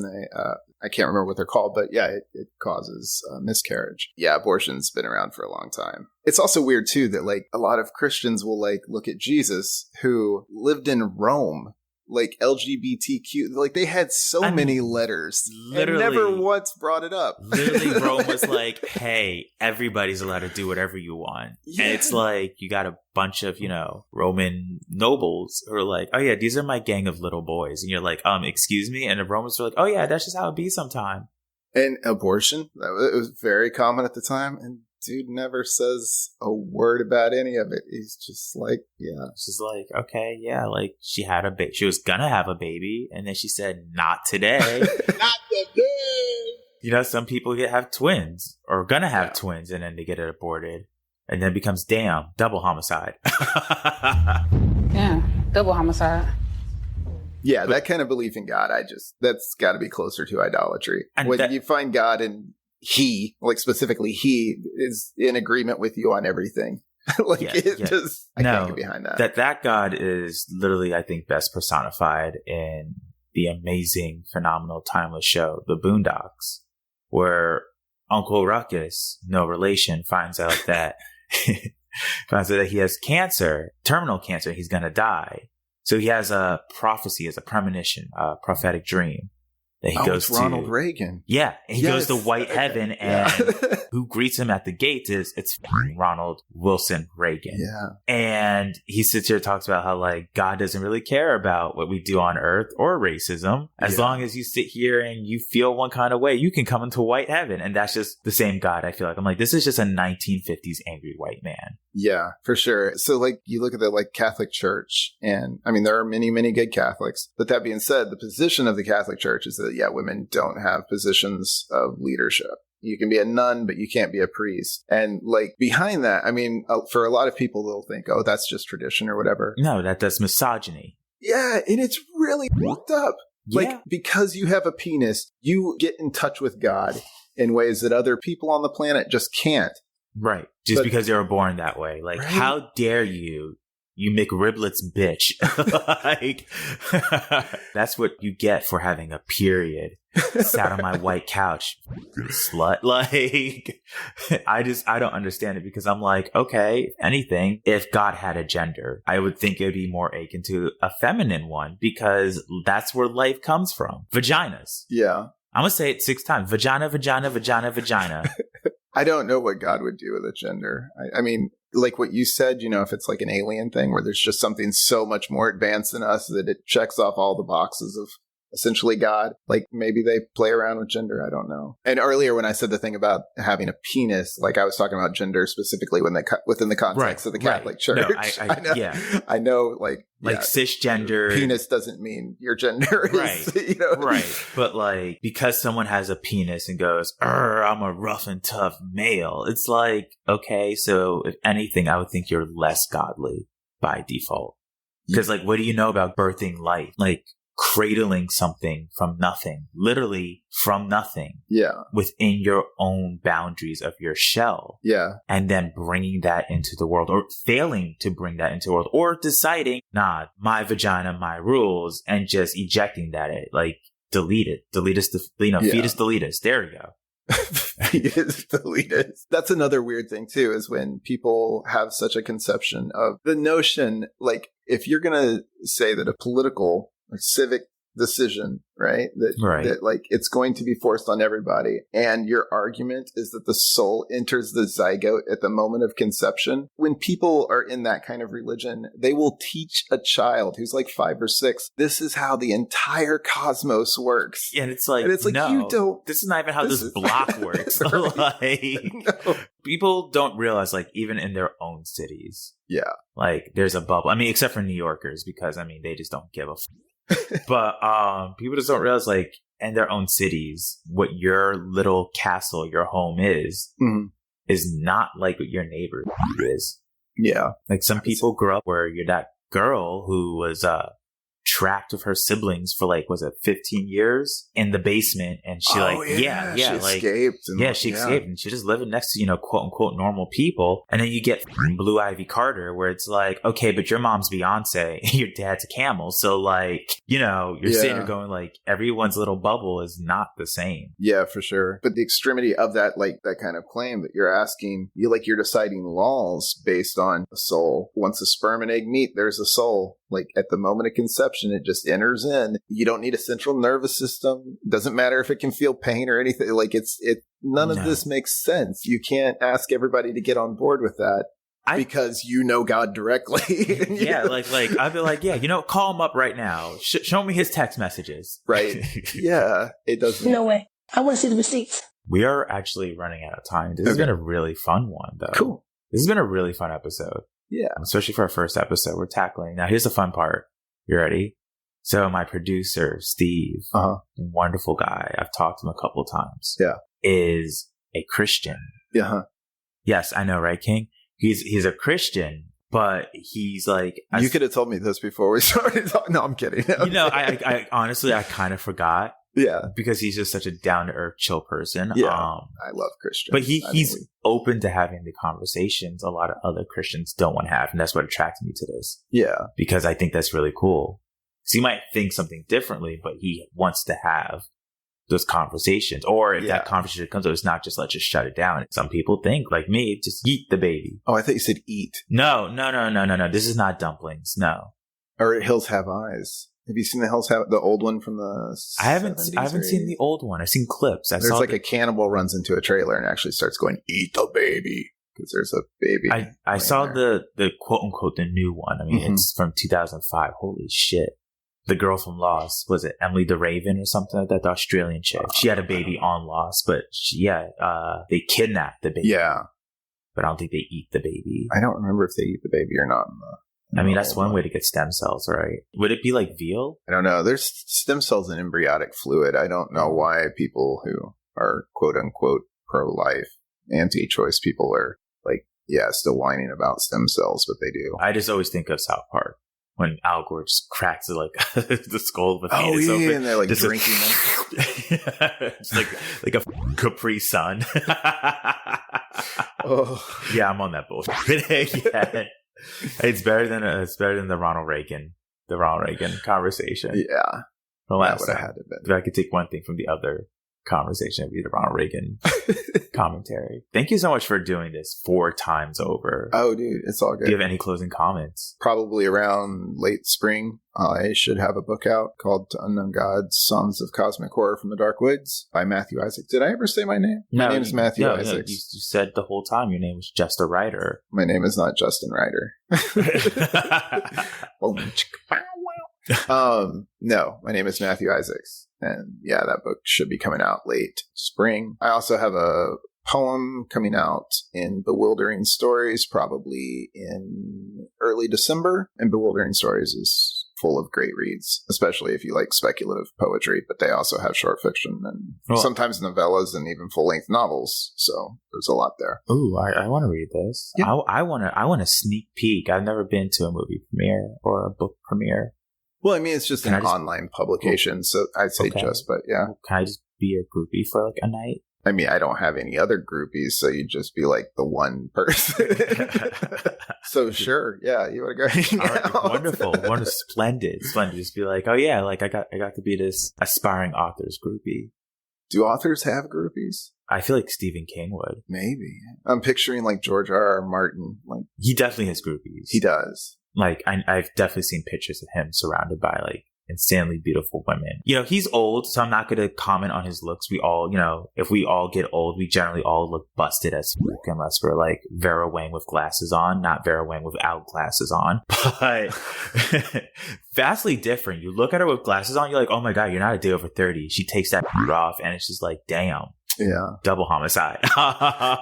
I can't remember what they're called, but yeah, it causes miscarriage. Yeah, abortion's been around for a long time. It's also weird too that like a lot of Christians will like look at Jesus who lived in Rome, like LGBTQ, like they had many letters and never once brought it up. Literally Rome was like, hey, everybody's allowed to do whatever you want. Yeah. And it's like you got a bunch of, you know, Roman nobles who are like, oh yeah, these are my gang of little boys. And you're like, excuse me? And the Romans were like, oh yeah, that's just how it be sometime. And abortion, it was very common at the time. And dude never says a word about any of it. He's just like, yeah. She's like, okay, yeah, like she had she was gonna have a baby, and then she said, not today. Not today. You know, some people have twins or gonna have twins and then they get it aborted and then it becomes double homicide. Yeah, double homicide. Yeah, that kind of belief in God, that's got to be closer to idolatry. And when you find God and he, like specifically he, is in agreement with you on everything. I can't get behind that. That God is literally, I think, best personified in the amazing, phenomenal, timeless show, The Boondocks, where Uncle Ruckus, no relation, finds out that he has cancer, terminal cancer. He's going to die. So he has a prophecy, as a premonition, a prophetic dream that he goes to. Ronald Reagan. Yeah. And he goes to White Heaven, and who greets him at the gates it's Ronald Wilson Reagan. Yeah. And he sits here and talks about how, like, God doesn't really care about what we do on earth or racism. As long as you sit here and you feel one kind of way, you can come into White Heaven. And that's just the same God, I feel like. I'm like, this is just a 1950s angry white man. Yeah, for sure. So, like, you look at the, like, Catholic Church, and, I mean, there are many, many good Catholics. But that being said, the position of the Catholic Church is that, women don't have positions of leadership. You can be a nun, but you can't be a priest. And, like, behind that, I mean, for a lot of people, they'll think, oh, that's just tradition or whatever. No, that's misogyny. Yeah, and it's really fucked up. Like, because you have a penis, you get in touch with God in ways that other people on the planet just can't. Right. Just because they were born that way. Like, how dare you McRiblets bitch. Like, that's what you get for having a period. Sat on my white couch, slut. Like, I don't understand it, because I'm like, okay, if anything, if God had a gender, I would think it would be more akin to a feminine one, because that's where life comes from. Vaginas. Yeah. I'm going to say it 6 times. Vagina, vagina, vagina, vagina. I don't know what God would do with a gender. I mean, like what you said, if it's like an alien thing where there's just something so much more advanced than us that it checks off all the boxes of essentially God, like maybe they play around with gender. I don't know. And earlier when I said the thing about having a penis, like I was talking about gender specifically within the context of the Catholic Church. No, I know, like cisgender. Penis doesn't mean your gender is, Right. But like, because someone has a penis and goes, I'm a rough and tough male. It's like, okay, so if anything, I would think you're less godly by default. Because like, what do you know about birthing life? Like, cradling something from nothing, literally from nothing. Yeah. Within your own boundaries of your shell. Yeah. And then bringing that into the world, or failing to bring that into the world, or deciding, nah, my vagina, my rules, and just ejecting that. Delete it. Fetus deletus. There we go. Fetus deletus. That's another weird thing too, is when people have such a conception of the notion, like, if you're going to say that a political or civic decision, right? That like it's going to be forced on everybody. And your argument is that the soul enters the zygote at the moment of conception. When people are in that kind of religion, they will teach a child who's like 5 or 6, this is how the entire cosmos works. And it's like, no, you don't. This is not even how this block works. People don't realize, like, even in their own cities. Yeah. Like, there's a bubble. I mean, except for New Yorkers, because, I mean, they just don't give a But people just don't realize, like, in their own cities, what your little castle, your home is not like what your neighbor is. Yeah. Like, some people grow up where you're that girl who was trapped with her siblings for, like, was it 15 years in the basement, and she escaped. She escaped, and she's just living next to, quote unquote normal people. And then you get Blue Ivy Carter, where it's like, okay, but your mom's Beyonce, your dad's a camel, so like, you're sitting there going, like, everyone's little bubble is not the same. Yeah, for sure. But the extremity of that, like, that kind of claim that you're asking, you're deciding laws based on a soul. Once a sperm and egg meet, there's a soul. Like, at the moment of conception, it just enters in. You don't need a central nervous system. Doesn't matter if it can feel pain or anything. Like, none of this makes sense. You can't ask everybody to get on board with that because you know God directly. Like I'd be like, call him up right now. Show me his text messages. Right. Yeah. It doesn't. No way. I want to see the receipts. We are actually running out of time. This has been a really fun one, though. Cool. This has been a really fun episode. Yeah. Especially for our first episode we're tackling. Now, here's the fun part. You ready? So my producer, Steve, wonderful guy, I've talked to him a couple of times, is a Christian. Yeah. Yes, I know, right, King? He's a Christian, but he's like... You could have told me this before we started talking. No, I'm kidding. You know, I honestly, I kind of forgot. Yeah. Because he's just such a down-to-earth, chill person. Yeah, I love Christians. But he's open to having the conversations a lot of other Christians don't want to have, and that's what attracted me to this. Yeah. Because I think that's really cool. So he might think something differently, but he wants to have those conversations. Or if that conversation comes up, it's not just let's just shut it down. Some people think, like me, just eat the baby. Oh, I thought you said eat. No. This is not dumplings. No. Or Hills Have Eyes. Have you seen the Hills Have the old one from the? I haven't seen the old one. I've seen clips. There's like a cannibal runs into a trailer and actually starts going, "Eat the baby," because there's a baby. I saw the quote unquote the new one. I mean, it's from 2005. Holy shit! The girl from Lost, was it Emily the Raven or something like that? The Australian chick. She had a baby on Lost, but they kidnapped the baby. Yeah, but I don't think they eat the baby. I don't remember if they eat the baby or not. I mean, that's one way to get stem cells, right? Would it be like veal? I don't know. There's stem cells in embryonic fluid. I don't know why people who are quote unquote pro-life, anti-choice people are like, still whining about stem cells, but they do. I just always think of South Park when Al Gore just cracks like the skull of a fetus open. And they're like just drinking them. It's like a Capri Sun. Yeah, I'm on that bullshit. It's better than the Ronald Reagan conversation. Yeah, that would have had to be. If I could take one thing from the other conversation, it'd be the Ronald Reagan commentary. Thank you so much for doing this 4 times over. Oh, dude, it's all good. Do you have any closing comments? Probably around late spring, I should have a book out called To Unknown Gods, Songs of Cosmic Horror from the Dark Woods by Mathew Isaacs. Did I ever say my name? My name is Mathew Isaacs. You said the whole time your name was just a writer. My name is not Justin Ryder. No, my name is Mathew Isaacs. And that book should be coming out late spring. I also have a poem coming out in Bewildering Stories, probably in early December. And Bewildering Stories is full of great reads, especially if you like speculative poetry. But they also have short fiction and sometimes novellas and even full-length novels. So there's a lot there. Ooh, I want to read this. Yeah. I want a sneak peek. I've never been to a movie premiere or a book premiere. Well, I mean, it's just an online publication, so I'd say but yeah. Can I just be a groupie for like a night? I mean, I don't have any other groupies, so you'd just be like the one person. So sure, you want to go hang out? Wonderful, splendid. Just be like, oh yeah, like I got to be this aspiring author's groupie. Do authors have groupies? I feel like Stephen King would. Maybe. I'm picturing like George R.R. Martin. Like he definitely has groupies. He does. Like, I've definitely seen pictures of him surrounded by, like, insanely beautiful women. You know, he's old, so I'm not going to comment on his looks. We all, if we all get old, we generally all look busted as fuck unless we're, like, Vera Wang with glasses on, not Vera Wang without glasses on. But vastly different. You look at her with glasses on, you're like, oh my God, you're not a day over 30. She takes that off, and it's just like, damn. Yeah. Double homicide.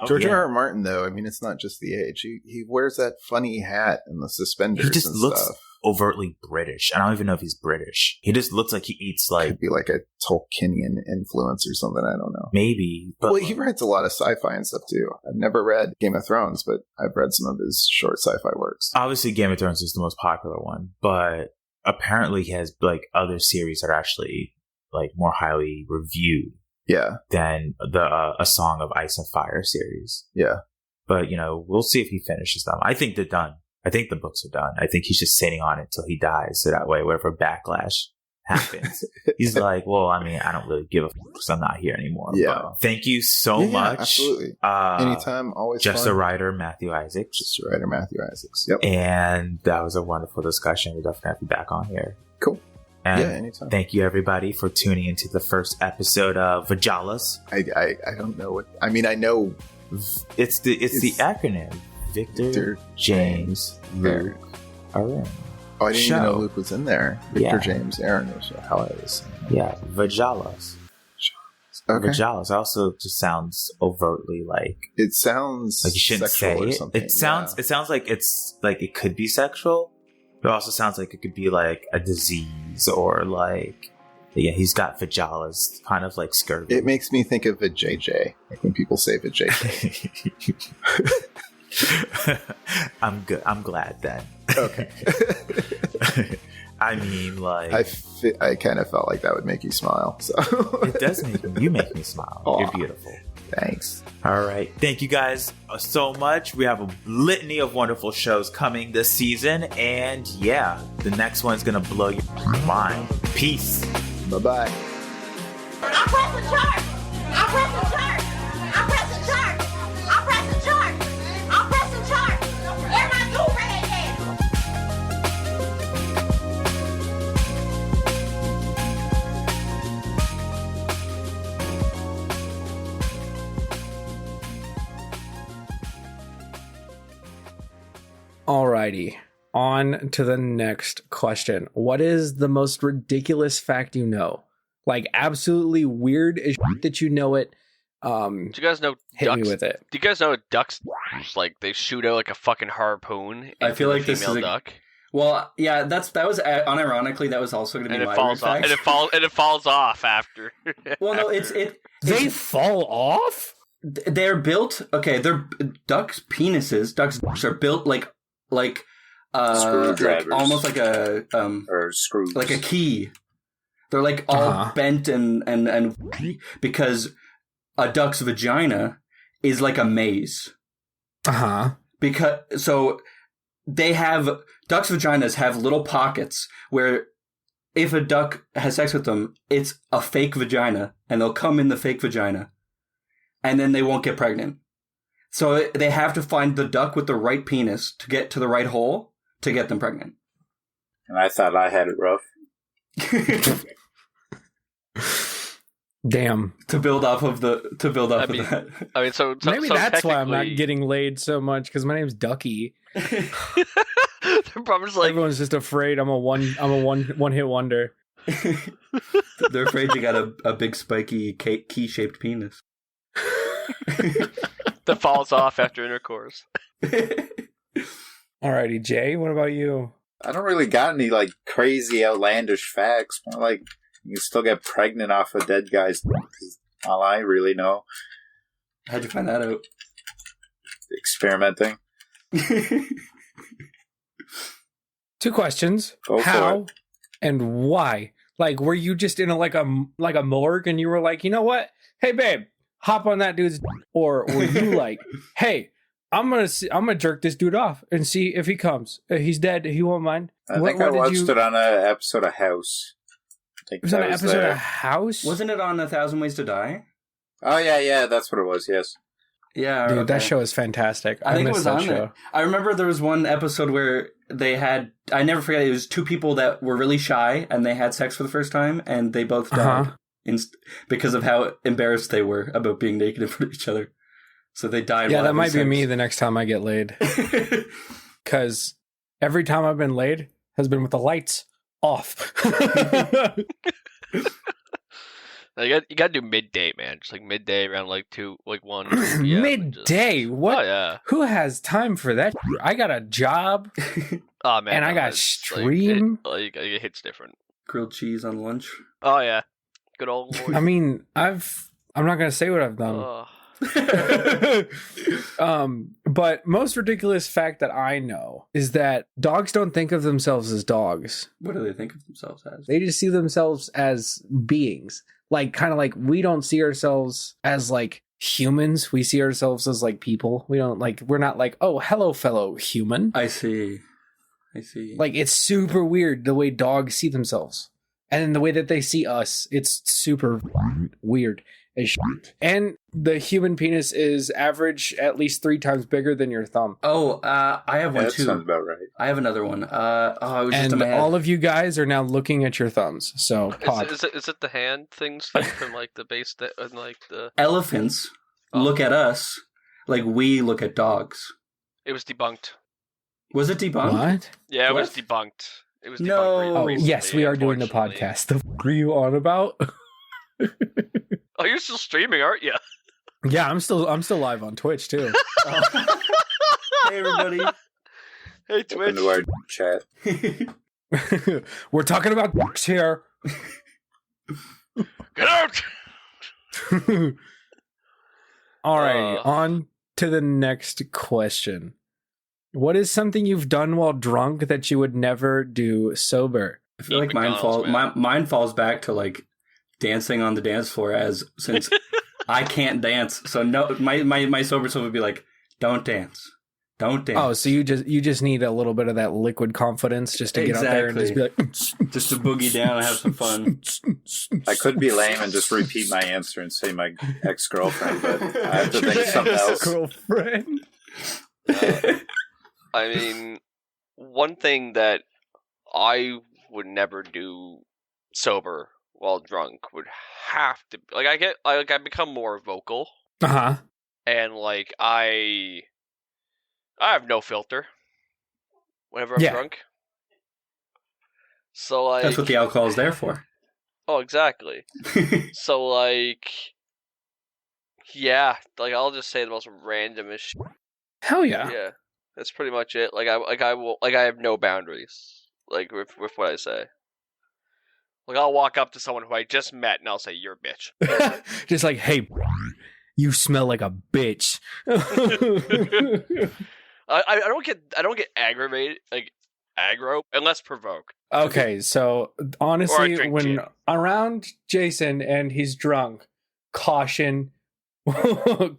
George R.R. Martin, though, I mean, it's not just the age. He wears that funny hat and the suspenders. He just and looks stuff. Overtly British. I don't even know if he's British. He just looks like he eats like... Could be like a Tolkienian influence or something. I don't know. Maybe. But well, he writes a lot of sci-fi and stuff, too. I've never read Game of Thrones, but I've read some of his short sci-fi works. Obviously, Game of Thrones is the most popular one, but apparently he has like other series that are actually like more highly reviewed. Yeah. Than the A Song of Ice and Fire series. Yeah. But, we'll see if he finishes them. I think they're done. I think the books are done. I think he's just sitting on it till he dies. So that way, whatever backlash happens, he's like, well, I mean, I don't really give a fuck because I'm not here anymore. Yeah. But thank you so much. Absolutely. Anytime, always Just fun. a writer, Mathew Isaacs. Just a writer, Mathew Isaacs. Yep. And that was a wonderful discussion. We'll definitely have you back on here. Cool. And anytime. Thank you, everybody, for tuning into the first episode of Vajalas. I don't know what... I mean, I know... It's the acronym. Victor, James, Luke, Aaron. Oh, I didn't even know Luke was in there. Victor, James, Aaron was how I was saying. Yeah, Vajalas. Okay. Vajalas also just sounds overtly like... It sounds like you shouldn't say or it. Something. It sounds like it's like it could be sexual. It also sounds like it could be like a disease or like, yeah, he's got vajalas, kind of like scurvy. It makes me think of vajayjay, like when people say vajayjay. I'm good. I'm glad then. Okay. I mean, like, I kind of felt like that would make you smile. So it does you make me smile. Aww. You're beautiful. Thanks. All right. Thank you guys so much. We have a litany of wonderful shows coming this season. And yeah, the next one's going to blow your mind. Peace. Bye-bye. I'm pressing charge. I'm pressing charge. I'm pressing charge. I'm pressing charge. I'm pressing charge. Where my do-rag at? Alrighty, on to the next question. What is the most ridiculous fact you know? Like absolutely weird as shit that you know it. Do you guys know hit ducks? Me with it. Do you guys know ducks? Like they shoot out like a fucking harpoon. I feel like this is a duck. Well, yeah, that was unironically that was also going to be my weird fact. And it falls off after. Well, no, they fall off. They're built. Okay, they're ducks' penises. Ducks are built like screwdrivers, like, almost like a or screws, like a key. They're like all bent and because a duck's vagina is like a maze. Because so they have ducks' vaginas have little pockets where if a duck has sex with them, it's a fake vagina, and they'll come in the fake vagina, and then they won't get pregnant. So they have to find the duck with the right penis to get to the right hole to get them pregnant. And I thought I had it rough. Damn. To build off of that. I mean, so maybe that's why I'm not getting laid so much, because my name's Ducky. The problem is like everyone's just afraid I'm a one hit wonder. They're afraid you got a big spiky key shaped penis that falls off after intercourse. Alrighty, Jay, what about you? I don't really got any like crazy outlandish facts. More like you can still get pregnant off a dead guy's. All I really know. How'd you find that out? Experimenting. 2 questions. Go How and why? Like, were you just in a morgue and you were like, you know what? Hey, babe, hop on that dude's. Or were you like, hey, I'm gonna jerk this dude off and see if he comes. He's dead. He won't mind. I think I watched it on an episode of House. It was on an episode of House? Wasn't it on 1,000 Ways to Die? Oh, yeah, that's what it was, yes. Yeah. Dude, that show is fantastic. I think it was on there. I remember there was one episode where they had, I never forget, it was 2 people that were really shy and they had sex for the first time and they both died because of how embarrassed they were about being naked in front of each other. So they died. Yeah, that might be me the next time I get laid. Because every time I've been laid has been with the lights off. You got to do midday, man. Just like midday around like 2, like 1. Yeah, midday? What? Oh, yeah. Who has time for that? I got a job. Oh man, and I got stream. It hits different. Grilled cheese on lunch. Oh yeah, good old. I mean, I'm not gonna say what I've done. But most ridiculous fact that I know is that dogs don't think of themselves as dogs. What do they think of themselves as? They just see themselves as beings. Like, kind of like we don't see ourselves as like humans. We see ourselves as like people. We're not like, oh, hello, fellow human. I see. Like, it's super weird the way dogs see themselves. And then the way that they see us, it's super weird as shit. And the human penis is average at least 3 times bigger than your thumb. Oh, I have one too. That sounds about right. I have another one. It was just and in my head. all of you guys are now looking at your thumbs. So, is it the hand things from like the base and like the elephants look at us like we look at dogs. It was debunked. Was it debunked? What? Yeah, it was debunked. It was debunked. No. Oh, yes, we are doing the podcast. The f*** are you on about? Oh, you're still streaming, aren't you? Yeah, I'm still live on Twitch too. Hey everybody. Hey, Twitch. Into our chat. We're talking about books here. Get out! All right, on to the next question. What is something you've done while drunk that you would never do sober? I feel like mine falls back to like dancing on the dance floor, since I can't dance. So no, my sober self would be like, don't dance. Don't dance. Oh, so you just need a little bit of that liquid confidence just to get out there and just be like, just to boogie down and have some fun. I could be lame and just repeat my answer and say my ex-girlfriend, but I have to think of something else. Girlfriend. I mean, one thing that I would never do sober while drunk would have to I become more vocal. And like I have no filter whenever I'm drunk. So like that's what the alcohol is there for. Oh, exactly. So like, yeah, like I'll just say the most randomest shit. Hell yeah. Yeah, that's pretty much it. I have no boundaries. Like with what I say. Like I'll walk up to someone who I just met and I'll say, "You're a bitch." Just like, hey, you smell like a bitch. I don't get aggravated, like aggro, unless provoked. Okay, so honestly, when around Jason and he's drunk, caution ahead.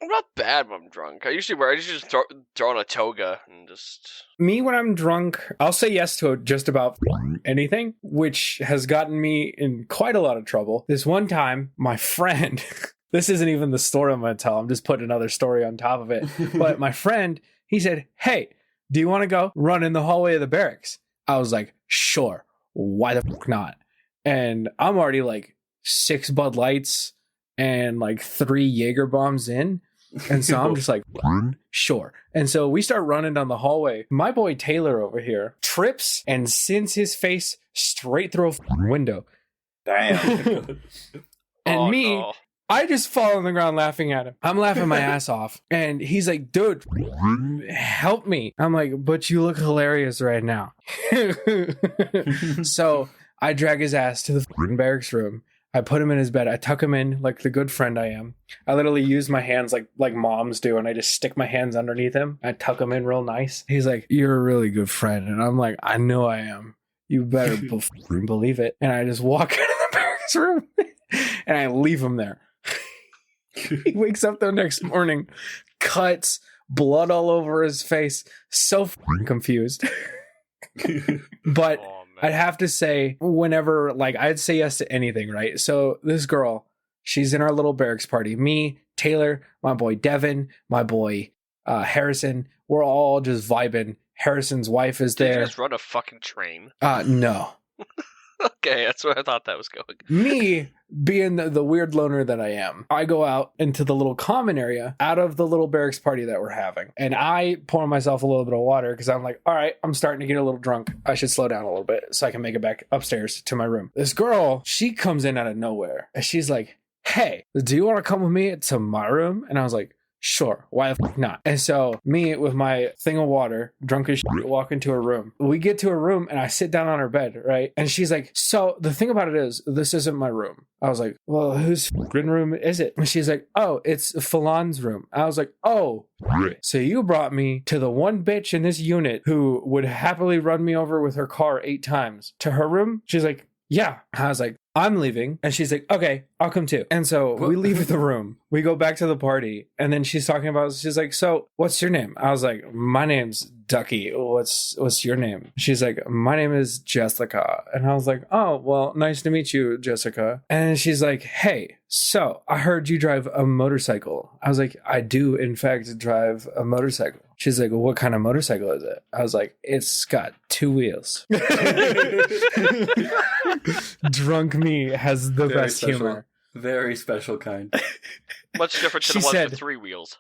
I'm not bad when I'm drunk. I usually just throw on a toga and just... Me, when I'm drunk, I'll say yes to just about anything, which has gotten me in quite a lot of trouble. This one time, my friend... This isn't even the story I'm going to tell. I'm just putting another story on top of it. But my friend, he said, hey, do you want to go run in the hallway of the barracks? I was like, sure. Why the fuck not? And I'm already like 6 Bud Lights and like 3 Jaeger bombs in. And so I'm just like, sure. And so we start running down the hallway. My boy Taylor over here trips and sends his face straight through a window. Damn. And no. I just fall on the ground laughing at him. I'm laughing my ass off. And he's like, dude, help me. I'm like, but you look hilarious right now. So I drag his ass to the barracks room. I put him in his bed. I tuck him in like the good friend I am. I literally use my hands like moms do. And I just stick my hands underneath him. I tuck him in real nice. He's like, you're a really good friend. And I'm like, I know I am. You better believe it. And I just walk out of the barracks room and I leave him there. He wakes up the next morning, cuts, blood all over his face, so confused. But I'd have to say, whenever, like, I'd say yes to anything, right? So this girl, she's in our little barracks party. Me, Taylor, my boy Devin, my boy Harrison, we're all just vibing. Harrison's wife is there. Did you just run a fucking train? No. Okay, that's where I thought that was going. Me, being the weird loner that I am, I go out into the little common area out of the little barracks party that we're having. And I pour myself a little bit of water because I'm like, all right, I'm starting to get a little drunk. I should slow down a little bit so I can make it back upstairs to my room. This girl, she comes in out of nowhere and she's like, hey, do you want to come with me to my room? And I was like, sure, why the fuck not? And so me with my thing of water, drunk as shit, walk into her room. We get to her room and I sit down on her bed, right? And she's like, so the thing about it is, this isn't my room. I was like, well, whose fucking room is it? And she's like, oh, it's Falon's room. I was like, oh, so you brought me to the one bitch in this unit who would happily run me over with her car 8 times to her room? She's like, yeah. I was like, I'm leaving. And she's like, okay, I'll come too. And so we leave the room. We go back to the party. And then she's talking about, she's like, so what's your name? I was like, my name's Ducky. What's your name? She's like, my name is Jessica. And I was like, oh, well, nice to meet you, Jessica. And she's like, hey, so I heard you drive a motorcycle. I was like, I do, in fact, drive a motorcycle. She's like, what kind of motorcycle is it? I was like, it's got 2 wheels. Drunk me has the best special, humor. Very special kind. Much different to the ones with 3 wheels.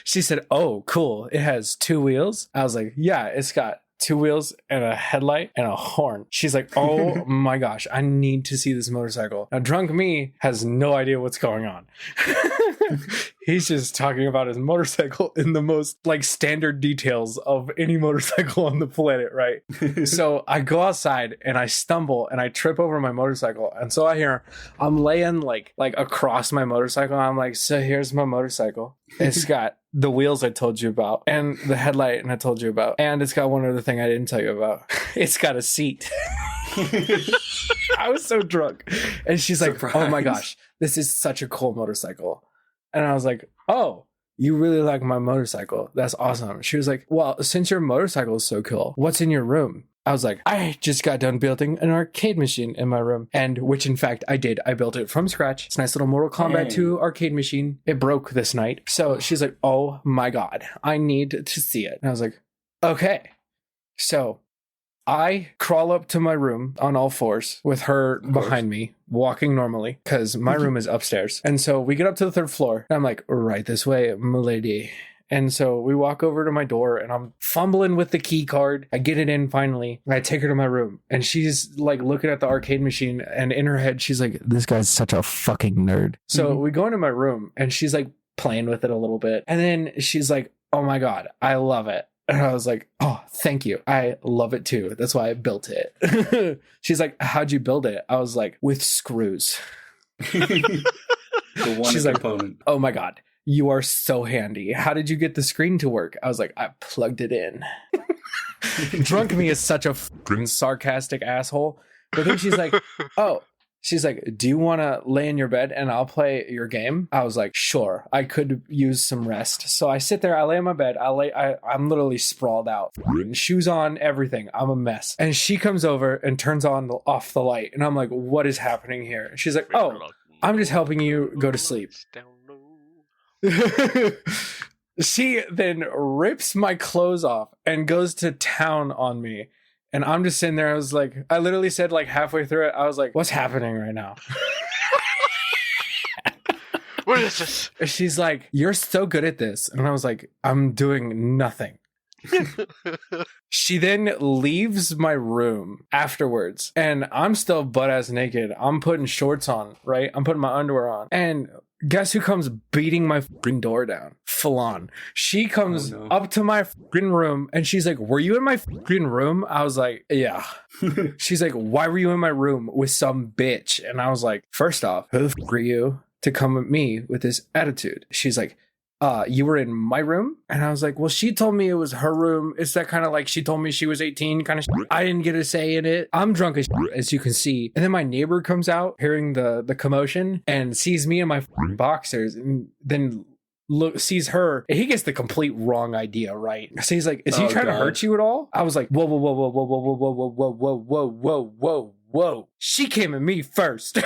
She said, oh, cool. It has 2 wheels. I was like, yeah, it's got 2 wheels and a headlight and a horn. She's like, oh my gosh, I need to see this motorcycle. Now, drunk me has no idea what's going on. he's just talking about his motorcycle in the most like standard details of any motorcycle on the planet, right? So I go outside and I stumble and I trip over my motorcycle. And so I hear I'm laying like across my motorcycle. I'm like, so here's my motorcycle. It's got the wheels I told you about and the headlight and I told you about. And it's got one other thing I didn't tell you about. It's got a seat. I was so drunk. And she's like, oh my gosh, this is such a cool motorcycle. And I was like, oh, you really like my motorcycle. That's awesome. She was like, well, since your motorcycle is so cool, what's in your room? I was like, I just got done building an arcade machine in my room. And which, in fact, I did. I built it from scratch. It's a nice little Mortal Kombat 2 arcade machine. It broke this night. So she's like, oh my God, I need to see it. And I was like, okay. So I crawl up to my room on all fours with her behind me, walking normally, because my room is upstairs. And so we get up to the 3rd floor. And I'm like, right this way, milady. And so we walk over to my door and I'm fumbling with the key card. I get it in finally. And I take her to my room and she's like looking at the arcade machine and in her head, she's like, this guy's such a fucking nerd. So we go into my room and she's like playing with it a little bit. And then she's like, oh my God, I love it. And I was like, oh, thank you. I love it too. That's why I built it. She's like, how'd you build it? I was like, with screws. The one She's component. Like, oh my God. You are so handy. How did you get the screen to work? I was like, I plugged it in. Drunk me is such a sarcastic asshole. But then she's like, oh, she's like, do you want to lay in your bed and I'll play your game? I was like, sure, I could use some rest. So I sit there, I lay in my bed, I'm literally sprawled out. Shoes on, everything. I'm a mess. And she comes over and turns off the light. And I'm like, what is happening here? She's like, oh, I'm just helping you go to sleep. She then rips my clothes off and goes to town on me. And I'm just sitting there. I literally said like halfway through it, I was like, what's happening right now? What is this? She's like, you're so good at this. And I was like, I'm doing nothing. She then leaves my room afterwards. And I'm still butt-ass naked. I'm putting shorts on, right? I'm putting my underwear on. And guess who comes beating my fucking door down? Full on. She comes up to my fucking room and she's like, were you in my fucking room? I was like, yeah. She's like, why were you in my room with some bitch? And I was like, first off, who the fuck are you to come at me with this attitude? She's like, you were in my room? And I was like, well, she told me it was her room. It's that kind of like she told me she was 18 kind of shit. I didn't get a say in it. I'm drunk as you can see. And then my neighbor comes out hearing the commotion and sees me in my boxers and then sees her. And he gets the complete wrong idea, right? So he's like, is he trying to hurt you at all? I was like, whoa, whoa, whoa, whoa, whoa, whoa, whoa, whoa, whoa, whoa, whoa, whoa, whoa, whoa. She came at me first.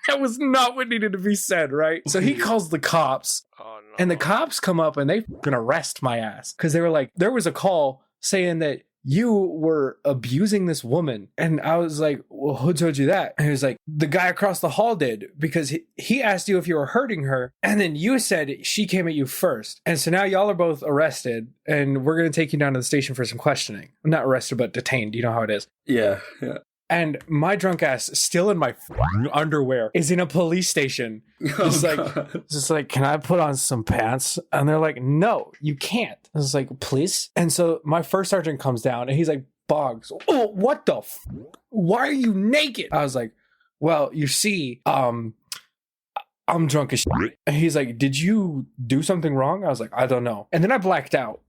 That was not what needed to be said, right? So he calls the cops. Oh, no. And the cops come up and they fucking arrest my ass. Because they were like, there was a call saying that you were abusing this woman. And I was like, well, who told you that? And he was like, the guy across the hall did. Because he asked you if you were hurting her. And then you said she came at you first. And so now y'all are both arrested. And we're going to take you down to the station for some questioning. Not arrested, but detained. You know how it is. Yeah. And my drunk ass, still in my underwear, is in a police station. Just like, can I put on some pants? And they're like, no, you can't. I was like, please? And so my first sergeant comes down and he's like, Boggs, oh, what the why are you naked? I was like, well, you see, I'm drunk as shit. And he's like, did you do something wrong? I was like, I don't know. And then I blacked out.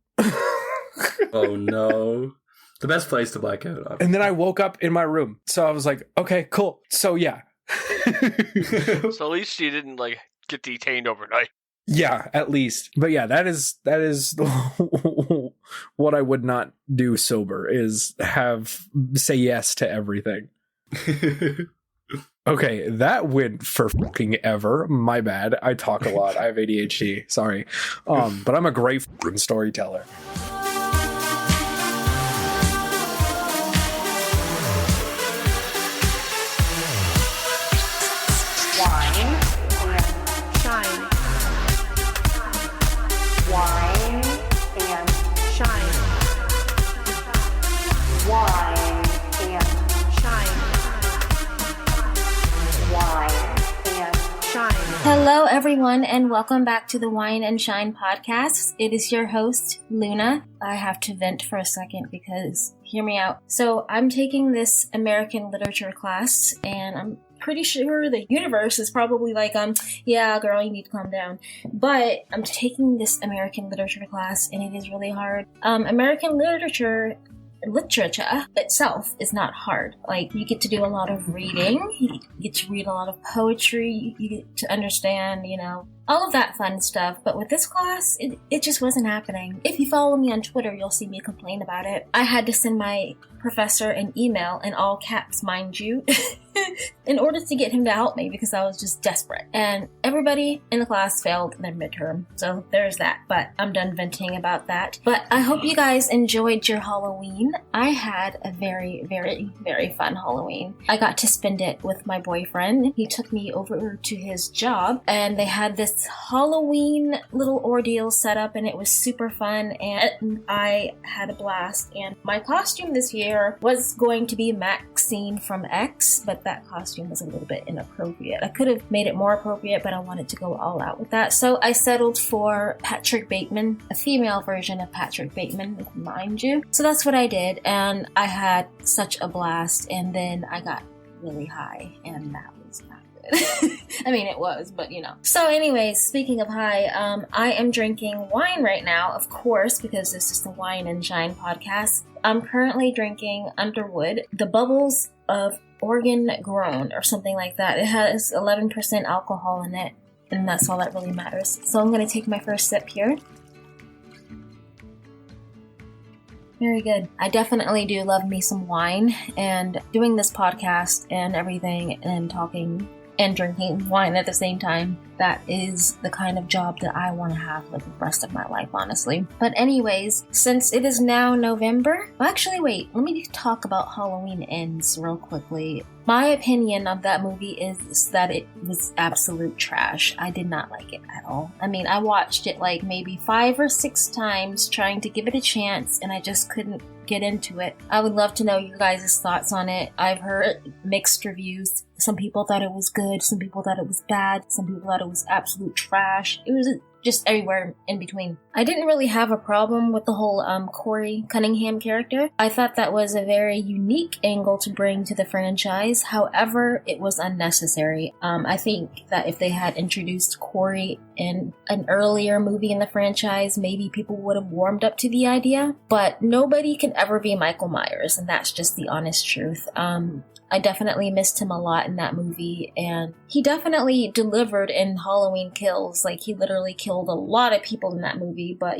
Oh, no. The best place to black out. Obviously. And then I woke up in my room. So I was like, okay, cool. So yeah. So at least you didn't like get detained overnight. Yeah, at least. But yeah, that is what I would not do sober is say yes to everything. Okay, that went for fucking ever. My bad. I talk a lot. I have ADHD. Sorry. But I'm a great fucking storyteller. Hello, everyone, and welcome back to the Wine and Shine podcast. It is your host, Luna. I have to vent for a second because, hear me out. So, I'm taking this American literature class, and I'm pretty sure the universe is probably like, yeah, girl, you need to calm down. But I'm taking this American literature class, and it is really hard. American literature itself is not hard. Like, you get to do a lot of reading, you get to read a lot of poetry, you get to understand, all of that fun stuff. But with this class, it just wasn't happening. If you follow me on Twitter, you'll see me complain about it. I had to send my professor an email, in all caps, mind you, in order to get him to help me because I was just desperate. And everybody in the class failed their midterm. So there's that. But I'm done venting about that. But I hope you guys enjoyed your Halloween. I had a very, very, very fun Halloween. I got to spend it with my boyfriend. He took me over to his job and they had this Halloween little ordeal set up and it was super fun and I had a blast. And my costume this year was going to be Maxine from X, but that costume was a little bit inappropriate. I could have made it more appropriate, but I wanted to go all out with that. So I settled for Patrick Bateman, a female version of Patrick Bateman, mind you. So that's what I did, and I had such a blast, and then I got really high, and that was not good. I mean, it was, but So anyways, speaking of high, I am drinking wine right now, of course, because this is the Wine and Shine podcast. I'm currently drinking Underwood, the Bubbles of Oregon Grown, or something like that. It has 11% alcohol in it, and that's all that really matters. So I'm going to take my first sip here. Very good. I definitely do love me some wine, and doing this podcast and everything, and talking and drinking wine at the same time, that is the kind of job that I want to have for the rest of my life, honestly. But anyways, since it is now November, actually wait, let me talk about Halloween Ends real quickly. My opinion of that movie is that it was absolute trash. I did not like it at all. I mean, I watched it like maybe 5 or 6 times trying to give it a chance, and I just couldn't get into it. I would love to know you guys' thoughts on it. I've heard mixed reviews. Some people thought it was good, some people thought it was bad, some people thought it was absolute trash. It was just everywhere in between. I didn't really have a problem with the whole Corey Cunningham character. I thought that was a very unique angle to bring to the franchise. However, it was unnecessary. I think that if they had introduced Corey in an earlier movie in the franchise, maybe people would have warmed up to the idea. But nobody can ever be Michael Myers, and that's just the honest truth. I definitely missed him a lot in that movie, and he definitely delivered in Halloween Kills. Like, he literally killed a lot of people in that movie, but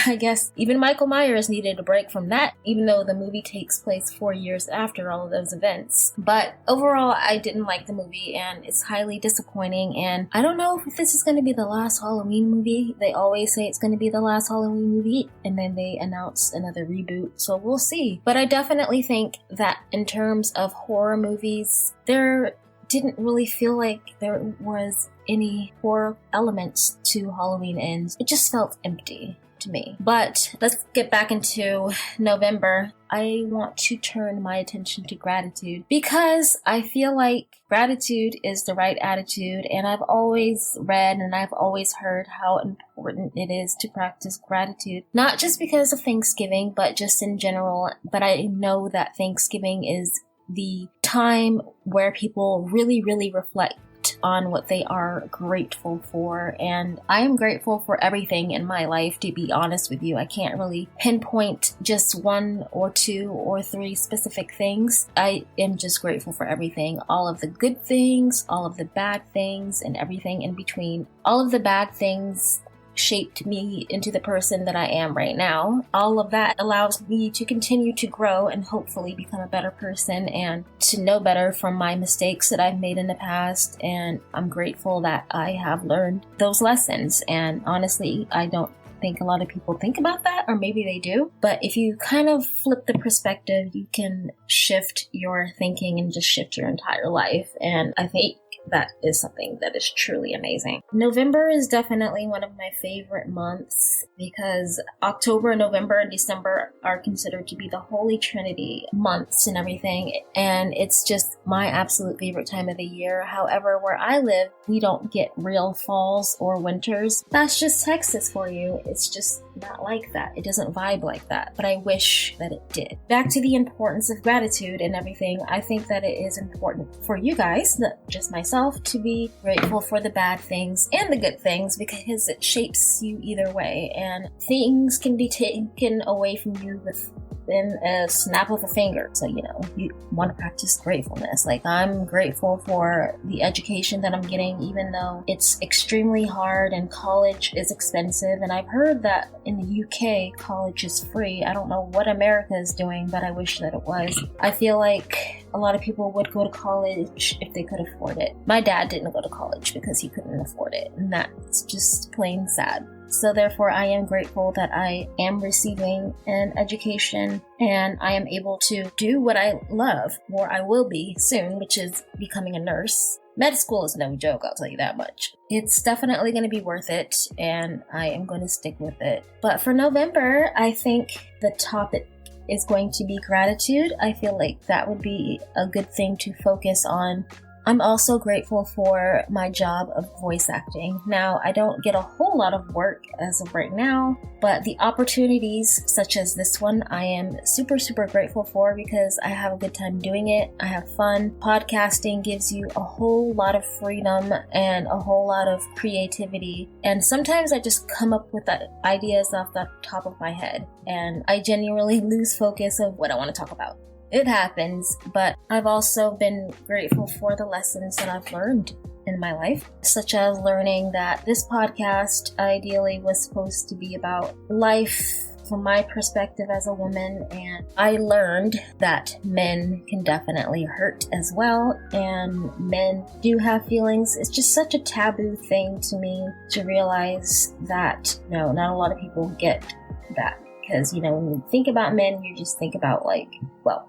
I guess even Michael Myers needed a break from that, even though the movie takes place 4 years after all of those events. But overall, I didn't like the movie, and it's highly disappointing, and I don't know if this is going to be the last Halloween movie. They always say it's going to be the last Halloween movie, and then they announce another reboot, so we'll see. But I definitely think that in terms of horror movies, there didn't really feel like there was any horror elements to Halloween Ends. It just felt empty to me. But let's get back into November. I want to turn my attention to gratitude because I feel like gratitude is the right attitude, and I've always read and I've always heard how important it is to practice gratitude. Not just because of Thanksgiving, but just in general. But I know that Thanksgiving is the time where people really, really reflect on what they are grateful for, and I am grateful for everything in my life, to be honest with you. I can't really pinpoint just 1 or 2 or 3 specific things. I am just grateful for everything, all of the good things, all of the bad things, and everything in between. All of the bad things shaped me into the person that I am right now. All of that allows me to continue to grow and hopefully become a better person and to know better from my mistakes that I've made in the past. And I'm grateful that I have learned those lessons. And honestly, I don't think a lot of people think about that, or maybe they do. But if you kind of flip the perspective, you can shift your thinking and just shift your entire life. And I think that is something that is truly amazing. November is definitely one of my favorite months because October, November, and December are considered to be the Holy Trinity months and everything, and it's just my absolute favorite time of the year. However, where I live, we don't get real falls or winters. That's just Texas for you. It's just not like that. It doesn't vibe like that, but I wish that it did. Back to the importance of gratitude and everything, I think that it is important for you guys, not just myself, to be grateful for the bad things and the good things because it shapes you either way, and things can be taken away from you within a snap of a finger. So, you want to practice gratefulness. Like, I'm grateful for the education that I'm getting, even though it's extremely hard and college is expensive. And I've heard that in the UK, college is free. I don't know what America is doing, but I wish that it was. I feel like a lot of people would go to college if they could afford it. My dad didn't go to college because he couldn't afford it, and that's just plain sad. So therefore, I am grateful that I am receiving an education and I am able to do what I love, or I will be soon, which is becoming a nurse. Med school is no joke, I'll tell you that much. It's definitely going to be worth it, and I am going to stick with it. But for November, I think the topic is going to be gratitude. I feel like that would be a good thing to focus on. I'm also grateful for my job of voice acting. Now, I don't get a whole lot of work as of right now, but the opportunities such as this one, I am super, super grateful for because I have a good time doing it. I have fun. Podcasting gives you a whole lot of freedom and a whole lot of creativity. And sometimes I just come up with ideas off the top of my head, and I genuinely lose focus of what I want to talk about. It happens, but I've also been grateful for the lessons that I've learned in my life, such as learning that this podcast ideally was supposed to be about life from my perspective as a woman, and I learned that men can definitely hurt as well, and men do have feelings. It's just such a taboo thing to me to realize that, not a lot of people get that. Because, when you think about men, you just think about,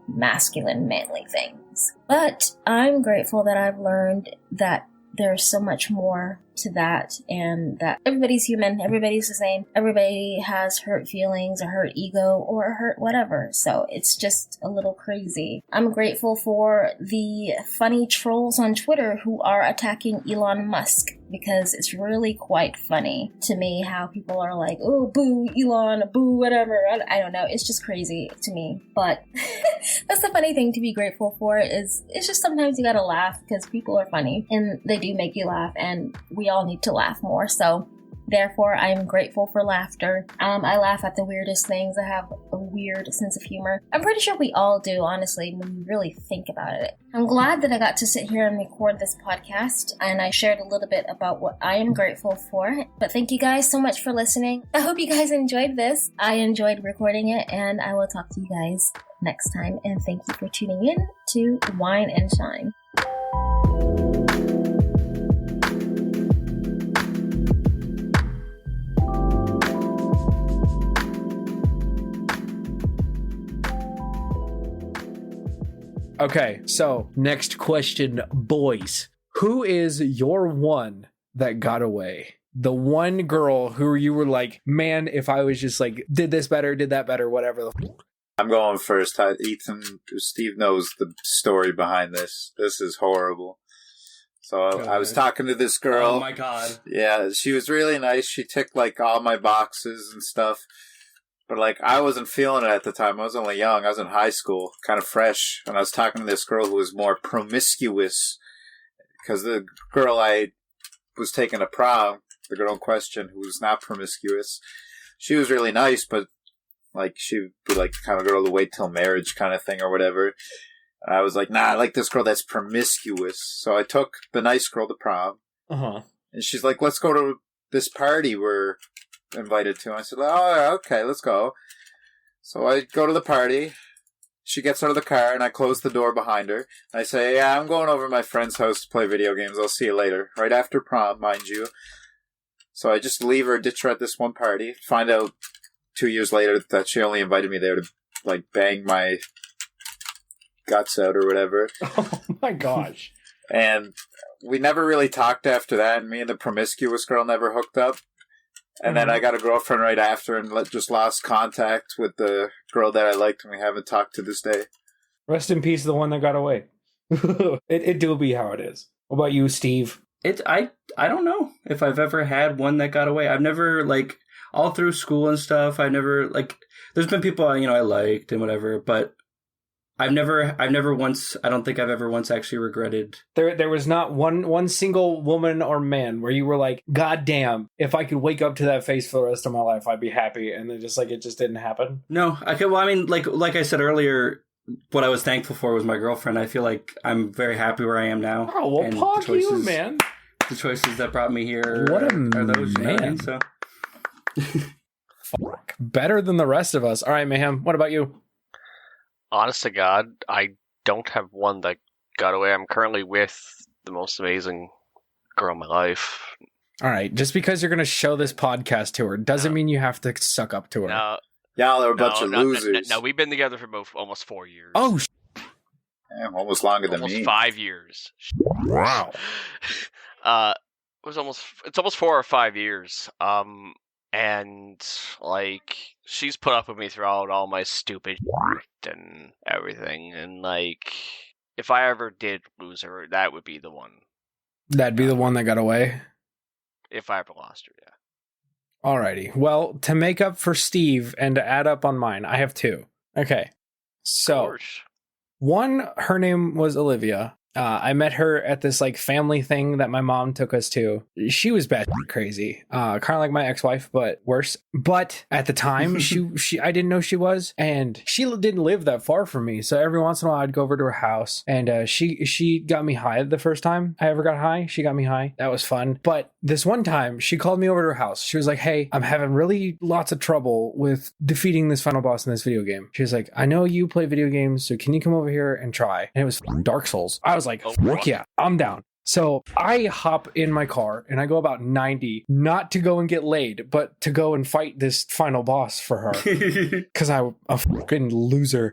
masculine, manly things. But I'm grateful that I've learned that there's so much more to that, and that everybody's human, everybody's the same, everybody has hurt feelings, a hurt ego, or a hurt whatever. So it's just a little crazy. I'm grateful for the funny trolls on Twitter who are attacking Elon Musk, because it's really quite funny to me how people are like, oh, boo Elon, boo whatever. I don't know, it's just crazy to me. But that's the funny thing to be grateful for, is it's just sometimes you gotta laugh because people are funny and they do make you laugh, and we all need to laugh more. So therefore, I'm grateful for laughter. I laugh at the weirdest things. I have a weird sense of humor. I'm pretty sure we all do, honestly, when you really think about it. I'm glad that I got to sit here and record this podcast, and I shared a little bit about what I am grateful for. But thank you guys so much for listening. I hope you guys enjoyed this. I enjoyed recording it, and I will talk to you guys next time. And thank you for tuning in to Wine and Shine. Okay, so next question, boys. Who is your one that got away? The one girl who you were like, man, if I was just like, did this better, did that better, whatever. I'm going first. Steve knows the story behind this. This is horrible. So I was talking to this girl. Oh my god. Yeah, she was really nice. She ticked all my boxes and stuff. But I wasn't feeling it at the time. I was only young. I was in high school, kind of fresh. And I was talking to this girl who was more promiscuous. Because the girl I was taking to prom, the girl in question, who was not promiscuous, she was really nice, but she would be the kind of girl to wait till marriage kind of thing or whatever. And I was like, nah, I like this girl that's promiscuous. So I took the nice girl to prom. Uh-huh. And she's like, let's go to this party we're invited to. I said, oh, okay, let's go. So I go to the party. She gets out of the car, and I close the door behind her. I say, yeah, I'm going over to my friend's house to play video games. I'll see you later. Right after prom, mind you. So I just leave her, ditch her at this one party. Find out 2 years later that she only invited me there to, bang my guts out or whatever. Oh, my gosh. And we never really talked after that, and me and the promiscuous girl never hooked up. And then I got a girlfriend right after and just lost contact with the girl that I liked, and we haven't talked to this day. Rest in peace, the one that got away. it do be how it is. What about you, Steve? I don't know if I've ever had one that got away. I've never, like, all through school and stuff, I never, like, there's been people, I liked and whatever, but I've never once, I don't think I've ever once actually regretted. There was not one single woman or man where you were like, God damn, if I could wake up to that face for the rest of my life, I'd be happy. And then just like, it just didn't happen. No, okay. Well, I mean, like I said earlier, what I was thankful for was my girlfriend. I feel like I'm very happy where I am now. Oh, well, and pog you, man. The choices that brought me here what a are those, man. So. Fuck. Better than the rest of us. All right, Mayhem, what about you? Honest to God, I don't have one that got away. I'm currently with the most amazing girl in my life. All right, just because you're going to show this podcast to her doesn't mean you have to suck up to her. No, Y'all are a bunch of losers. No, we've been together for almost 4 years. Oh, damn, almost longer than me. Almost 5 years. Wow. It's almost 4 or 5 years. And like she's put up with me throughout all my stupid shit and everything. And like, if I ever did lose her, that would be the one. That'd be the one that got away. If I ever lost her, yeah. Alrighty. Well, to make up for Steve and to add up on mine, I have two. Okay. So, one, her name was Olivia. I met her at this like family thing that my mom took us to. She was bad crazy, kind of like my ex-wife, but worse. But at the time, she I didn't know she was, and she didn't live that far from me. So every once in a while, I'd go over to her house, and she got me high the first time I ever got high. She got me high. That was fun. But this one time, she called me over to her house. She was like, "Hey, I'm having really lots of trouble with defeating this final boss in this video game." She was like, "I know you play video games, so can you come over here and try?" And it was Dark Souls. I was like, "Fuck yeah, I'm down." So I hop in my car and I go about 90, not to go and get laid, but to go and fight this final boss for her. Because I'm a fucking loser.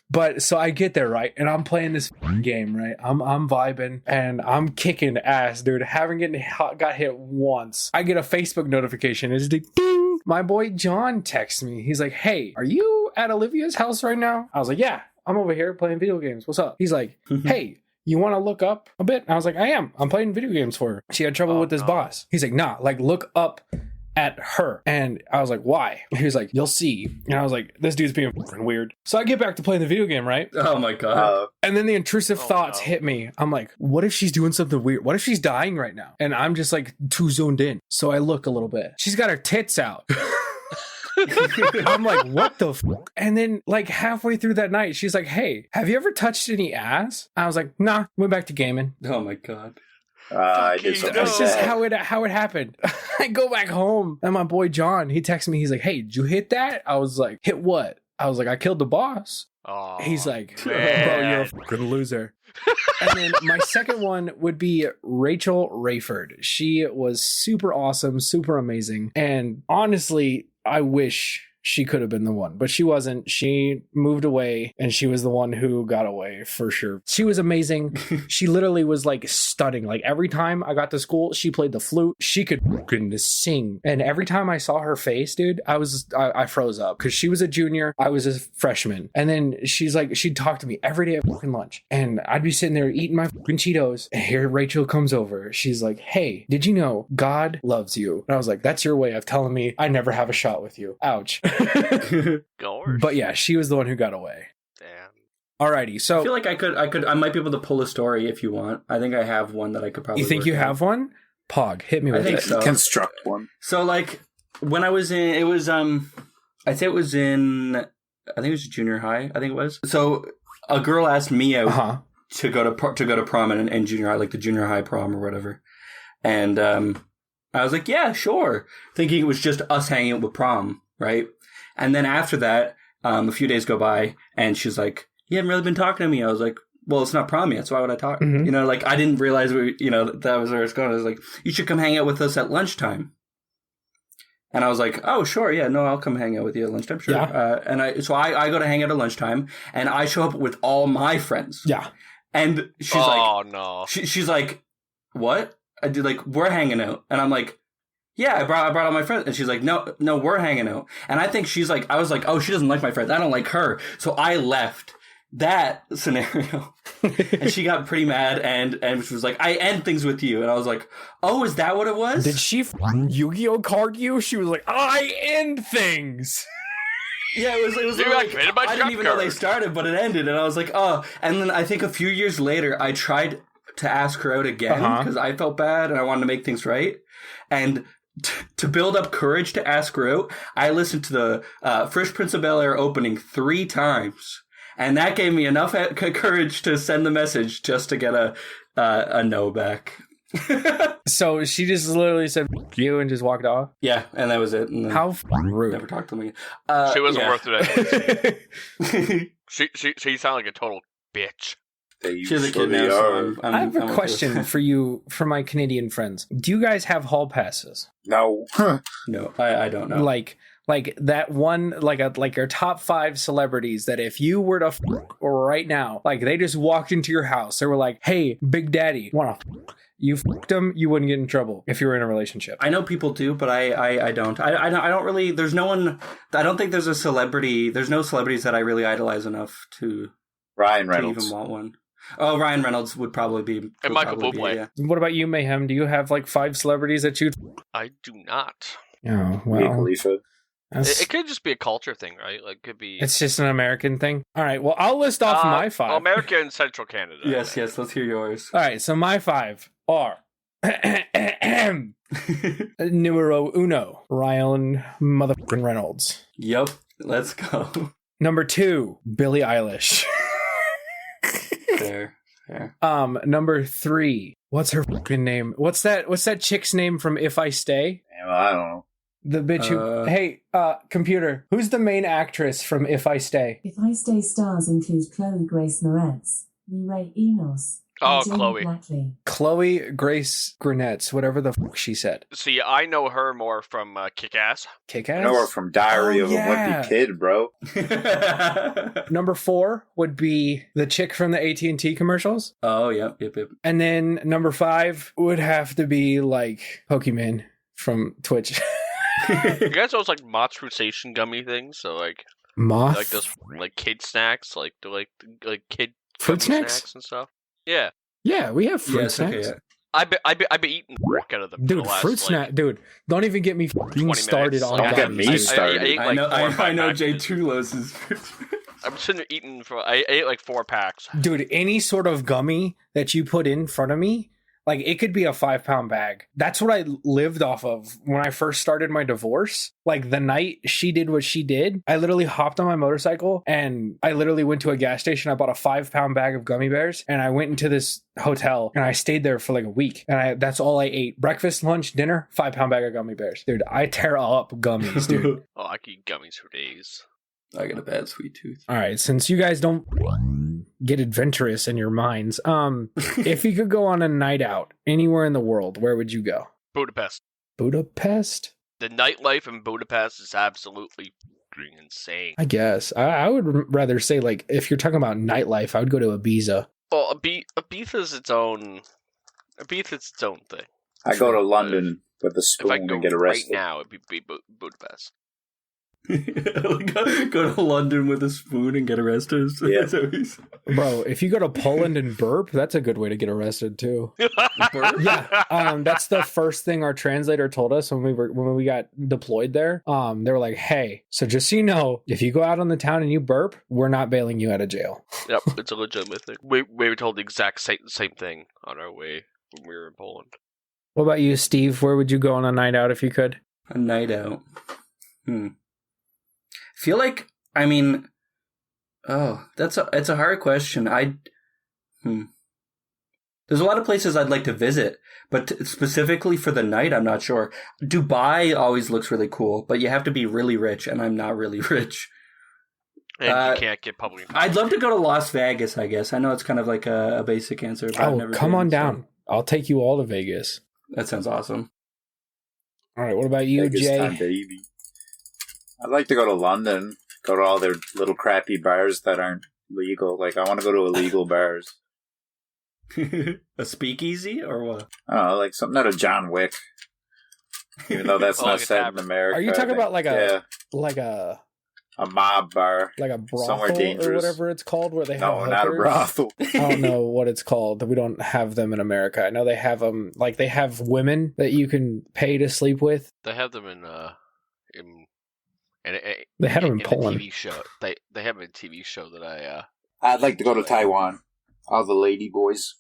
But so I get there, right? And I'm playing this game, right? I'm vibing and I'm kicking ass, dude. Haven't got hit once. I get a Facebook notification. It's like, ding! My boy John texts me. He's like, "Hey, are you at Olivia's house right now?" I was like, "Yeah, I'm over here playing video games. What's up?" He's like, "Hey, you want to look up a bit?" And I was like, "I am. I'm playing video games for her. She had trouble with this boss." He's like, "Nah, like look up at her." And I was like, "Why?" He was like, "You'll see." And I was like, "This dude's being fucking weird." So I get back to playing the video game, right? Oh my God. And then the intrusive thoughts hit me. I'm like, what if she's doing something weird? What if she's dying right now? And I'm just like too zoned in. So I look a little bit. She's got her tits out. I'm like, what the fuck? And then like halfway through that night, she's like, "Hey, have you ever touched any ass?" I was like, "Nah, went back to gaming." Oh my God. I did something. That's just how it happened. I go back home and my boy John, he texts me. He's like, "Hey, did you hit that?" I was like, "Hit what?" I was like, "I killed the boss." Oh, he's like, man. "Bro, you're a fucking loser." And then my second one would be Rachel Rayford. She was super awesome, super amazing. And honestly, I wish she could have been the one, but she wasn't. She moved away and she was the one who got away for sure. She was amazing. She literally was like stunning. Like every time I got to school, she played the flute. She could fucking sing. And every time I saw her face, dude, I froze up because she was a junior. I was a freshman. And then she'd talk to me every day at fucking lunch. And I'd be sitting there eating my fucking Cheetos. And here Rachel comes over. She's like, "Hey, did you know God loves you?" And I was like, "That's your way of telling me I never have a shot with you." Ouch. But yeah, she was the one who got away. Damn. Alrighty, so I feel like I might be able to pull a story if you want. I think I have one that I could probably. You think you have one? Pog, hit me with I think it. so. Construct one. So like when I was in, it was I think it was junior high. I think it was. So a girl asked me out to go to prom in junior high, like the junior high prom or whatever, and I was like, "Yeah, sure," thinking it was just us hanging out with prom, right? And then after that, a few days go by, and she's like, "You haven't really been talking to me." I was like, "Well, it's not prom yet, so why would I talk?" Mm-hmm. You know, like I didn't realize that was where it's going. I was like, "You should come hang out with us at lunchtime." And I was like, "Oh, sure, yeah, no, I'll come hang out with you at lunchtime, sure." Yeah. And I go to hang out at lunchtime, and I show up with all my friends. Yeah. And she's no. She's like, what? I did like, we're hanging out. And I'm like, yeah, I brought all my friends. And she's like, no, we're hanging out. And I think she's like, I was like, oh, she doesn't like my friends. I don't like her. So I left that scenario. And she got pretty mad and she was like, I end things with you. And I was like, oh, is that what it was? Did she Yu-Gi-Oh card you? She was like, I end things. Yeah, it was like I didn't even know they started, but it ended. And I was like, oh. And then I think a few years later, I tried to ask her out again because I felt bad and I wanted to make things right. And to build up courage to ask her out, I listened to the Fresh Prince of Bel-Air opening 3 times. And that gave me enough courage to send the message just to get a no back. So she just literally said "F you" and just walked off? Yeah, and that was it. And how rude. Never talked to me. She wasn't worth it. She sounded like a total bitch. She's a kid now, so I have a question for you, for my Canadian friends. Do you guys have hall passes? No. No, I don't know. Like that one, like your top 5 celebrities that if you were to right now, like they just walked into your house, they were like, hey, Big Daddy, wanna you fucked them, you wouldn't get in trouble if you were in a relationship. I know people do, but I don't. I don't really. There's no one. I don't think there's a celebrity. There's no celebrities that I really idolize enough to Ryan Reynolds. To even want one. Oh, Ryan Reynolds would probably be. And Michael Bublé. Yeah. What about you, Mayhem? Do you have like 5 celebrities that you'd? I do not. Oh well. It could just be a culture thing, right? Like, could be. It's just an American thing. All right. Well, I'll list off my 5. America and Central Canada. Yes. Let's hear yours. All right. So my 5 are numero uno, Ryan motherfucking Reynolds. Yep. Let's go. Number 2, Billie Eilish. Fair. Number 3. What's her fucking name? What's that chick's name from If I Stay? Well, I don't know. The bitch who... Hey, computer, who's the main actress from If I Stay? If I Stay stars include Chloe Grace Moretz, Mireille Enos, Oh, and Jamie Chloe. Blackley. Chloe Grace Grenetz, whatever the fuck she said. See, I know her more from Kick-Ass. Kick-Ass? I know her from Diary of a Wimpy Kid, bro. Number 4 would be the chick from the AT&T commercials. Oh, yep. And then number 5 would have to be like Pokemon from Twitch. You guys know those like Mott's Crustacean gummy things? So like Moth? like those like kid snacks, like kid fruit snacks and stuff. Yeah. Yeah, we have fruit snacks. Okay, yeah. I be eating work out of them. Dude, fruit snack, dude. Don't even get me started on Don't get me started. I know Jay Tulos is. I'm sitting there eating I ate like 4 packs. Dude, any sort of gummy that you put in front of me, like it could be a 5-pound bag. That's what I lived off of when I first started my divorce. Like the night she did what she did, I literally hopped on my motorcycle and I literally went to a gas station. I bought a 5-pound bag of gummy bears and I went into this hotel and I stayed there for like a week. And that's all I ate. Breakfast, lunch, dinner, 5-pound bag of gummy bears. Dude, I tear up gummies, dude. Oh, I could eat gummies for days. I got a bad sweet tooth. All right, since you guys don't get adventurous in your minds, if you could go on a night out anywhere in the world, where would you go? Budapest. Budapest? The nightlife in Budapest is absolutely insane. I guess. I would rather say, like, if you're talking about nightlife, I would go to Ibiza. Well, Ibiza's its own thing. I go to London with a spoon and get arrested. Right now, it'd be Budapest. Go to London with a spoon and get arrested. Yeah. Bro, if you go to Poland and burp, that's a good way to get arrested too. Yeah, that's the first thing our translator told us when we got deployed there. They were like, "Hey, so just so you know, if you go out on the town and you burp, we're not bailing you out of jail." Yep, it's a legitimate thing. We were told the exact same thing on our way when we were in Poland. What about you, Steve? Where would you go on a night out if you could? A night out. Feel like, I mean, it's a hard question. There's a lot of places I'd like to visit, but specifically for the night, I'm not sure. Dubai always looks really cool, but you have to be really rich, and I'm not really rich. And you can't get public. I'd love to go to Las Vegas, I guess. I know it's kind of like a basic answer. But I've never come been, on down. I'll take you all to Vegas. That sounds awesome. All right, what about you, Vegas Jay? time, baby. I'd like to go to London, go to all their little crappy bars that aren't legal. Like, I want to go to illegal bars. A speakeasy or what? Oh, like something out of John Wick. Even though that's not set in America. Are you talking about like a mob bar, like a somewhere brothel dangerous, or whatever it's called, where they have no, not a hookers? brothel. I don't know what it's called. We don't have them in America. I know they have them. Like they have women that you can pay to sleep with. They have them in They had them in a Poland. TV show. They have a TV show that I'd like to go to Taiwan. All the lady boys.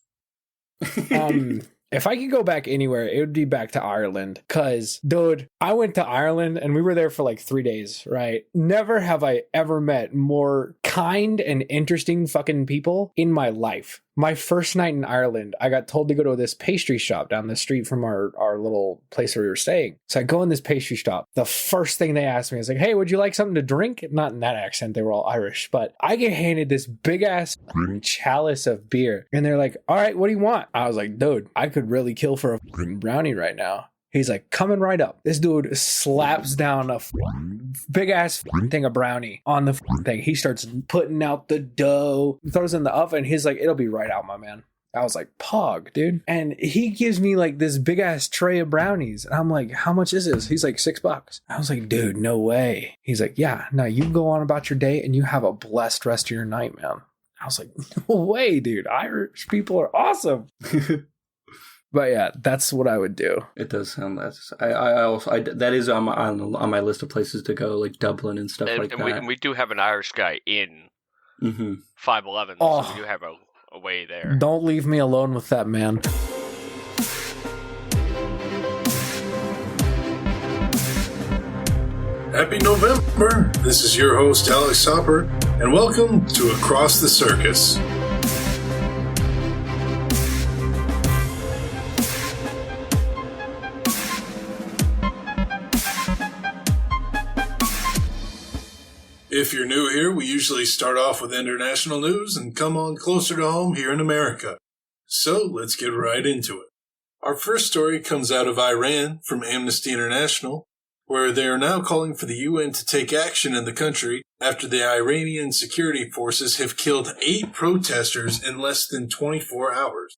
If I could go back anywhere, it would be back to Ireland. Cause, dude, I went to Ireland and we were there for like 3 days, right? Never have I ever met more kind and interesting fucking people in my life. My first night in Ireland, I got told to go to this pastry shop down the street from our little place where we were staying. So I go in this pastry shop. The first thing they asked me is like, hey, would you like something to drink? Not in that accent. They were all Irish. But I get handed this big ass chalice of beer. And they're like, all right, what do you want? I was like, dude, I could really kill for a brownie right now. He's like, coming right up. This dude slaps down a big ass thing of brownie on the thing. He starts putting out the dough, throws it in the oven. He's like, it'll be right out, my man. I was like, pog, dude. And he gives me like this big ass tray of brownies. And I'm like, how much is this? He's like, $6. I was like, dude, no way. He's like, yeah, no, you go on about your day and you have a blessed rest of your night, man. I was like, no way, dude. Irish people are awesome. But yeah, that's what I would do. It does sound that. That is on my list of places to go, like Dublin and stuff like that. We do have an Irish guy in 511, Oh. so we do have a way there. Don't leave me alone with that, man. Happy November! This is your host, Alex Hopper, and welcome to Across the Circus. If you're new here, we usually start off with international news and come on closer to home here in America. So let's get right into it. Our first story comes out of Iran from Amnesty International, where they are now calling for the UN to take action in the country after the Iranian security forces have killed 8 protesters in less than 24 hours.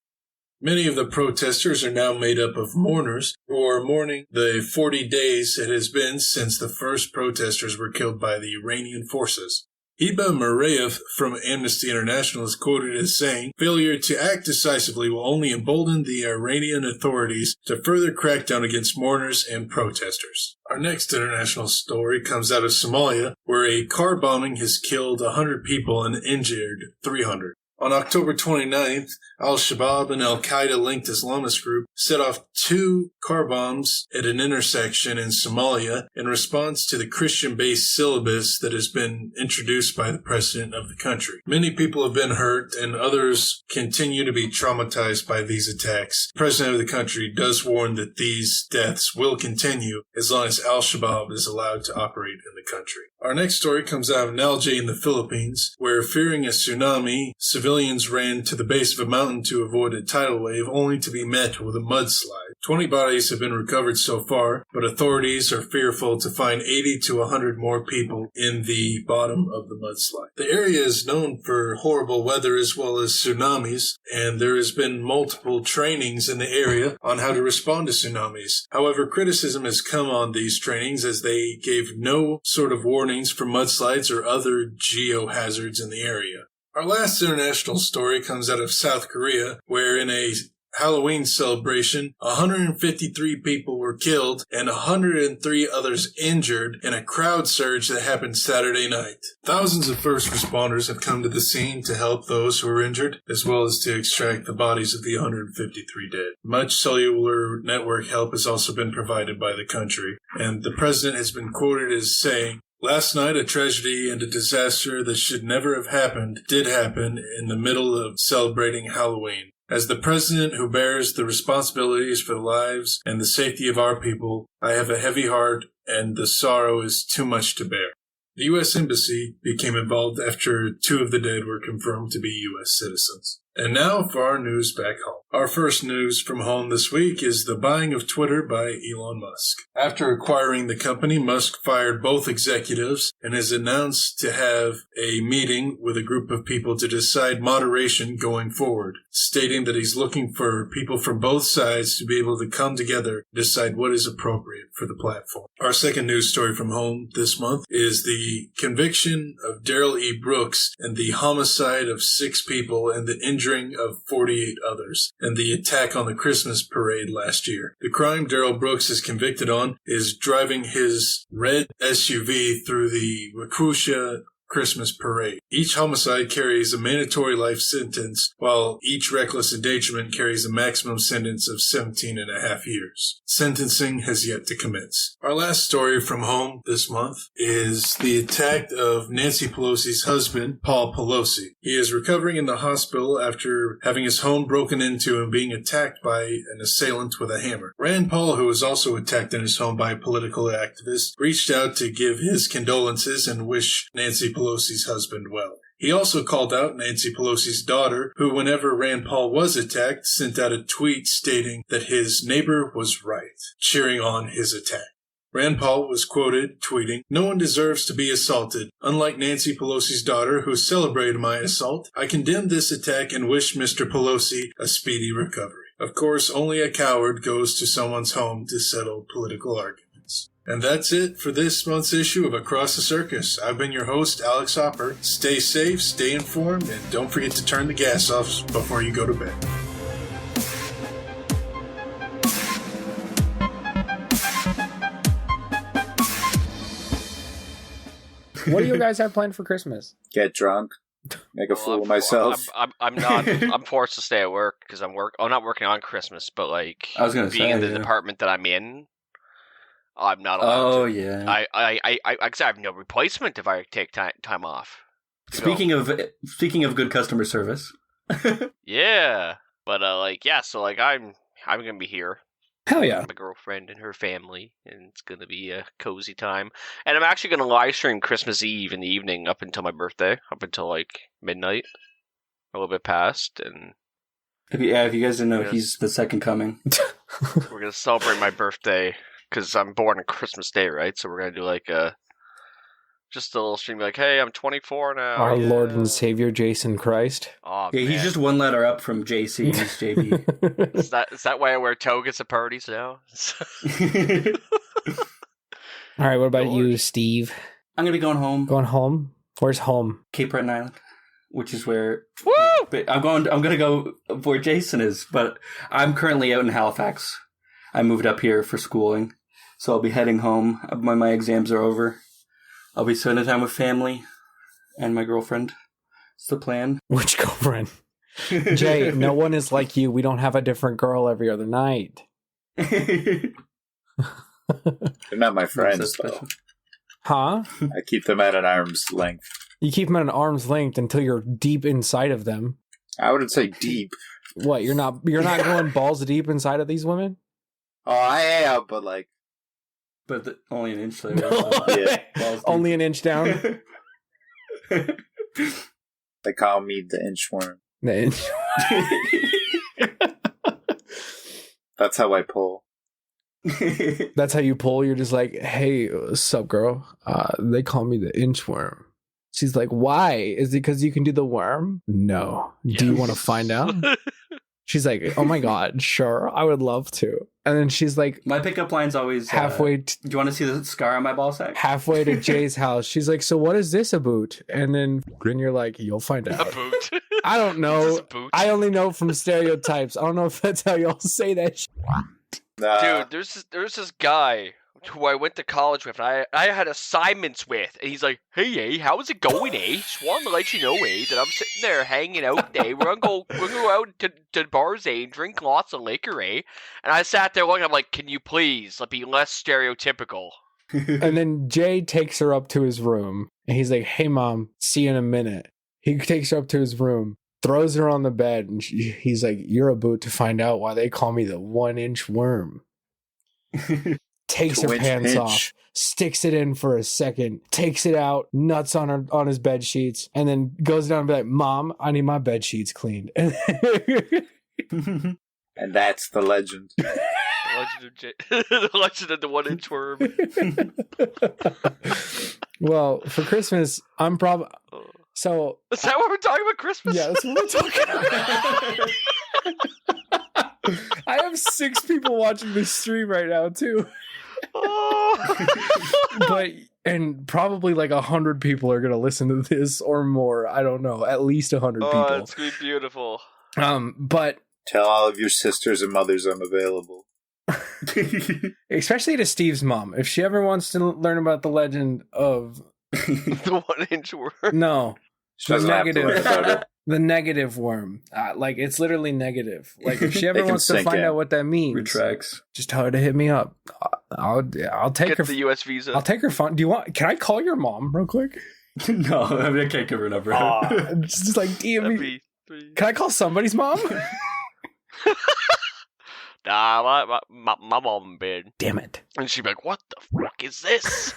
Many of the protesters are now made up of mourners who are mourning the 40 days it has been since the first protesters were killed by the Iranian forces. Hiba Murayev from Amnesty International is quoted as saying, "Failure to act decisively will only embolden the Iranian authorities to further crack down against mourners and protesters." Our next international story comes out of Somalia, where a car bombing has killed 100 people and injured 300. On October 29th, Al-Shabaab, an al-Qaeda-linked Islamist group, set off 2 car bombs at an intersection in Somalia in response to the Christian-based syllabus that has been introduced by the president of the country. Many people have been hurt, and others continue to be traumatized by these attacks. The president of the country does warn that these deaths will continue as long as Al-Shabaab is allowed to operate in the country. Our next story comes out of Nalje in the Philippines, where fearing a tsunami, civilians ran to the base of a mountain to avoid a tidal wave, only to be met with a mudslide. 20 bodies have been recovered so far, but authorities are fearful to find 80 to 100 more people in the bottom of the mudslide. The area is known for horrible weather as well as tsunamis, and there has been multiple trainings in the area on how to respond to tsunamis. However, criticism has come on these trainings as they gave no sort of warnings for mudslides or other geohazards in the area. Our last international story comes out of South Korea, where in a Halloween celebration, 153 people were killed and 103 others injured in a crowd surge that happened Saturday night. Thousands of first responders have come to the scene to help those who were injured, as well as to extract the bodies of the 153 dead. Much cellular network help has also been provided by the country, and the president has been quoted as saying, "Last night, a tragedy and a disaster that should never have happened did happen in the middle of celebrating Halloween. As the president who bears the responsibilities for the lives and the safety of our people, I have a heavy heart and the sorrow is too much to bear." The U.S. Embassy became involved after 2 of the dead were confirmed to be U.S. citizens. And now for our news back home. Our first news from home this week is the buying of Twitter by Elon Musk. After acquiring the company, Musk fired both executives and has announced to have a meeting with a group of people to decide moderation going forward, stating that he's looking for people from both sides to be able to come together and decide what is appropriate for the platform. Our second news story from home this month is the conviction of Daryl E. Brooks and the homicide of 6 people and the injuring of 48 others, and the attack on the Christmas parade last year. The crime Daryl Brooks is convicted on is driving his red SUV through the Waukesha Christmas parade. Each homicide carries a mandatory life sentence, while each reckless endangerment carries a maximum sentence of 17 and a half years. Sentencing has yet to commence. Our last story from home this month is the attack of Nancy Pelosi's husband, Paul Pelosi. He is recovering in the hospital after having his home broken into and being attacked by an assailant with a hammer. Rand Paul, who was also attacked in his home by a political activist, reached out to give his condolences and wish Nancy Pelosi's husband well. He also called out Nancy Pelosi's daughter, who, whenever Rand Paul was attacked, sent out a tweet stating that his neighbor was right, cheering on his attack. Rand Paul was quoted tweeting, "No one deserves to be assaulted. Unlike Nancy Pelosi's daughter, who celebrated my assault, I condemn this attack and wish Mr. Pelosi a speedy recovery." Of course, only a coward goes to someone's home to settle political arguments. And that's it for this month's issue of Across the Circus. I've been your host, Alex Hopper. Stay safe, stay informed, and don't forget to turn the gas off before you go to bed. What do you guys have planned for Christmas? Get drunk. Make a fool of myself. I'm not. I'm forced to stay at work because I'm not working on Christmas, but like I was gonna being say, in the yeah. department that I'm in, I'm not allowed Oh, to. yeah. I have no replacement if I take time off. Speaking of good customer service. Yeah, but so I'm gonna be here. Hell yeah. My girlfriend and her family, and it's gonna be a cozy time. And I'm actually gonna live stream Christmas Eve in the evening up until my birthday, up until like midnight, a little bit past, and If you guys didn't know, he's the second coming. we're gonna celebrate my birthday because I'm born on Christmas Day, right? So we're gonna do like just a little stream, like, hey, I'm 24 now. Our Lord and Savior, Jason Christ. Oh, Yeah, man. he's just one letter up from JC. He's JB. Is that why I wear togas at parties now? All right, what about you, Steve? I'm gonna be going home. Going home? Where's home? Cape Breton Island, which is where. But I'm gonna go where Jason is, but I'm currently out in Halifax. I moved up here for schooling, so I'll be heading home when my exams are over. I'll be spending time with family and my girlfriend. It's the plan. Which girlfriend? Jay, no one is like you. We don't have a different girl every other night. They're not my friends, though. Huh? I keep them at an arm's length. You keep them at an arm's length until you're deep inside of them. I wouldn't say deep. What, you're not going balls deep inside of these women? Oh, I am, but like... But only an inch there. So. Yeah. Only an inch down? They call me the inchworm. The inch. That's how I pull. That's how you pull? You're just like, hey, sup, girl? They call me the inchworm. She's like, why? Is it because you can do the worm? No. Do you want to find out? She's like, oh my God, sure, I would love to. And then she's like, my pickup line's always halfway. Do you want to see the scar on my ball sack? Halfway to Jay's house, she's like, so what is this about? And then you're like, you'll find out. A boot. I don't know. I only know from stereotypes. I don't know if that's how y'all say that shit. Dude, there's this guy who I went to college with, and I had assignments with, and he's like, hey, how's it going, Just wanted to let you know, that I'm sitting there hanging out, we're gonna go out to bars, and drink lots of liquor, And I sat there looking, I'm like, can you please be less stereotypical? And then Jay takes her up to his room, and he's like, hey, Mom, see you in a minute. He takes her up to his room, throws her on the bed, and he's like, you're about to find out why they call me the 1-inch worm. Takes her pants off, sticks it in for a second, takes it out, nuts on his bed sheets, and then goes down and be like, Mom, I need my bed sheets cleaned. And tape. And that's the legend. The legend of the 1-inch worm. Well, for Christmas, I'm probably... So... Is that what we're talking about, Christmas? Yeah, that's what we're talking about. I have 6 people watching this stream right now, too. But... And probably like 100 people are going to listen to this or more. I don't know. At least 100 people. Oh, it's going to be beautiful. But... Tell all of your sisters and mothers I'm available. Especially to Steve's mom. If she ever wants to learn about the legend of... the 1-inch worm? No. She doesn't have to learn about it. The negative worm. Like, it's literally negative. Like, if she ever wants to find out what that means... Retracts. Just tell her to hit me up. I'll take Get her... the US visa. I'll take her phone. Do you want... Can I call your mom real quick? No, I mean, I can't give her a number. Just like, DM me. Can I call somebody's mom? Nah, my mom in bed. Damn it. And she'd be like, what the fuck is this?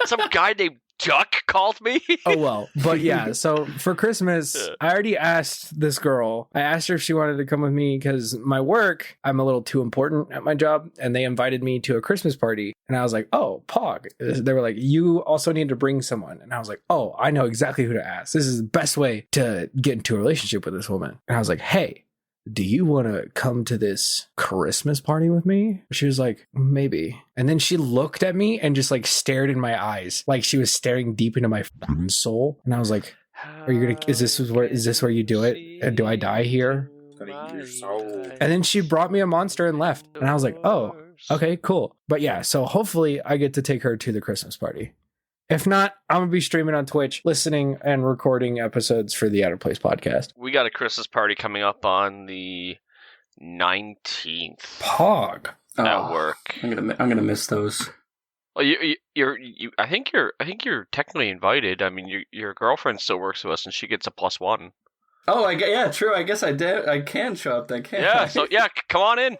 Some guy named Duck called me? Oh, well. But yeah, so for Christmas, I already asked this girl. I asked her if she wanted to come with me because my work, I'm a little too important at my job. And they invited me to a Christmas party. And I was like, oh, Pog. They were like, you also need to bring someone. And I was like, oh, I know exactly who to ask. This is the best way to get into a relationship with this woman. And I was like, hey, do you want to come to this Christmas party with me? She was like, maybe. And then she looked at me and just like stared in my eyes, like she was staring deep into my soul. And I was like, are you going to, is this where you do it? And do I die here? And then she brought me a monster and left. And I was like, oh, okay, cool. But yeah, so hopefully I get to take her to the Christmas party. If not, I'm going to be streaming on Twitch, listening and recording episodes for the Out of Place podcast. We got a Christmas party coming up on the 19th. Pog. At work. I'm gonna miss those. Well, I think you're technically invited. I mean, your girlfriend still works with us, and she gets a +1. Oh, yeah, true. I guess I did. I can show up then, can't I? Yeah. So yeah, come on in.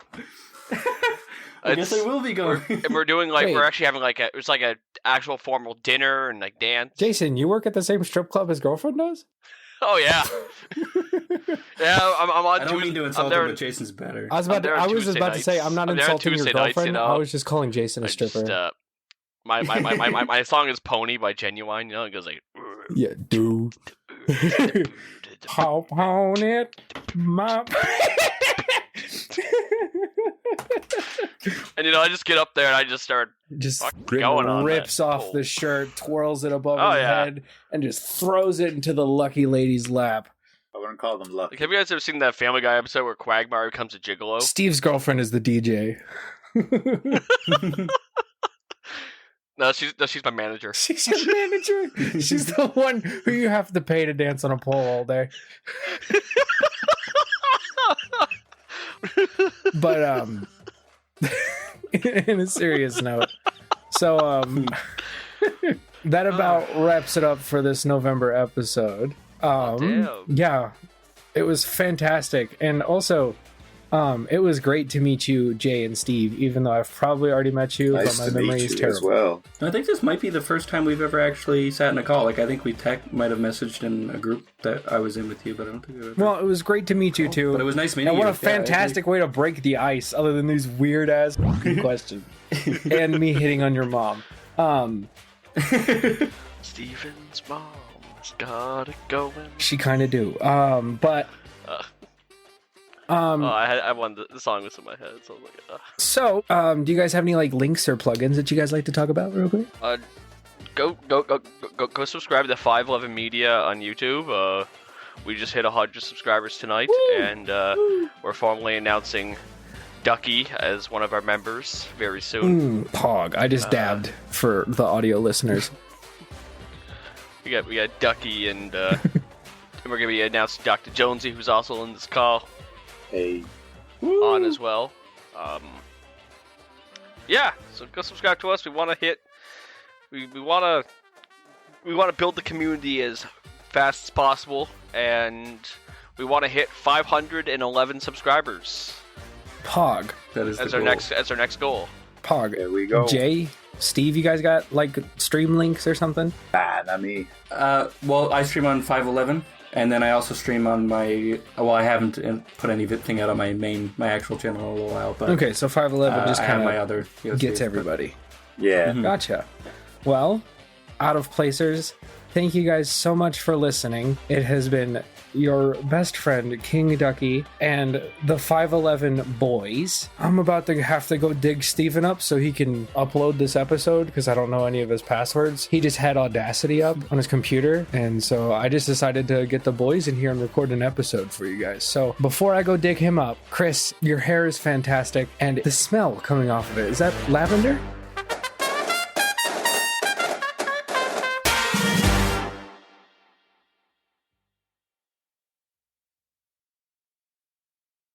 I guess I will be going. We're doing we're actually having it's like a actual formal dinner and like dance. Jason, you work at the same strip club his girlfriend does? Oh yeah. Yeah, I'm on. I don't mean to insult him, but Jason's better. I was about to say I'm not insulting your girlfriend. I was just calling Jason a stripper. My song is "Pony" by Genuine. You know, it goes like, yeah, dude. Hop on it, my. And I just get up there and I just start going on. Rips off the shirt, twirls it above his head, and just throws it into the lucky lady's lap. I wouldn't call them lucky. Like, have you guys ever seen that Family Guy episode where Quagmire becomes a gigolo? Steve's girlfriend is the DJ. No, she's my manager. She's your manager? She's the one who you have to pay to dance on a pole all day. But in a serious note, so that about wraps it up for this November episode. Yeah, it was fantastic, and also it was great to meet you, Jay and Steve, even though I've probably already met you. Nice but my to memory meet is you as terrible. well. I think this might be the first time we've ever actually sat in a call. Like, I think we might have messaged in a group that I was in with you, but I don't think we've ever... Well, it was great to meet you too. But it was nice meeting and you. what a fantastic way to break the ice, other than these weird ass questions and me hitting on your mom. Steven's mom's got it going. She kind of do. But. I won the song was in my head, so I was like, So, do you guys have any links or plugins that you guys like to talk about real quick? Go subscribe to 511 Media on YouTube. We just hit 100 subscribers tonight. Woo! And we're formally announcing Ducky as one of our members very soon. Pog. I just dabbed for the audio listeners. We got Ducky and we're gonna be announcing Dr. Jonesy, who's also in this call. Hey. On as well. Yeah, so go subscribe to us. We want to build the community as fast as possible, and we want to hit 511 subscribers. Pog. That is as our next goal. Pog. There we go. Jay, Steve, you guys got stream links or something? Nah, not me. Well, I stream on 511. And then I also stream on my. Well, I haven't put anything out on my actual channel in a little while. But okay, so 511 just kind my other of gets everybody. Yeah. Gotcha. Well, Out of Placers, thank you guys so much for listening. It has been your best friend, King Ducky, and the 511 boys. I'm about to have to go dig Steven up so he can upload this episode because I don't know any of his passwords. He just had Audacity up on his computer, and so I just decided to get the boys in here and record an episode for you guys. So before I go dig him up, Chris, your hair is fantastic, and the smell coming off of it, is that lavender?